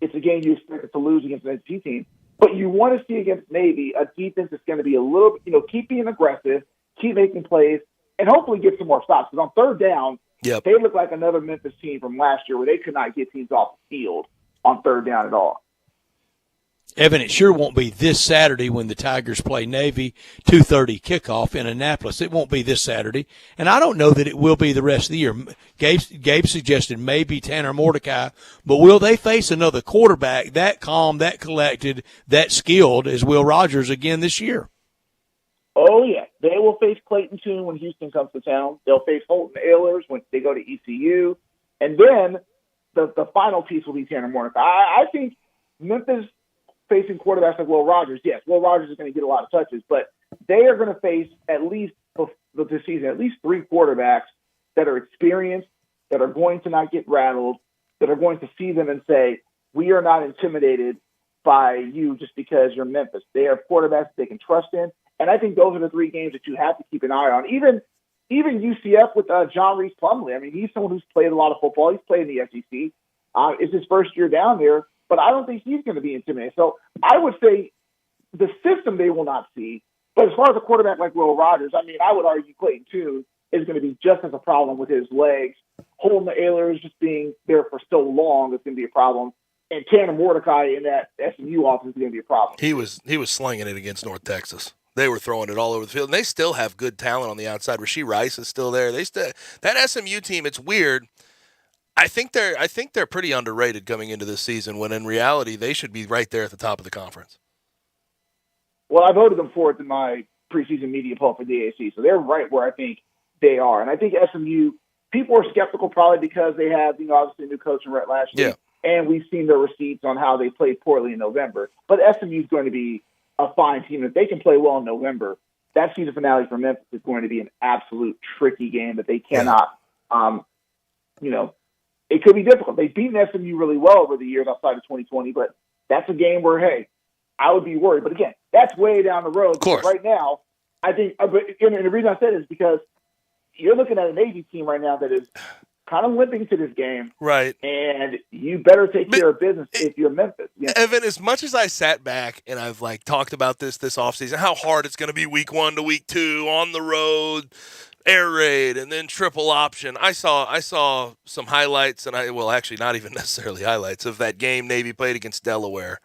it's a game you expected to lose against an SEC team, but you want to see against Navy a defense that's going to be a little, keep being aggressive, keep making plays, and hopefully get some more stops. Because on 3rd down, they look like another Memphis team from last year where they could not get teams off the field on 3rd down at all. Evan, it sure won't be this Saturday when the Tigers play Navy, 2:30 kickoff in Annapolis. It won't be this Saturday, and I don't know that it will be the rest of the year. Gabe suggested maybe Tanner Mordecai, but will they face another quarterback that calm, that collected, that skilled as Will Rogers again this year? Oh, yeah. They will face Clayton Tune when Houston comes to town. They'll face Holton Ahlers when they go to ECU. And then the final piece will be Tanner Mordecai. I think Memphis facing quarterbacks like Will Rogers, yes, Will Rogers is going to get a lot of touches, but they are going to face at least this season, at least 3 quarterbacks that are experienced, that are going to not get rattled, that are going to see them and say, we are not intimidated by you just because you're Memphis. They have quarterbacks they can trust in, and I think those are the 3 games that you have to keep an eye on. Even UCF with John Reese Plumlee. I mean, he's someone who's played a lot of football. He's played in the SEC. It's his first year down there, but I don't think he's going to be intimidated. So I would say the system they will not see. But as far as a quarterback like Will Rogers, I mean, I would argue Clayton Tune is going to be just as a problem with his legs. Holding the Ahlers just being there for so long is going to be a problem. And Tanner Mordecai in that SMU offense is going to be a problem. He was slinging it against North Texas. They were throwing it all over the field. And they still have good talent on the outside. Rasheed Rice is still there. That SMU team, it's weird. I think they're pretty underrated coming into this season when in reality they should be right there at the top of the conference. Well, I voted them fourth in my preseason media poll for the AAC, so they're right where I think they are. And I think SMU, people are skeptical probably because they have, obviously a new coach in Rhett Lashley, and we've seen their receipts on how they played poorly in November. But SMU is going to be a fine team. If they can play well in November, that season finale for Memphis is going to be an absolute tricky game that they cannot, it could be difficult. They've beaten SMU really well over the years outside of 2020, but that's a game where, hey, I would be worried. But again, that's way down the road. Of course. Right now, I think, and the reason I said it is because you're looking at a Navy team right now that is kind of limping to this game. Right. And you better take care of business if you're Memphis. Yeah. Evan, as much as I sat back and I've talked about this offseason, how hard it's going to be week 1 to week 2 on the road, air raid, and then triple option. I saw some highlights, and actually not even necessarily highlights, of that game Navy played against Delaware.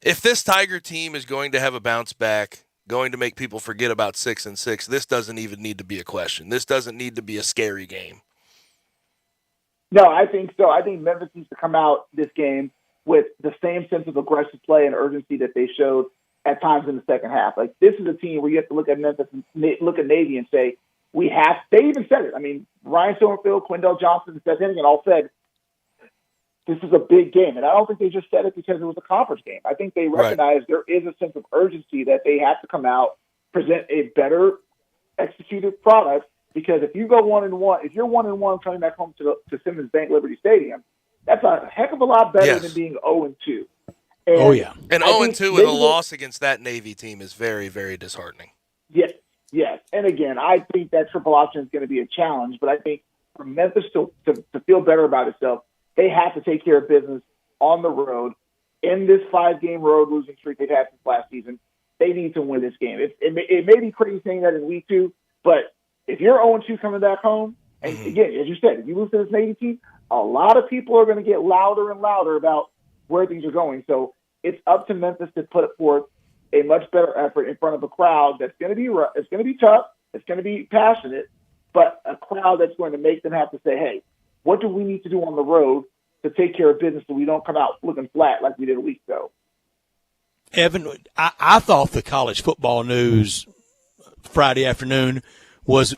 If this Tiger team is going to have a bounce back, going to make people forget about 6-6, this doesn't even need to be a question. This doesn't need to be a scary game. No, I think so. I think Memphis needs to come out this game with the same sense of aggressive play and urgency that they showed at times in the second half. This is a team where you have to look at Memphis and look at Navy and say, they even said it. I mean, Ryan Silverfield, Quindell Johnson, and Seth Hennigan all said, this is a big game. And I don't think they just said it because it was a conference game. I think they recognize there is a sense of urgency that they have to come out, present a better executed product, because if you go 1-1, if you're 1-1 coming back home to Simmons Bank Liberty Stadium, that's a heck of a lot better than being 0-2. And 0-2 with a loss against that Navy team is very, very disheartening. Yes. And again, I think that triple option is going to be a challenge, but I think for Memphis to feel better about itself, they have to take care of business on the road in this 5-game road losing streak they've had since last season. They need to win this game. It may be crazy saying that in week 2, but if you're 0-2 coming back home, and again, as you said, if you lose to this Navy team, a lot of people are going to get louder and louder about where things are going. So it's up to Memphis to put forth a much better effort in front of a crowd that's going to be rough. It's going to be tough. It's going to be passionate, but a crowd that's going to make them have to say, hey, what do we need to do on the road to take care of business so we don't come out looking flat like we did a week ago? Evan, I thought the college football news Friday afternoon was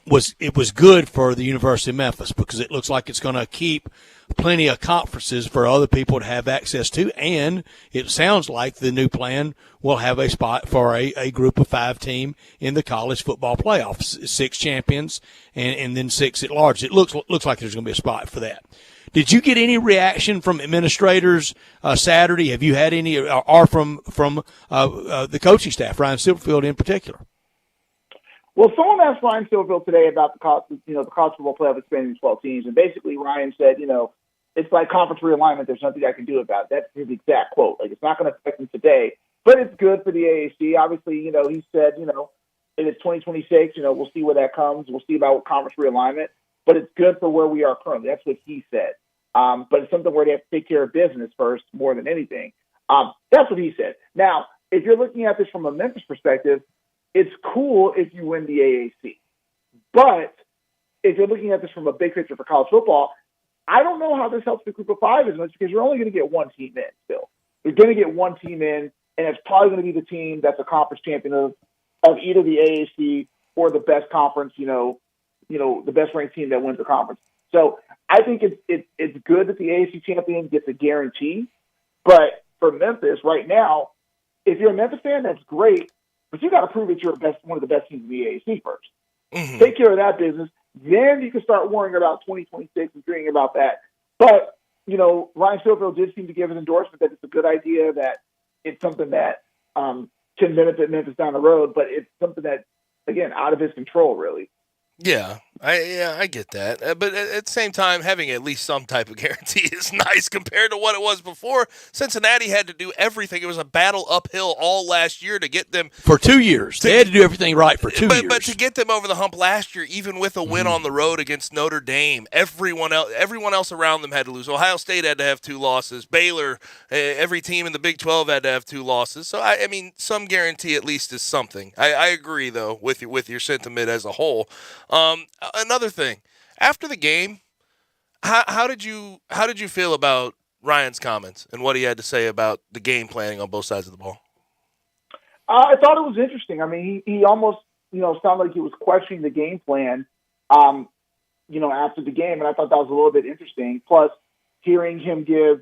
good for the University of Memphis, because it looks like it's going to keep plenty of conferences for other people to have access to, and it sounds like the new plan will have a spot for a group of 5 team in the college football playoffs, 6 champions and then 6 at large. It looks like there's going to be a spot for that. Did you get any reaction from administrators Saturday? Have you had any, or from the coaching staff, Ryan Silverfield in particular? Well, someone asked Ryan Silverfield today about the college football playoff expanding to 12 teams, and basically Ryan said, it's like conference realignment. There's nothing I can do about it. That's his exact quote. It's not going to affect them today, but it's good for the AAC. Obviously, he said, if it's 2026, we'll see where that comes. We'll see about conference realignment, but it's good for where we are currently. That's what he said. But it's something where they have to take care of business first more than anything. That's what he said. Now, if you're looking at this from a Memphis perspective, it's cool if you win the AAC. But if you're looking at this from a big picture for college football, I don't know how this helps the group of 5 as much, because you're only going to get 1 team in still. You're going to get 1 team in, and it's probably going to be the team that's a conference champion of either the AAC or the best conference, the best ranked team that wins the conference. So I think it's good that the AAC champion gets a guarantee. But for Memphis right now, if you're a Memphis fan, that's great. But you got to prove that you're one of the best teams in the AAC first. Mm-hmm. Take care of that business. Then you can start worrying about 2026 and dreaming about that. But, Ryan Silverfield did seem to give an endorsement that it's a good idea, that it's something that can benefit Memphis down the road, but it's something that, again, out of his control, really. Yeah, I get that. But at the same time, having at least some type of guarantee is nice compared to what it was before. Cincinnati had to do everything. It was a battle uphill all last year to get them. For 2 years. They had to do everything right for 2 years. But to get them over the hump last year, even with a win on the road against Notre Dame, everyone else around them had to lose. Ohio State had to have 2 losses. Baylor, every team in the Big 12 had to have 2 losses. So, I mean, some guarantee at least is something. I agree, though, with your sentiment as a whole. Another thing, after the game, how did you feel about Ryan's comments and what he had to say about the game planning on both sides of the ball? I thought it was interesting. I mean, he almost, sounded like he was questioning the game plan, after the game, and I thought that was a little bit interesting. Plus, hearing him give,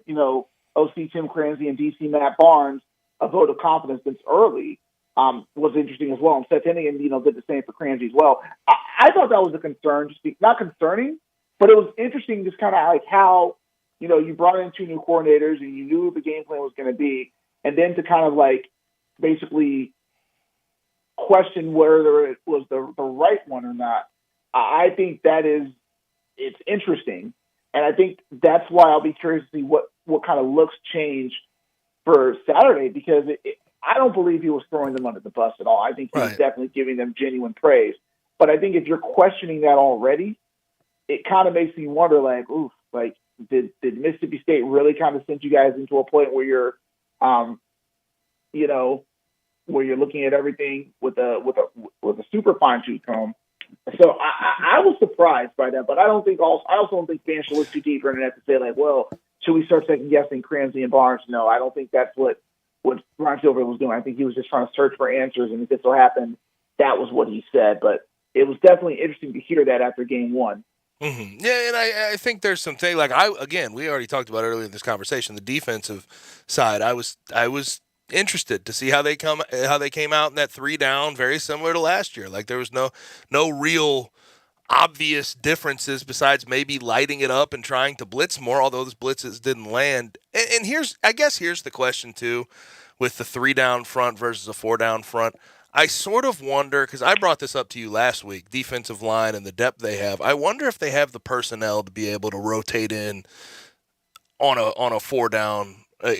OC Tim Cranzy and DC Matt Barnes a vote of confidence this early was interesting as well. And Seth Hennigan, did the same for Cranzy as well. I thought that was a concern, not concerning, but it was interesting, just kind of like how, you brought in 2 new coordinators and you knew the game plan was going to be. and then to kind of like basically question whether it was the right one or not. I think it's interesting. And I think that's why I'll be curious to see what kind of looks change for Saturday, because I don't believe he was throwing them under the bus at all. I think he was definitely giving them genuine praise. But I think if you're questioning that already, it kind of makes me wonder, like, oof, like, did Mississippi State really kind of send you guys into a point where you're, where you're looking at everything with a super fine tooth comb? So I was surprised by that, but I also don't think fans should look too deep into that to say, like, well, should we start second guessing Cramsey and Barnes? No, I don't think that's what Ron Silver was doing. I think he was just trying to search for answers, and if it so happened, that was what he said. But it was definitely interesting to hear that after game one. Mm-hmm. Yeah, and I think there's some thing like we already talked about earlier in this conversation, the defensive side. I was interested to see how they came out in that 3 down, very similar to last year. Like there was no real obvious differences besides maybe lighting it up and trying to blitz more, although those blitzes didn't land. And here's the question too, with the 3 down front versus a 4 down front. I sort of wonder, because I brought this up to you last week, defensive line and the depth they have. I wonder if they have the personnel to be able to rotate in on a 4 down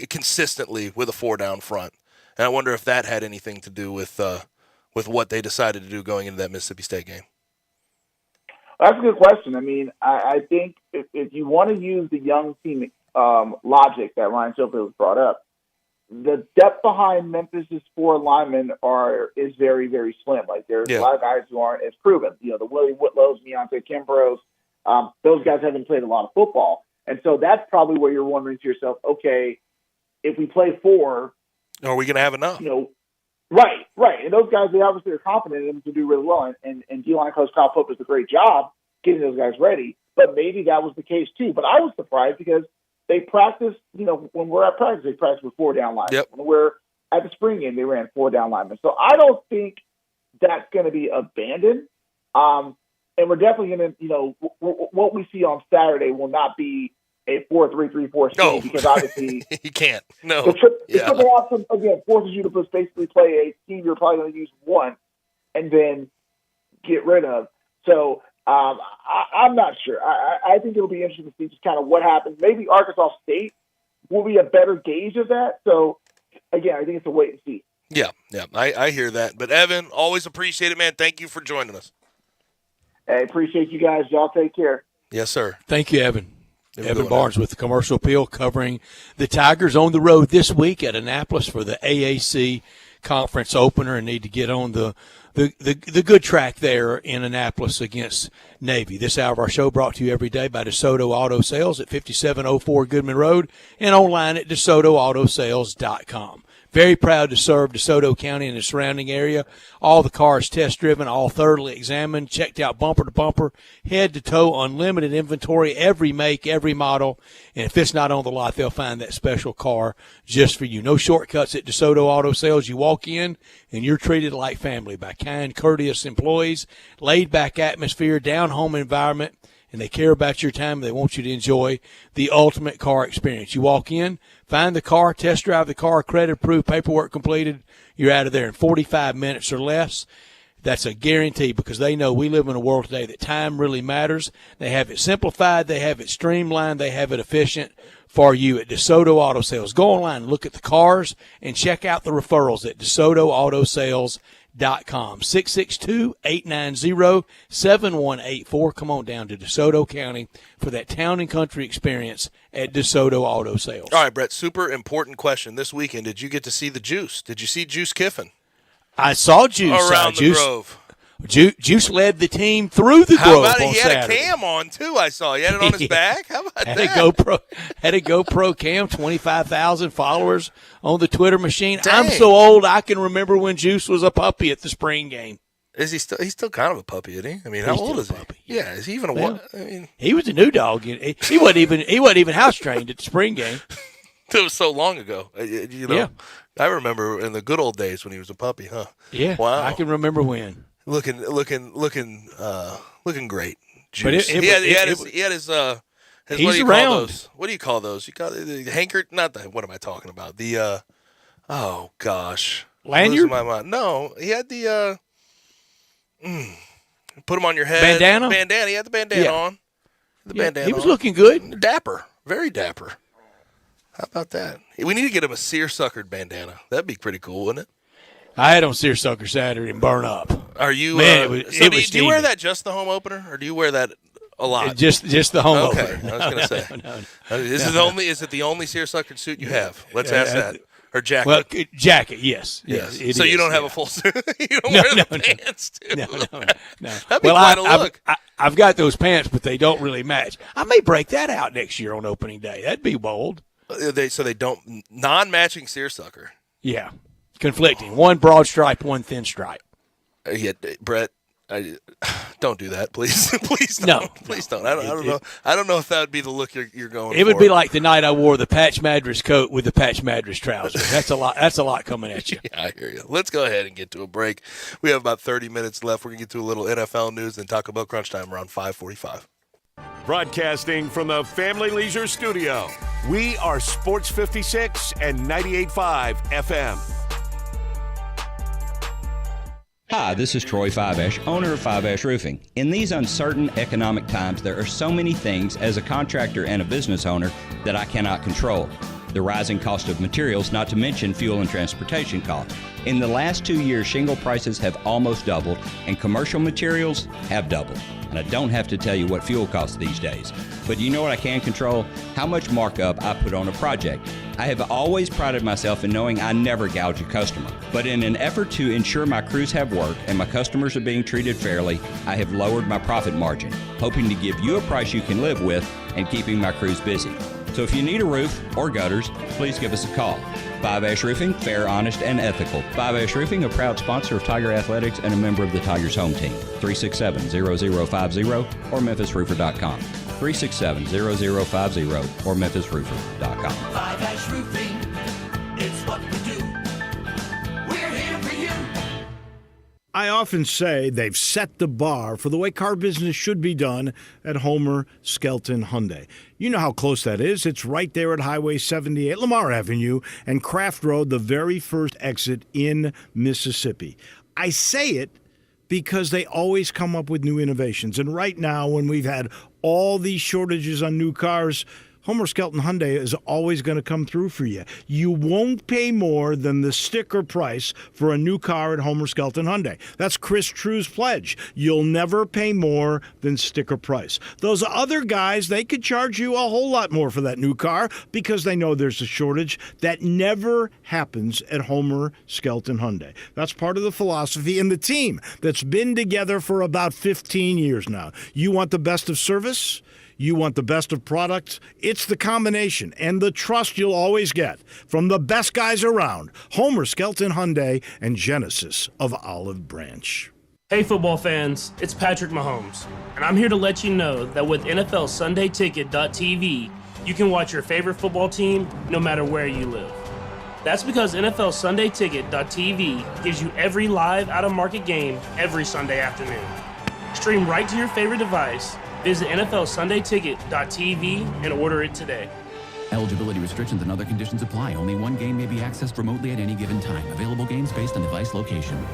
consistently with a 4 down front. And I wonder if that had anything to do with what they decided to do going into that Mississippi State game. That's a good question. I mean, I think if you want to use the young team logic that Ryan Silver was brought up, the depth behind Memphis's 4 linemen is very, very slim. Like there's a lot of guys who aren't as proven. The Willie Whitlows, Deontay Kimbroughs, those guys haven't played a lot of football. And so that's probably where you're wondering to yourself, okay, if we play 4, are we going to have enough? Right. And those guys, they obviously are confident in them to do really well. And D-line coach Kyle Pope does a great job getting those guys ready. But maybe that was the case too. But I was surprised because they practiced, when we're at practice, they practice with 4 down linemen. Yep. When we're at the spring game, they ran 4 down linemen. So I don't think that's going to be abandoned. And we're definitely going to, what we see on Saturday will not be a 4-3-3-4 scheme because obviously you can't. No. The triple option again forces you to basically play a scheme you're probably going to use once and then get rid of. So I'm not sure. I think it'll be interesting to see just kind of what happens. Maybe Arkansas State will be a better gauge of that. So again, I think it's a wait and see. Yeah, I hear that. But Evan, always appreciate it, man. Thank you for joining us. I appreciate you guys. Y'all take care. Yes, sir. Thank you, Evan. Evan Barnes with the Commercial Appeal covering the Tigers on the road this week at Annapolis for the AAC conference opener and need to get on the good track there in Annapolis against Navy. This hour of our show brought to you every day by DeSoto Auto Sales at 5704 Goodman Road and online at DeSotoAutoSales.com. Very proud to serve DeSoto County and the surrounding area. All the cars test-driven, all thoroughly examined, checked out bumper to bumper, head-to-toe, unlimited inventory, every make, every model. And if it's not on the lot, they'll find that special car just for you. No shortcuts at DeSoto Auto Sales. You walk in, and you're treated like family by kind, courteous employees, laid-back atmosphere, down-home environment, and they care about your time. They want you to enjoy the ultimate car experience. You walk in, find the car, test drive the car, credit approved, paperwork completed. You're out of there in 45 minutes or less. That's a guarantee because they know we live in a world today that time really matters. They have it simplified. They have it streamlined. They have it efficient for you at DeSoto Auto Sales. Go online and look at the cars and check out the referrals at DeSotoAutoSales.com. 662-890-7184. Come on down to DeSoto County for that town and country experience at DeSoto Auto Sales. All right, Brett, super important question. This weekend, did you get to see the Juice? Did you see Juice Kiffin? I saw Juice. Around the Grove. Juice led the team through the Grove. How about it? He had Saturday. a cam on, too, I saw. He had it on his back. How about had that? Had a GoPro cam, 25,000 followers on the Twitter machine. Dang. I'm so old I can remember when Juice was a puppy at the spring game. Is he still? He's still kind of a puppy, isn't he? I mean, how old is he? Yeah, is he even a what? I mean, he was a new dog. He wasn't even house trained at the spring game. It was so long ago. Yeah. I remember in the good old days when he was a puppy, huh? Yeah, wow. I can remember when. Looking great. But he had his he's what do you around. call those? What do you call those? You call the hanker? Not the. What am I talking about? The Oh, gosh. Lanyard? Losing my mind. No, he had the put him on your head. Bandana? Bandana. He had the bandana on. Bandana he was on. looking good. Dapper. Very dapper. How about that? We need to get him a seersuckered bandana. That'd be pretty cool, wouldn't it? I had on seersucker Saturday and burn up. Are you? Man, do you wear that just the home opener, or do you wear that a lot? Just the home opener. Okay, I was going to say. Is it the only seersuckered suit you have? Let's ask that. Or jacket? Well, jacket, yes. Yes. It so is, you don't have a full suit? You don't wear the pants, too? No. That'd be quite a look. I've got those pants, but they don't really match. I may break that out next year on opening day. That'd be bold. So they don't – non-matching seersucker. Yeah. Conflicting. One broad stripe, one thin stripe. Yeah, Brett, don't do that, please. Please don't. No. Please don't. I don't know. I don't know if that would be the look you're going for. It would be like the night I wore the patch madras coat with the patch madras trousers. That's a lot coming at you. Yeah, I hear you. Let's go ahead and get to a break. We have about 30 minutes left. We're going to get to a little NFL news and talk about Crunch Time around 5:45. Broadcasting from the Family Leisure Studio, we are Sports 56 and 98.5 FM. Hi, this is Troy Fiveash, owner of Fiveash Roofing. In these uncertain economic times, there are so many things as a contractor and a business owner that I cannot control. The rising cost of materials, not to mention fuel and transportation costs. In the last 2 years, shingle prices have almost doubled, and commercial materials have doubled. And I don't have to tell you what fuel costs these days. But you know what I can control? How much markup I put on a project. I have always prided myself in knowing I never gouge a customer. But in an effort to ensure my crews have work and my customers are being treated fairly, I have lowered my profit margin, hoping to give you a price you can live with and keeping my crews busy. So if you need a roof or gutters, please give us a call. Fiveash Roofing, fair, honest, and ethical. Fiveash Roofing, a proud sponsor of Tiger Athletics and a member of the Tigers home team. 367-0050 or memphisroofer.com. 367-0050 or memphisroofer.com. Fiveash Roofing, it's what we do. We're here for you. I often say they've set the bar for the way car business should be done at Homer Skelton Hyundai. You know how close that is. It's right there at Highway 78, Lamar Avenue, and Craft Road, the very first exit in Mississippi. I say it because they always come up with new innovations. And right now, when we've had all these shortages on new cars, Homer Skelton Hyundai is always going to come through for you. You won't pay more than the sticker price for a new car at Homer Skelton Hyundai. That's Chris True's pledge. You'll never pay more than sticker price. Those other guys, they could charge you a whole lot more for that new car because they know there's a shortage. That never happens at Homer Skelton Hyundai. That's part of the philosophy and the team that's been together for about 15 years now. You want the best of service? You want the best of products? It's the combination and the trust you'll always get from the best guys around. Homer Skelton Hyundai and Genesis of Olive Branch. Hey football fans, it's Patrick Mahomes, and I'm here to let you know that with NFL SundayTicket.tv, you can watch your favorite football team no matter where you live. That's because NFL SundayTicket.tv gives you every live out-of-market game every Sunday afternoon. Stream right to your favorite device. Visit NFLSundayTicket.tv and order it today. Eligibility restrictions and other conditions apply. Only one game may be accessed remotely at any given time. Available games based on device location.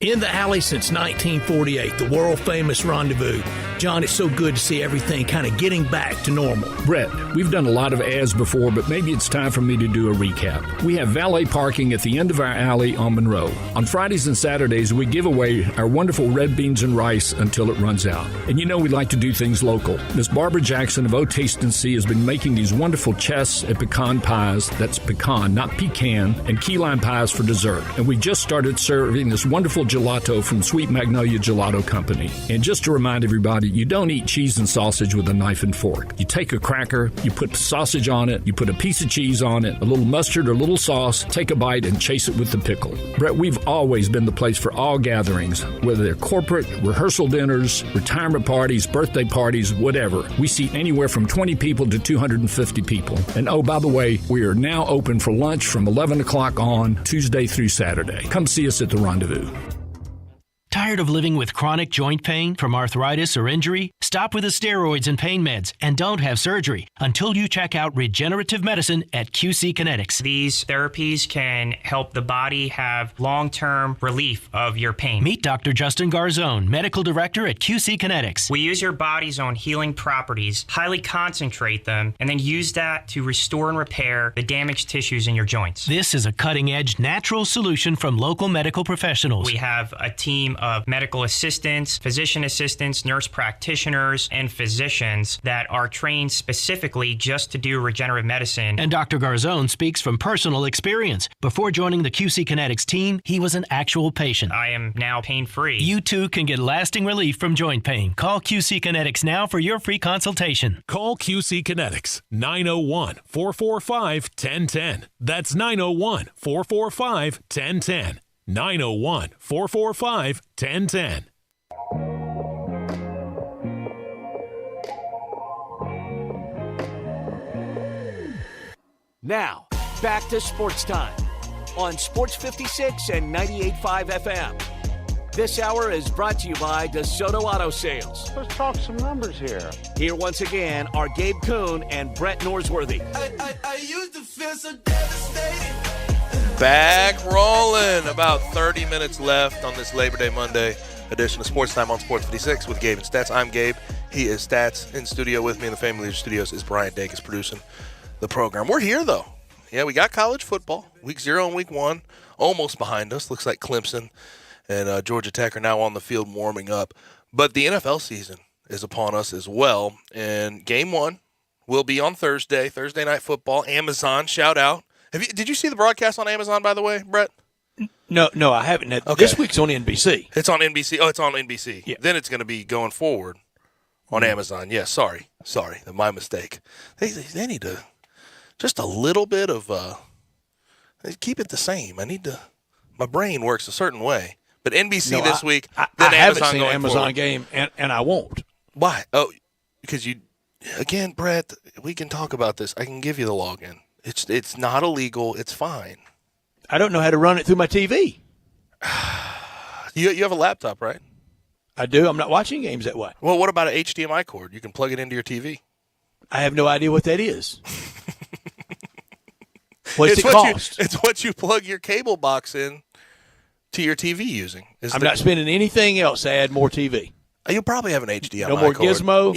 In the alley since 1948, the world-famous Rendezvous. John, it's so good to see everything kind of getting back to normal. Brett, we've done a lot of ads before, but maybe it's time for me to do a recap. We have valet parking at the end of our alley on Monroe. On Fridays and Saturdays, we give away our wonderful red beans and rice until it runs out. And you know we like to do things local. Miss Barbara Jackson of O Taste and See has been making these wonderful chess and pecan pies, that's pecan, not pecan, and key lime pies for dessert. And we just started serving this wonderful gelato from Sweet Magnolia Gelato Company. And just to remind everybody, you don't eat cheese and sausage with a knife and fork. You take a cracker, you put sausage on it, you put a piece of cheese on it, a little mustard or a little sauce, take a bite and chase it with the pickle. Brett, we've always been the place for all gatherings, whether they're corporate, rehearsal dinners, retirement parties, birthday parties, whatever. We seat anywhere from 20 people to 250 people. And oh, by the way, we are now open for lunch from 11 o'clock on Tuesday through Saturday. Come see us at the Rendezvous. Tired Tired of living with chronic joint pain from arthritis or injury? Stop with the steroids and pain meds and don't have surgery until you check out regenerative medicine at QC Kinetics. These therapies can help the body have long-term relief of your pain. Meet Dr. Justin Garzone, Medical Director at QC Kinetics. We use your body's own healing properties, highly concentrate them, and then use that to restore and repair the damaged tissues in your joints. This is a cutting-edge natural solution from local medical professionals. We have a team of medical assistants, physician assistants, nurse practitioners, and physicians that are trained specifically just to do regenerative medicine. And Dr. Garzone speaks from personal experience. Before joining the QC Kinetics team, he was an actual patient. I am now pain-free. You too can get lasting relief from joint pain. Call QC Kinetics now for your free consultation. Call QC Kinetics, 901-445-1010. That's 901-445-1010. 901-445-1010. Now, back to Sports Time on Sports 56 and 98.5 FM. This hour is brought to you by DeSoto Auto Sales. Let's talk some numbers here. Here once again are Gabe Kuhn and Brett Norsworthy. I used to feel so devastated. Back rolling. About 30 minutes left on this Labor Day Monday edition of Sports Time on Sports 56 with Gabe and Stats. I'm Gabe. He is Stats. In studio with me in the Family Leader Studios is Brian Dacus producing the program. We're here, though. Yeah, we got college football. Week 0 and Week 1 almost behind us. Looks like Clemson and Georgia Tech are now on the field warming up. But the NFL season is upon us as well. And Game 1 will be on Thursday Night Football. Amazon, shout out. Did you see the broadcast on Amazon, by the way, Brett? No, I haven't. Okay. This week's on NBC. It's on NBC. Oh, it's on NBC. Yeah. Then it's going to be going forward on Amazon. Yeah, sorry. My mistake. They need to just a little bit of keep it the same. My brain works a certain way. But NBC this week, I then haven't Amazon seen going an Amazon forward. game, and I won't. Why? Oh, because again, Brett, we can talk about this. I can give you the login. It's not illegal. It's fine. I don't know how to run it through my TV. You have a laptop, right? I do. I'm not watching games that way. Well, what about an HDMI cord? You can plug it into your TV. I have no idea what that is. What's it cost? It's what you plug your cable box in to your TV using. I'm not spending anything else to add more TV. You'll probably have an HDMI cord. No more Gizmo.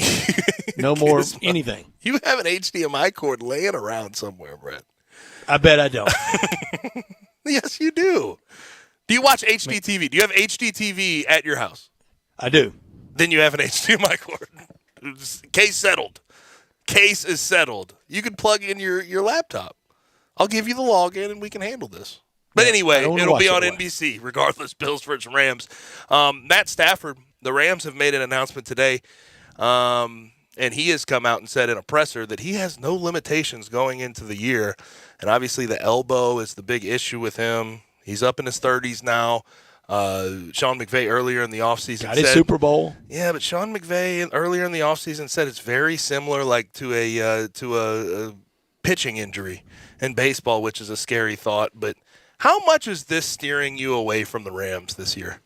No more anything. You have an HDMI cord laying around somewhere, Brett. I bet I don't. Yes, you do. Do you watch HDTV? Do you have HDTV at your house? I do. Then you have an HDMI cord. Case settled. Case is settled. You can plug in your laptop. I'll give you the login and we can handle this. But anyway, it'll be on NBC, regardless, Bills versus Rams. Matt Stafford, the Rams have made an announcement today, and he has come out and said in a presser that he has no limitations going into the year. And obviously the elbow is the big issue with him. He's up in his 30s now. Sean McVay earlier in the offseason got his Super Bowl. Yeah, but Sean McVay earlier in the offseason said it's very similar like to a pitching injury in baseball, which is a scary thought. But how much is this steering you away from the Rams this year?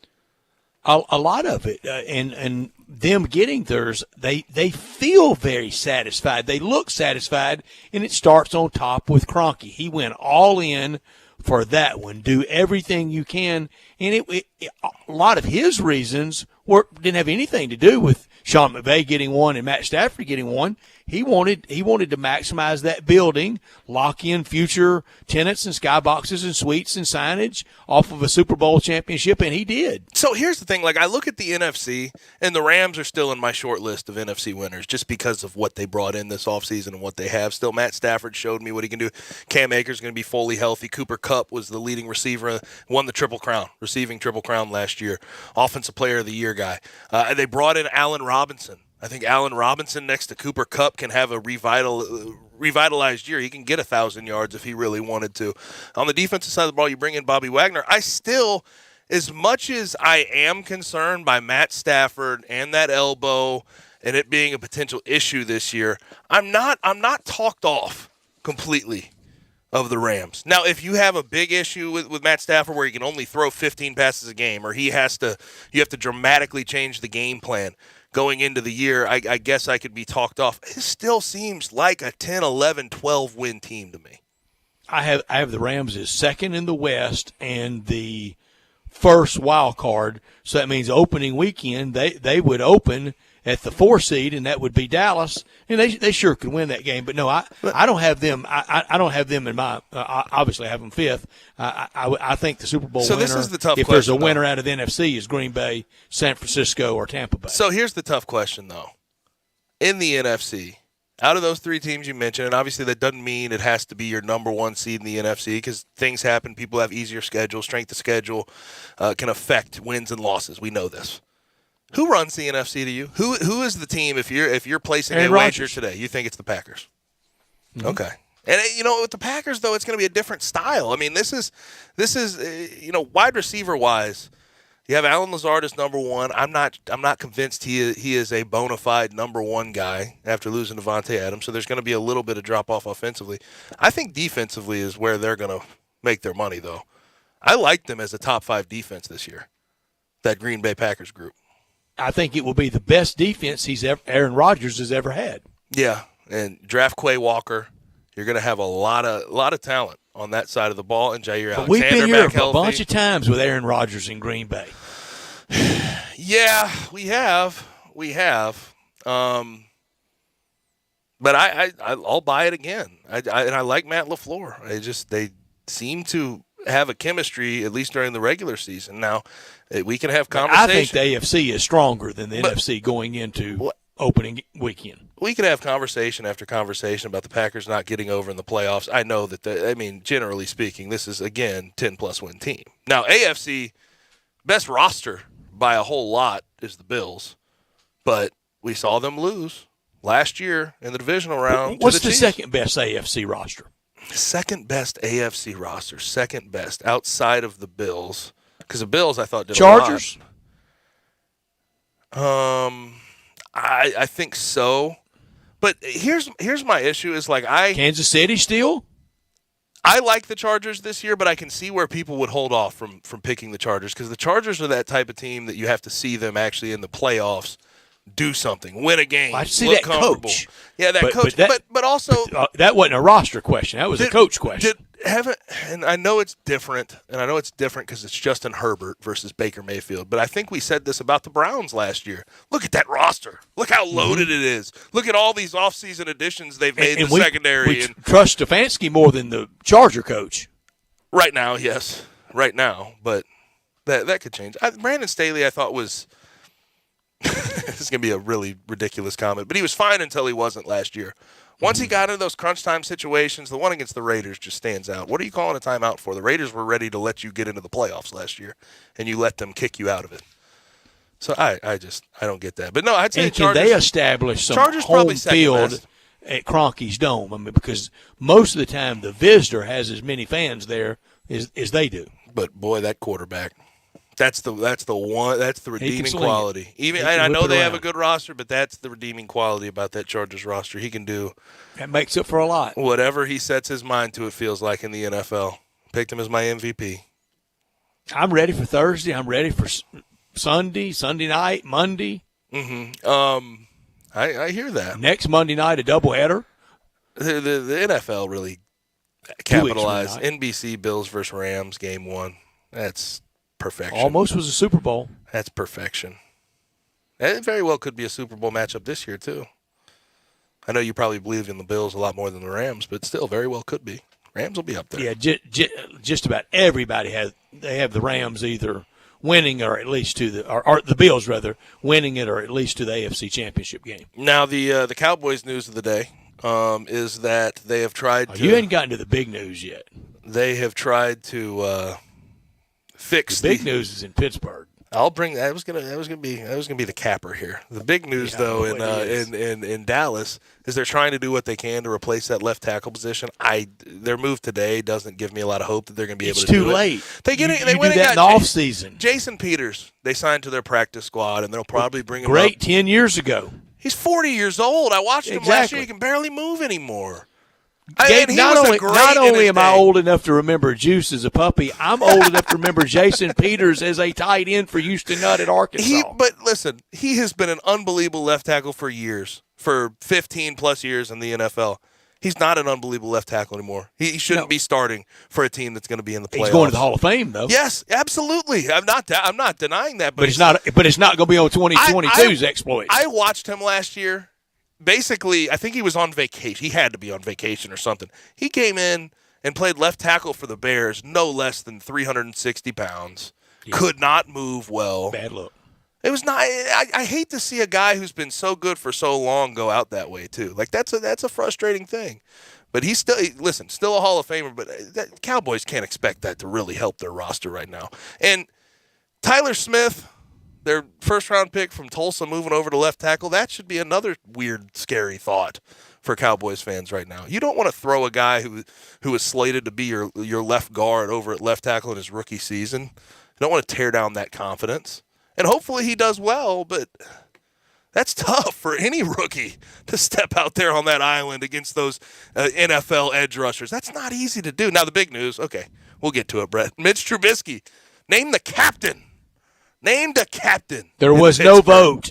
A lot of it, and them getting theirs, they feel very satisfied. They look satisfied, and it starts on top with Kroenke. He went all in for that one. Do everything you can, and a lot of his reasons didn't have anything to do with Sean McVay getting one and Matt Stafford getting one. He wanted to maximize that building, lock in future tenants and skyboxes and suites and signage off of a Super Bowl championship, and he did. So here's the thing. Like, I look at the NFC, and the Rams are still in my short list of NFC winners just because of what they brought in this offseason and what they have still. Matt Stafford showed me what he can do. Cam Akers is going to be fully healthy. Cooper Kupp was the leading receiver, won the Triple Crown, receiving Triple Crown last year. Offensive Player of the Year guy. They brought in Allen Robinson. I think Allen Robinson next to Cooper Kupp can have a revitalized year. He can get 1,000 yards if he really wanted to. On the defensive side of the ball, you bring in Bobby Wagner. I still, as much as I am concerned by Matt Stafford and that elbow and it being a potential issue this year, I'm not talked off completely of the Rams. Now, if you have a big issue with Matt Stafford where he can only throw 15 passes a game, or you have to dramatically change the game plan going into the year, I guess I could be talked off. It still seems like a 10, 11, 12 win team to me. I have the Rams as second in the West and the first wild card. So that means opening weekend they would open at the 4 seed, and that would be Dallas, and they sure could win that game. But no, I don't have them. I don't have them in my. Obviously, I have them fifth. I think the Super Bowl winner. This is the tough if question, there's a winner though. out of the NFC, is Green Bay, San Francisco, or Tampa Bay. So here's the tough question, though. In the NFC, out of those 3 teams you mentioned, and obviously that doesn't mean it has to be your number 1 seed in the NFC because things happen. People have easier schedules. Strength of schedule can affect wins and losses. We know this. Who runs the NFC to you? Who is the team if you're placing Aaron a wager Rodgers today? You think it's the Packers? Mm-hmm. Okay. And with the Packers though, it's going to be a different style. I mean, this is wide receiver wise, you have Alan Lazard as number 1. I'm not convinced he is a bona fide number 1 guy after losing Devontae Adams. So there's going to be a little bit of drop off offensively. I think defensively is where they're going to make their money though. I like them as a top 5 defense this year. That Green Bay Packers group. I think it will be the best defense Aaron Rodgers has ever had. Yeah, and draft Quay Walker. You're going to have a lot of talent on that side of the ball, and Jair Alexander. But we've been here a bunch healthy. of times with Aaron Rodgers in Green Bay. Yeah, we have. But I'll buy it again. And I like Matt LaFleur. They seem to have a chemistry at least during the regular season. Now we can have conversation. I think the AFC is stronger than the NFC going into opening weekend. We could have conversation after conversation about the Packers not getting over in the playoffs. I know that, generally speaking, this is, again, 10-plus win team. Now, AFC, best roster by a whole lot is the Bills, but we saw them lose last year in the divisional round. What's the second best AFC roster? Second best AFC roster, second best outside of the Bills, because the Bills I thought did Chargers? a lot. I think so. But here's my issue is Kansas City still? I like the Chargers this year, but I can see where people would hold off from picking the Chargers because the Chargers are that type of team that you have to see them actually in the playoffs do something, win a game. I see that coach. Yeah, that coach. But also that wasn't a roster question. That was a coach question. And I know it's different, because it's Justin Herbert versus Baker Mayfield. But I think we said this about the Browns last year. Look at that roster. Look how loaded it is. Look at all these offseason additions they've made in the secondary. We trust Stefanski more than the Charger coach. Right now, yes. Right now. But that could change. Brandon Staley, I thought, was – this is going to be a really ridiculous comment, but he was fine until he wasn't last year. Once he got into those crunch time situations, the one against the Raiders just stands out. What are you calling a timeout for? The Raiders were ready to let you get into the playoffs last year, and you let them kick you out of it. So I don't get that. But no, I'd say and Chargers, can they establish some home field at Kroenke's Dome? Because most of the time the visitor has as many fans there as they do. But boy, that quarterback. That's the redeeming quality. I know they have a good roster, but that's the redeeming quality about that Chargers roster. He can do that makes up for a lot. Whatever he sets his mind to, it feels like in the NFL. Picked him as my MVP. I'm ready for Thursday. I'm ready for Sunday night, Monday. Mm-hmm. I hear that. Next Monday night, a doubleheader. The NFL really capitalized. NBC Bills versus Rams game 1. That's perfection. Almost was a Super Bowl. That's perfection. And it very well could be a Super Bowl matchup this year, too. I know you probably believe in the Bills a lot more than the Rams, but still very well could be. Rams will be up there. Yeah, just about everybody have the Rams either winning or at least to or the Bills rather winning it or at least to the AFC Championship game. Now the Cowboys news of the day is that they have tried to. You ain't gotten to the big news yet. They have tried to fix the big news is in Pittsburgh. I'll bring that. That was gonna be the capper here. The big news though in Dallas is they're trying to do what they can to replace that left tackle position. Their move today doesn't give me a lot of hope that they're going to be able to do it. It's too late. They went in the off season. Jason Peters. They signed to their practice squad and they'll probably bring him great up. 10 years ago. He's 40 years old. I watched him last year. He can barely move anymore. Gabe, not only am I old enough to remember Juice as a puppy, I'm old enough to remember Jason Peters as a tight end for Houston Nutt at Arkansas. But listen, he has been an unbelievable left tackle for years, for 15-plus years in the NFL. He's not an unbelievable left tackle anymore. He shouldn't be starting for a team that's going to be in the playoffs. He's going to the Hall of Fame, though. Yes, absolutely. I'm not denying that. But it's not going to be on 2022's exploits. I watched him last year. Basically, I think he was on vacation. He had to be on vacation or something. He came in and played left tackle for the Bears, no less than 360 pounds. Yeah. Could not move well. Bad look. It was not. I hate to see a guy who's been so good for so long go out that way too. Like that's a frustrating thing. But he's still a Hall of Famer. But Cowboys can't expect that to really help their roster right now. And Tyler Smith, their first-round pick from Tulsa, moving over to left tackle, that should be another weird, scary thought for Cowboys fans right now. You don't want to throw a guy who is slated to be your left guard over at left tackle in his rookie season. You don't want to tear down that confidence. And hopefully he does well, but that's tough for any rookie to step out there on that island against those NFL edge rushers. That's not easy to do. Now, the big news, okay, we'll get to it, Brett. Mitch Trubisky, named the captain. Named a captain. There was no vote.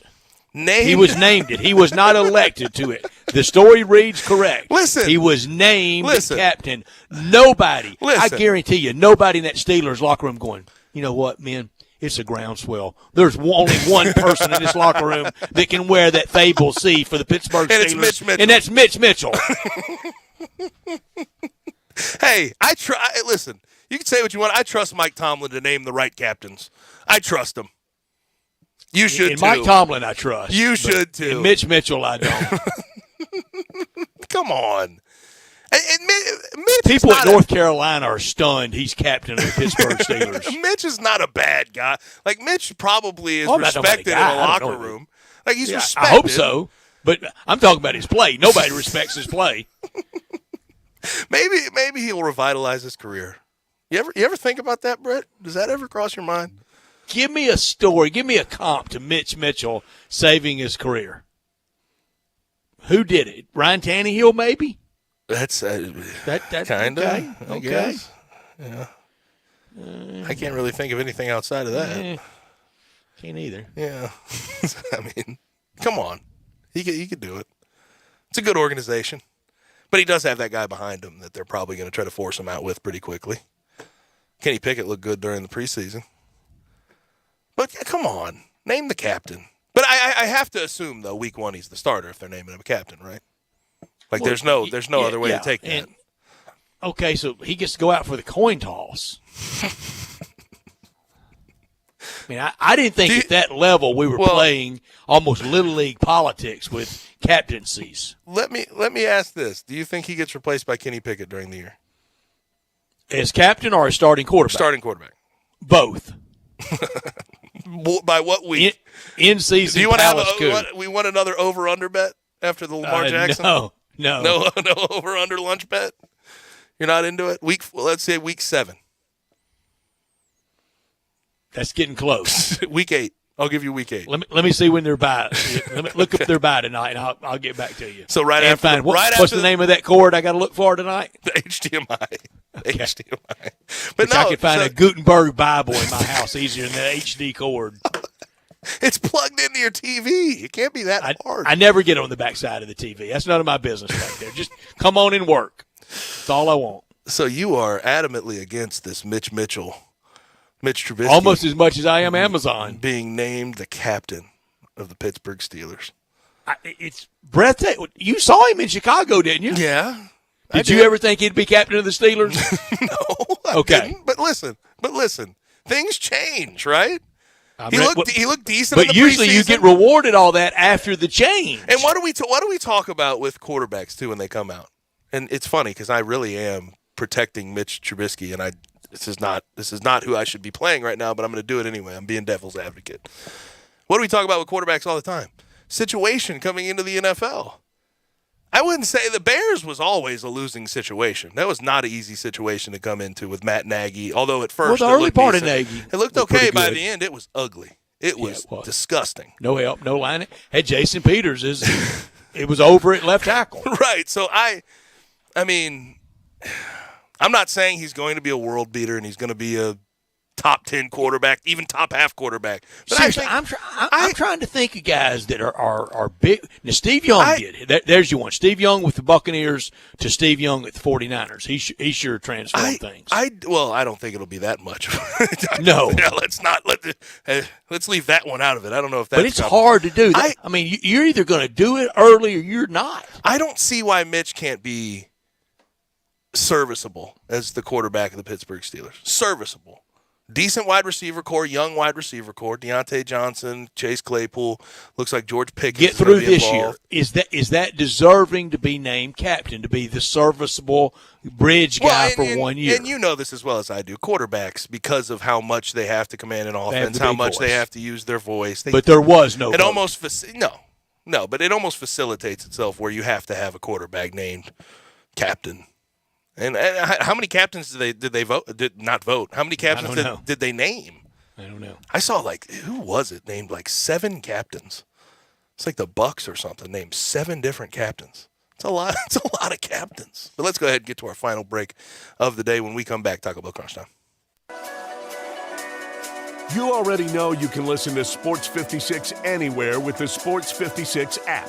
He was named it. He was not elected to it. The story reads correct. Listen. He was named captain. Nobody, I guarantee you, nobody in that Steelers locker room going, you know what, man? It's a groundswell. There's only one person in this locker room that can wear that Fable C for the Pittsburgh Steelers. And it's Mitch Mitchell. And that's Mitch Mitchell. Hey, listen, you can say what you want. I trust Mike Tomlin to name the right captains. I trust him. You should, and too. Mike Tomlin, I trust. You should, too. And Mitch Mitchell, I don't. Come on. People at North Carolina are stunned he's captain of the Pittsburgh Steelers. Mitch is not a bad guy. Like, Mitch probably is respected in the locker room. Like, he's respected. I hope so. But I'm talking about his play. Nobody respects his play. Maybe he'll revitalize his career. You ever think about that, Brett? Does that ever cross your mind? Give me a story. Give me a comp to Mitch Mitchell saving his career. Who did it? Ryan Tannehill, maybe? That's kind of, I guess. Yeah. I can't really think of anything outside of that. Can't either. Yeah. I mean, come on. He could do it. It's a good organization. But he does have that guy behind him that they're probably going to try to force him out with pretty quickly. Kenny Pickett looked good during the preseason. But come on. Name the captain. But I have to assume, though, week one he's the starter if they're naming him a captain, right? Like, there's no other way to take that. And, okay, so he gets to go out for the coin toss. I mean, I didn't think at that level we were playing almost Little League politics with captaincies. Let me ask this. Do you think he gets replaced by Kenny Pickett during the year? As captain or as starting quarterback? Starting quarterback. Both. By what week? In season. Do you want to have we want another over-under bet after the Lamar Jackson? No over-under lunch bet? You're not into it? Let's say week 7. That's getting close. Week 8. I'll give you week 8. Let me see when they're by. Let me look up their by tonight, and I'll get back to you. So what's the name of that cord I got to look for tonight? The HDMI. Okay. HDMI. But I could find a Gutenberg Bible in my house easier than that HD cord. It's plugged into your TV. It can't be that hard. I never get on the backside of the TV. That's none of my business right there. Just come on and work. That's all I want. So you are adamantly against this Mitch Trubisky. Almost as much as I am Amazon. Being named the captain of the Pittsburgh Steelers. It's breathtaking. You saw him in Chicago, didn't you? Yeah. Did you ever think he'd be captain of the Steelers? No, I didn't. But listen. Things change, right? He looked decent. But usually you get rewarded all that after the change. And what do we talk about with quarterbacks too when they come out? And it's funny because I really am protecting Mitch Trubisky, and this is not who I should be playing right now, but I'm going to do it anyway. I'm being devil's advocate. What do we talk about with quarterbacks all the time? Situation coming into the NFL. I wouldn't say the Bears was always a losing situation. That was not an easy situation to come into with Matt Nagy, although at first the early part of Nagy, it looked okay. By the end, it was ugly. It was disgusting. No help, no line. Had Jason Peters. It was over at left tackle. Right. So I I mean, I'm not saying he's going to be a world beater and he's going to be a top 10 quarterback, even top half quarterback. But seriously, I'm trying to think of guys that are big. Now, Steve Young did it. There's your one. Steve Young with the Buccaneers to Steve Young with the 49ers. He sure transformed things. I don't think it'll be that much. No. Yeah, let's leave that one out of it. I don't know if that's. But it's hard to do. I mean, you're either going to do it early or you're not. I don't see why Mitch can't be serviceable as the quarterback of the Pittsburgh Steelers. Serviceable. Decent wide receiver core, young wide receiver core. Deontay Johnson, Chase Claypool. Looks like George Pickens get through this year. Is that deserving to be named captain, to be the serviceable bridge guy for 1 year? And you know this as well as I do. Quarterbacks, because of how much they have to command an offense, how much they have to use their voice. But there was no. It almost no, but it almost facilitates itself where you have to have a quarterback named captain. And how many captains did they vote? Did not vote? How many captains did they name? I don't know. I saw who was it named 7 captains? It's like the Bucks or something named 7 different captains. It's a lot. It's a lot of captains. But let's go ahead and get to our final break of the day. When we come back, Taco Bell Crunch Time. You already know you can listen to Sports 56 anywhere with the Sports 56 app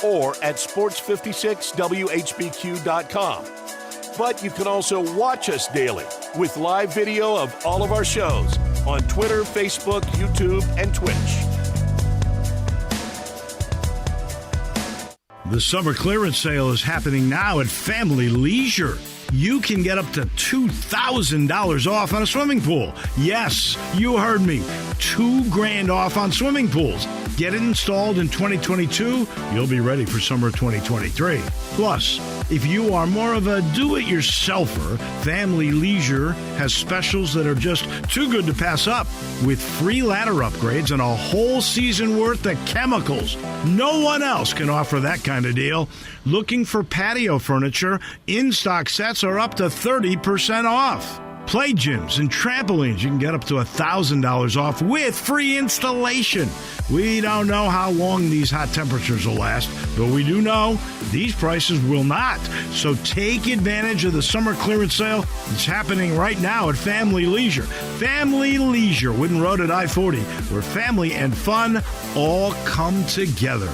or at sports56whbq.com. But you can also watch us daily with live video of all of our shows on Twitter, Facebook, YouTube, and Twitch. The summer clearance sale is happening now at Family Leisure. You can get up to $2,000 off on a swimming pool. Yes, you heard me. $2,000 off on swimming pools. Get it installed in 2022. You'll be ready for summer 2023. Plus, if you are more of a do-it-yourselfer, Family Leisure has specials that are just too good to pass up, with free ladder upgrades and a whole season worth of chemicals. No one else can offer that kind of deal. Looking for patio furniture? In-stock sets are up to 30% off. Play gyms and trampolines, you can get up to $1,000 off with free installation. We don't know how long these hot temperatures will last, but we do know these prices will not. So take advantage of the summer clearance sale. It's happening right now at Family Leisure. Family Leisure, Wooden Road at I-40, where family and fun all come together.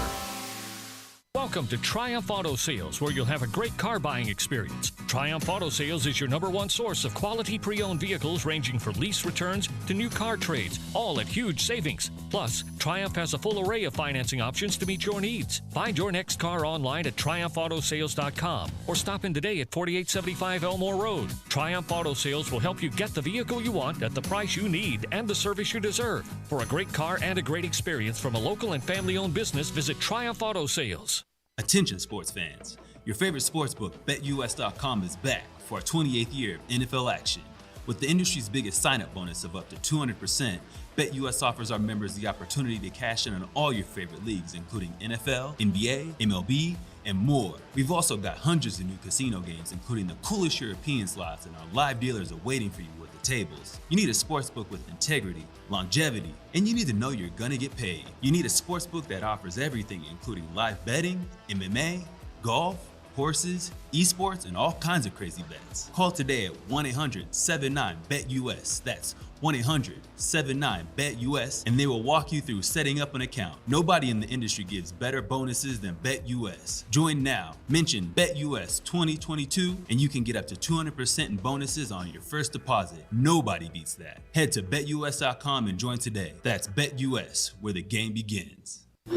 Welcome to Triumph Auto Sales, where you'll have a great car buying experience. Triumph Auto Sales is your #1 source of quality pre-owned vehicles, ranging from lease returns to new car trades, all at huge savings. Plus, Triumph has a full array of financing options to meet your needs. Find your next car online at triumphautosales.com or stop in today at 4875 Elmore Road. Triumph Auto Sales will help you get the vehicle you want at the price you need and the service you deserve. For a great car and a great experience from a local and family-owned business, visit Triumph Auto Sales. Attention sports fans, your favorite sportsbook, BetUS.com, is back for our 28th year of NFL action. With the industry's biggest sign-up bonus of up to 200%, BetUS offers our members the opportunity to cash in on all your favorite leagues, including NFL, NBA, MLB, and more. We've also got hundreds of new casino games, including the coolest European slots, and our live dealers are waiting for you with the tables. You need a sportsbook with integrity, longevity, and you need to know you're gonna get paid. You need a sportsbook that offers everything, including live betting, MMA, golf, horses, esports, and all kinds of crazy bets. Call today at 1-800-79-BET-US. That's 1-800-79-BET-US, and they will walk you through setting up an account. Nobody in the industry gives better bonuses than BetUS. Join now. Mention BetUS 2022, and you can get up to 200% in bonuses on your first deposit. Nobody beats that. Head to BetUS.com and join today. That's BetUS, where the game begins. I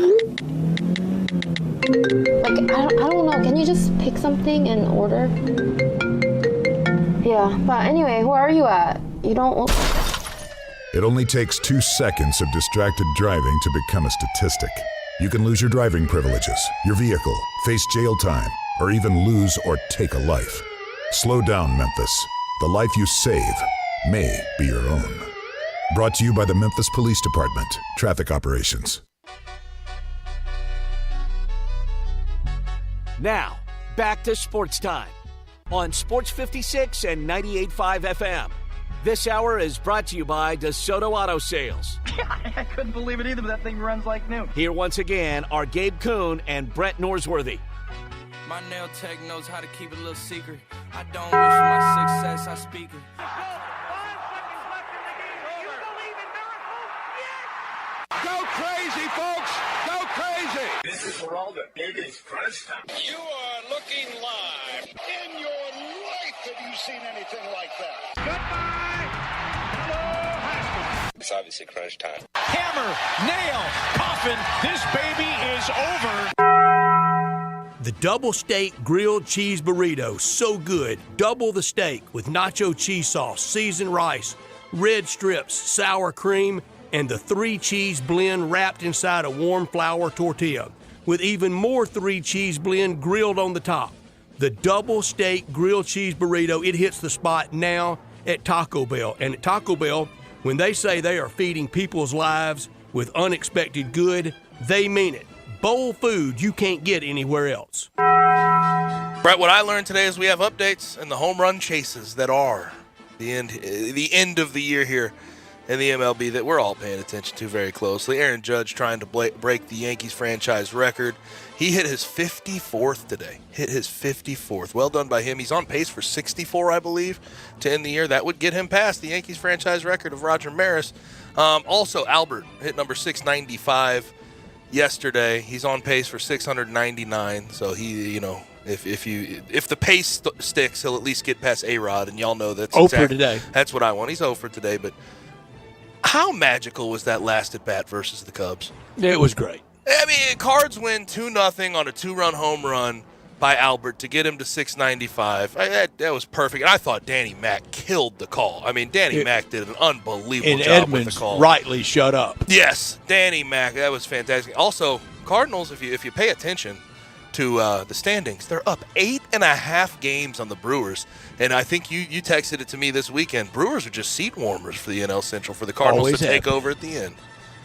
don't know. Can you just pick something and order? Yeah, but anyway, where are you at? You don't... It only takes 2 seconds of distracted driving to become a statistic. You can lose your driving privileges, your vehicle, face jail time, or even lose or take a life. Slow down, Memphis. The life you save may be your own. Brought to you by the Memphis Police Department, Traffic Operations. Now, back to Sports Time on Sports 56 and 98.5 FM. This hour is brought to you by DeSoto Auto Sales. I couldn't believe it either, but that thing runs like new. Here once again are Gabe Kuhn and Brett Norsworthy. My nail tech knows how to keep a little secret. I don't wish for my success, I speak it. Go crazy, folks! Go crazy! This is for all the biggest crunch time. You are looking live. In your life have you seen anything like that? Goodbye! Hello, Haskins. It's obviously crunch time. Hammer, nail, coffin, this baby is over. The double steak grilled cheese burrito, so good. Double the steak with nacho cheese sauce, seasoned rice, red strips, sour cream, and the 3-cheese blend wrapped inside a warm flour tortilla, with even more 3-cheese blend grilled on the top. The double steak grilled cheese burrito, it hits the spot now at Taco Bell. And at Taco Bell, when they say they are feeding people's lives with unexpected good, they mean it. Bowl food you can't get anywhere else. Brett, what I learned today is we have updates and the home run chases that are the end of the year here in the MLB that we're all paying attention to very closely. Aaron Judge trying to break the Yankees franchise record. He hit his 54th today. Hit his 54th. Well done by him. He's on pace for 64, I believe, to end the year. That would get him past the Yankees franchise record of Roger Maris. Also, Albert hit number 695 yesterday. He's on pace for 699. So he, if the pace sticks, he'll at least get past A-Rod, and y'all know that's for today. That's what I want. He's 0 for today, but how magical was that last at bat versus the Cubs? It was great. I mean, Cards win 2-0 on a 2-run home run by Albert to get him to 695. That was perfect. And I thought Danny Mac killed the call. I mean, Danny Mac did an unbelievable job with the call. Rightly shut up. Yes, Danny Mac. That was fantastic. Also, Cardinals, if you pay attention to the standings, they're up 8.5 games on the Brewers. And I think you texted it to me this weekend. Brewers are just seat warmers for the NL Central for the Cardinals Always to take over at the end.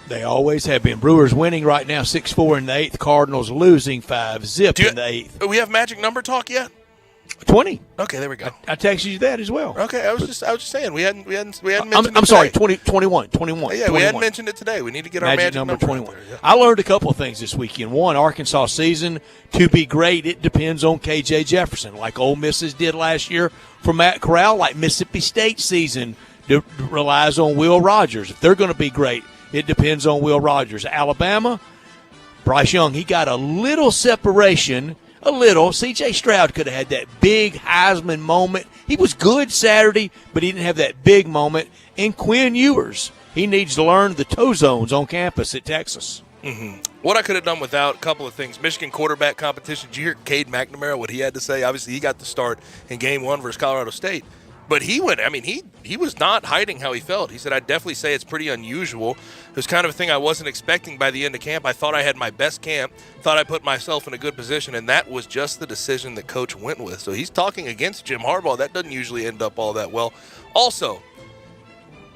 They always have been. Brewers winning right now 6-4 in the 8th. Cardinals losing 5-zip in the 8th. Do we have magic number talk yet? 20. Okay, there we go. I texted you that as well. Okay, I was just saying we hadn't mentioned it I'm sorry, today. 21. Yeah, 21. we hadn't mentioned it today. We need to get our magic number 21. out there, yeah. I learned a couple of things this weekend. One, Arkansas season to be great, it depends on KJ Jefferson, like Ole Misses did last year for Matt Corral, like Mississippi State season relies on Will Rogers. If they're going to be great, it depends on Will Rogers. Alabama, Bryce Young, he got a little separation. A little. C.J. Stroud could have had that big Heisman moment. He was good Saturday, but he didn't have that big moment. And Quinn Ewers, he needs to learn the toe zones on campus at Texas. Mm-hmm. What I could have done without, a couple of things. Michigan quarterback competition. Did you hear Cade McNamara, what he had to say? Obviously, he got the start in Game 1 versus Colorado State. But he was not hiding how he felt. He said, I'd definitely say it's pretty unusual. It was kind of a thing I wasn't expecting by the end of camp. I thought I had my best camp, thought I put myself in a good position, and that was just the decision that Coach went with. So he's talking against Jim Harbaugh. That doesn't usually end up all that well. Also,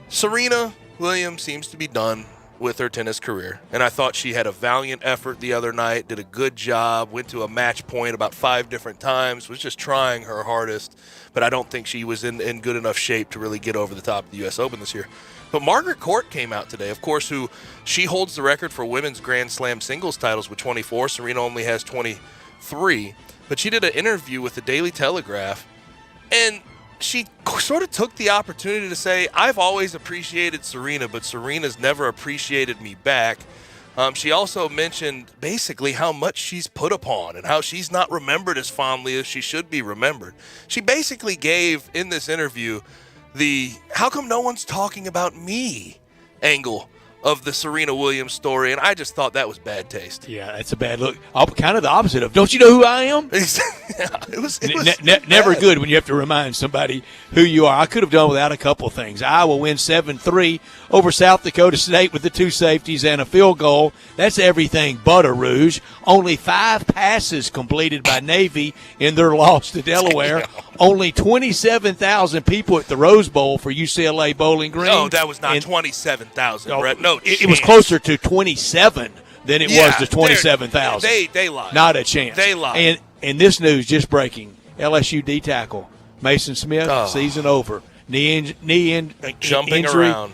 Serena Williams seems to be done with her tennis career, and I thought she had a valiant effort the other night, did a good job, went to a match point about 5 different times, was just trying her hardest, but I don't think she was in good enough shape to really get over the top of the U.S. Open this year. But Margaret Court came out today, of course, she holds the record for women's Grand Slam singles titles with 24. Serena only has 23, but she did an interview with the Daily Telegraph, and she sort of took the opportunity to say, I've always appreciated Serena, but Serena's never appreciated me back. She also mentioned basically how much she's put upon and how she's not remembered as fondly as she should be remembered. She basically gave, in this interview, the how come no one's talking about me angle of the Serena Williams story, and I just thought that was bad taste. Yeah, that's a bad look. Kind of the opposite of, don't you know who I am? It was never good when you have to remind somebody who you are. I could have done without a couple of things. Iowa wins 7-3 over South Dakota State with the 2 safeties and a field goal. That's everything but a rouge. Only 5 passes completed by Navy in their loss to Delaware. Only 27,000 people at the Rose Bowl for UCLA Bowling Green. No, that was not 27,000, Brett. No, it was closer to 27 than it was to 27,000. They lied. Not a chance. They lied. And this news just breaking: LSU D tackle Mason Smith, season over. Knee jumping injury. Around.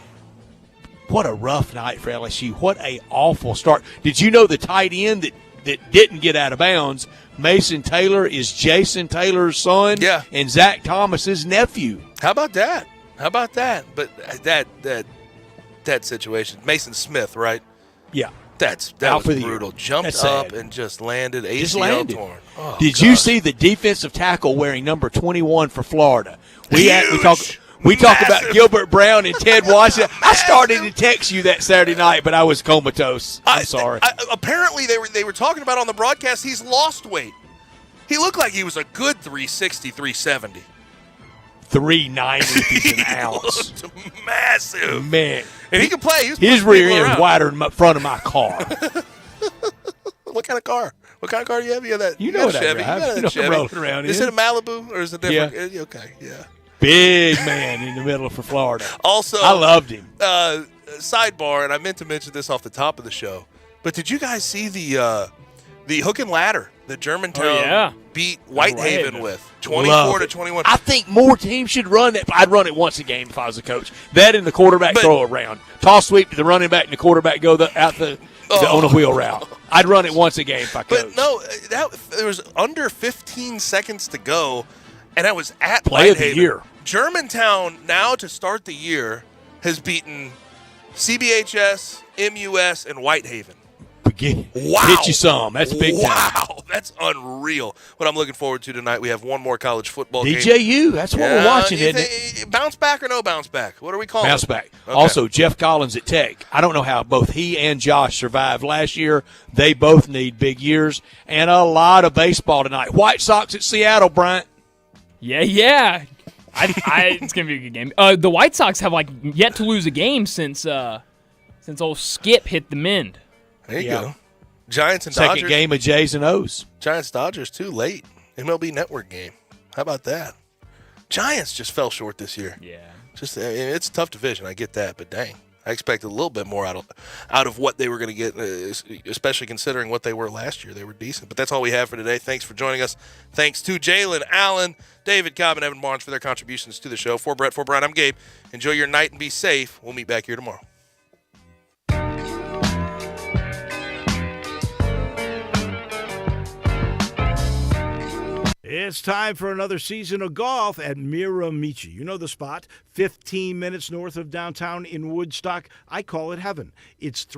What a rough night for LSU. What a awful start. Did you know the tight end that that didn't get out of bounds. Mason Taylor is Jason Taylor's son and Zach Thomas's nephew. How about that? But that situation, Mason Smith, right? Yeah. That was brutal. Jumped up and just landed ACL torn. Oh, Did you see the defensive tackle wearing number 21 for Florida? We talk about Gilbert Brown and Ted Washington. I started to text you that Saturday night, but I was comatose. I'm sorry. Apparently, they were talking about on the broadcast he's lost weight. He looked like he was a good 360, 370. 390 if he's an ounce. Massive. Man. And he can play. His rear end is wider than the front of my car. What kind of car? What kind of car do you have? You have that? You know what Chevy. I drive. You got Chevy. Chevy. Around is it a Malibu or is it different? Yeah. Okay, yeah. Big man in the middle for Florida. Also, I loved him. Sidebar, and I meant to mention this off the top of the show, but did you guys see the hook and ladder that Germantown beat Whitehaven with 24-21? I think more teams should run that. I'd run it once a game if I was a coach. That and the quarterback throw around. Toss sweep to the running back and the quarterback go on a wheel route. I'd run it once a game if I could. But no, there was under 15 seconds to go, and that was at Play Whitehaven. of the year. Germantown, now to start the year, has beaten CBHS, MUS, and Whitehaven. Wow. Get you some. That's big time. Wow, that's unreal. What I'm looking forward to tonight, we have one more college football game. DJU, that's what we're watching, isn't it? Bounce back or no bounce back? What are we calling Bounce it? back. Okay. Also, Jeff Collins at Tech. I don't know how both he and Josh survived last year. They both need big years. And a lot of baseball tonight. White Sox at Seattle, Bryant. Yeah. It's going to be a good game. The White Sox have yet to lose a game since old Skip hit the mend. There you go. Giants and Dodgers. Second game of J's and O's. Giants-Dodgers, too late. MLB Network game. How about that? Giants just fell short this year. Yeah. It's a tough division. I get that, but dang. I expected a little bit more out of what they were going to get, especially considering what they were last year. They were decent. But that's all we have for today. Thanks for joining us. Thanks to Jalen, Allen, David, Cobb, and Evan Barnes for their contributions to the show. For Brett, for Brian, I'm Gabe. Enjoy your night and be safe. We'll meet back here tomorrow. It's time for another season of golf at Miramichi. You know the spot, 15 minutes north of downtown in Woodstock. I call it heaven. It's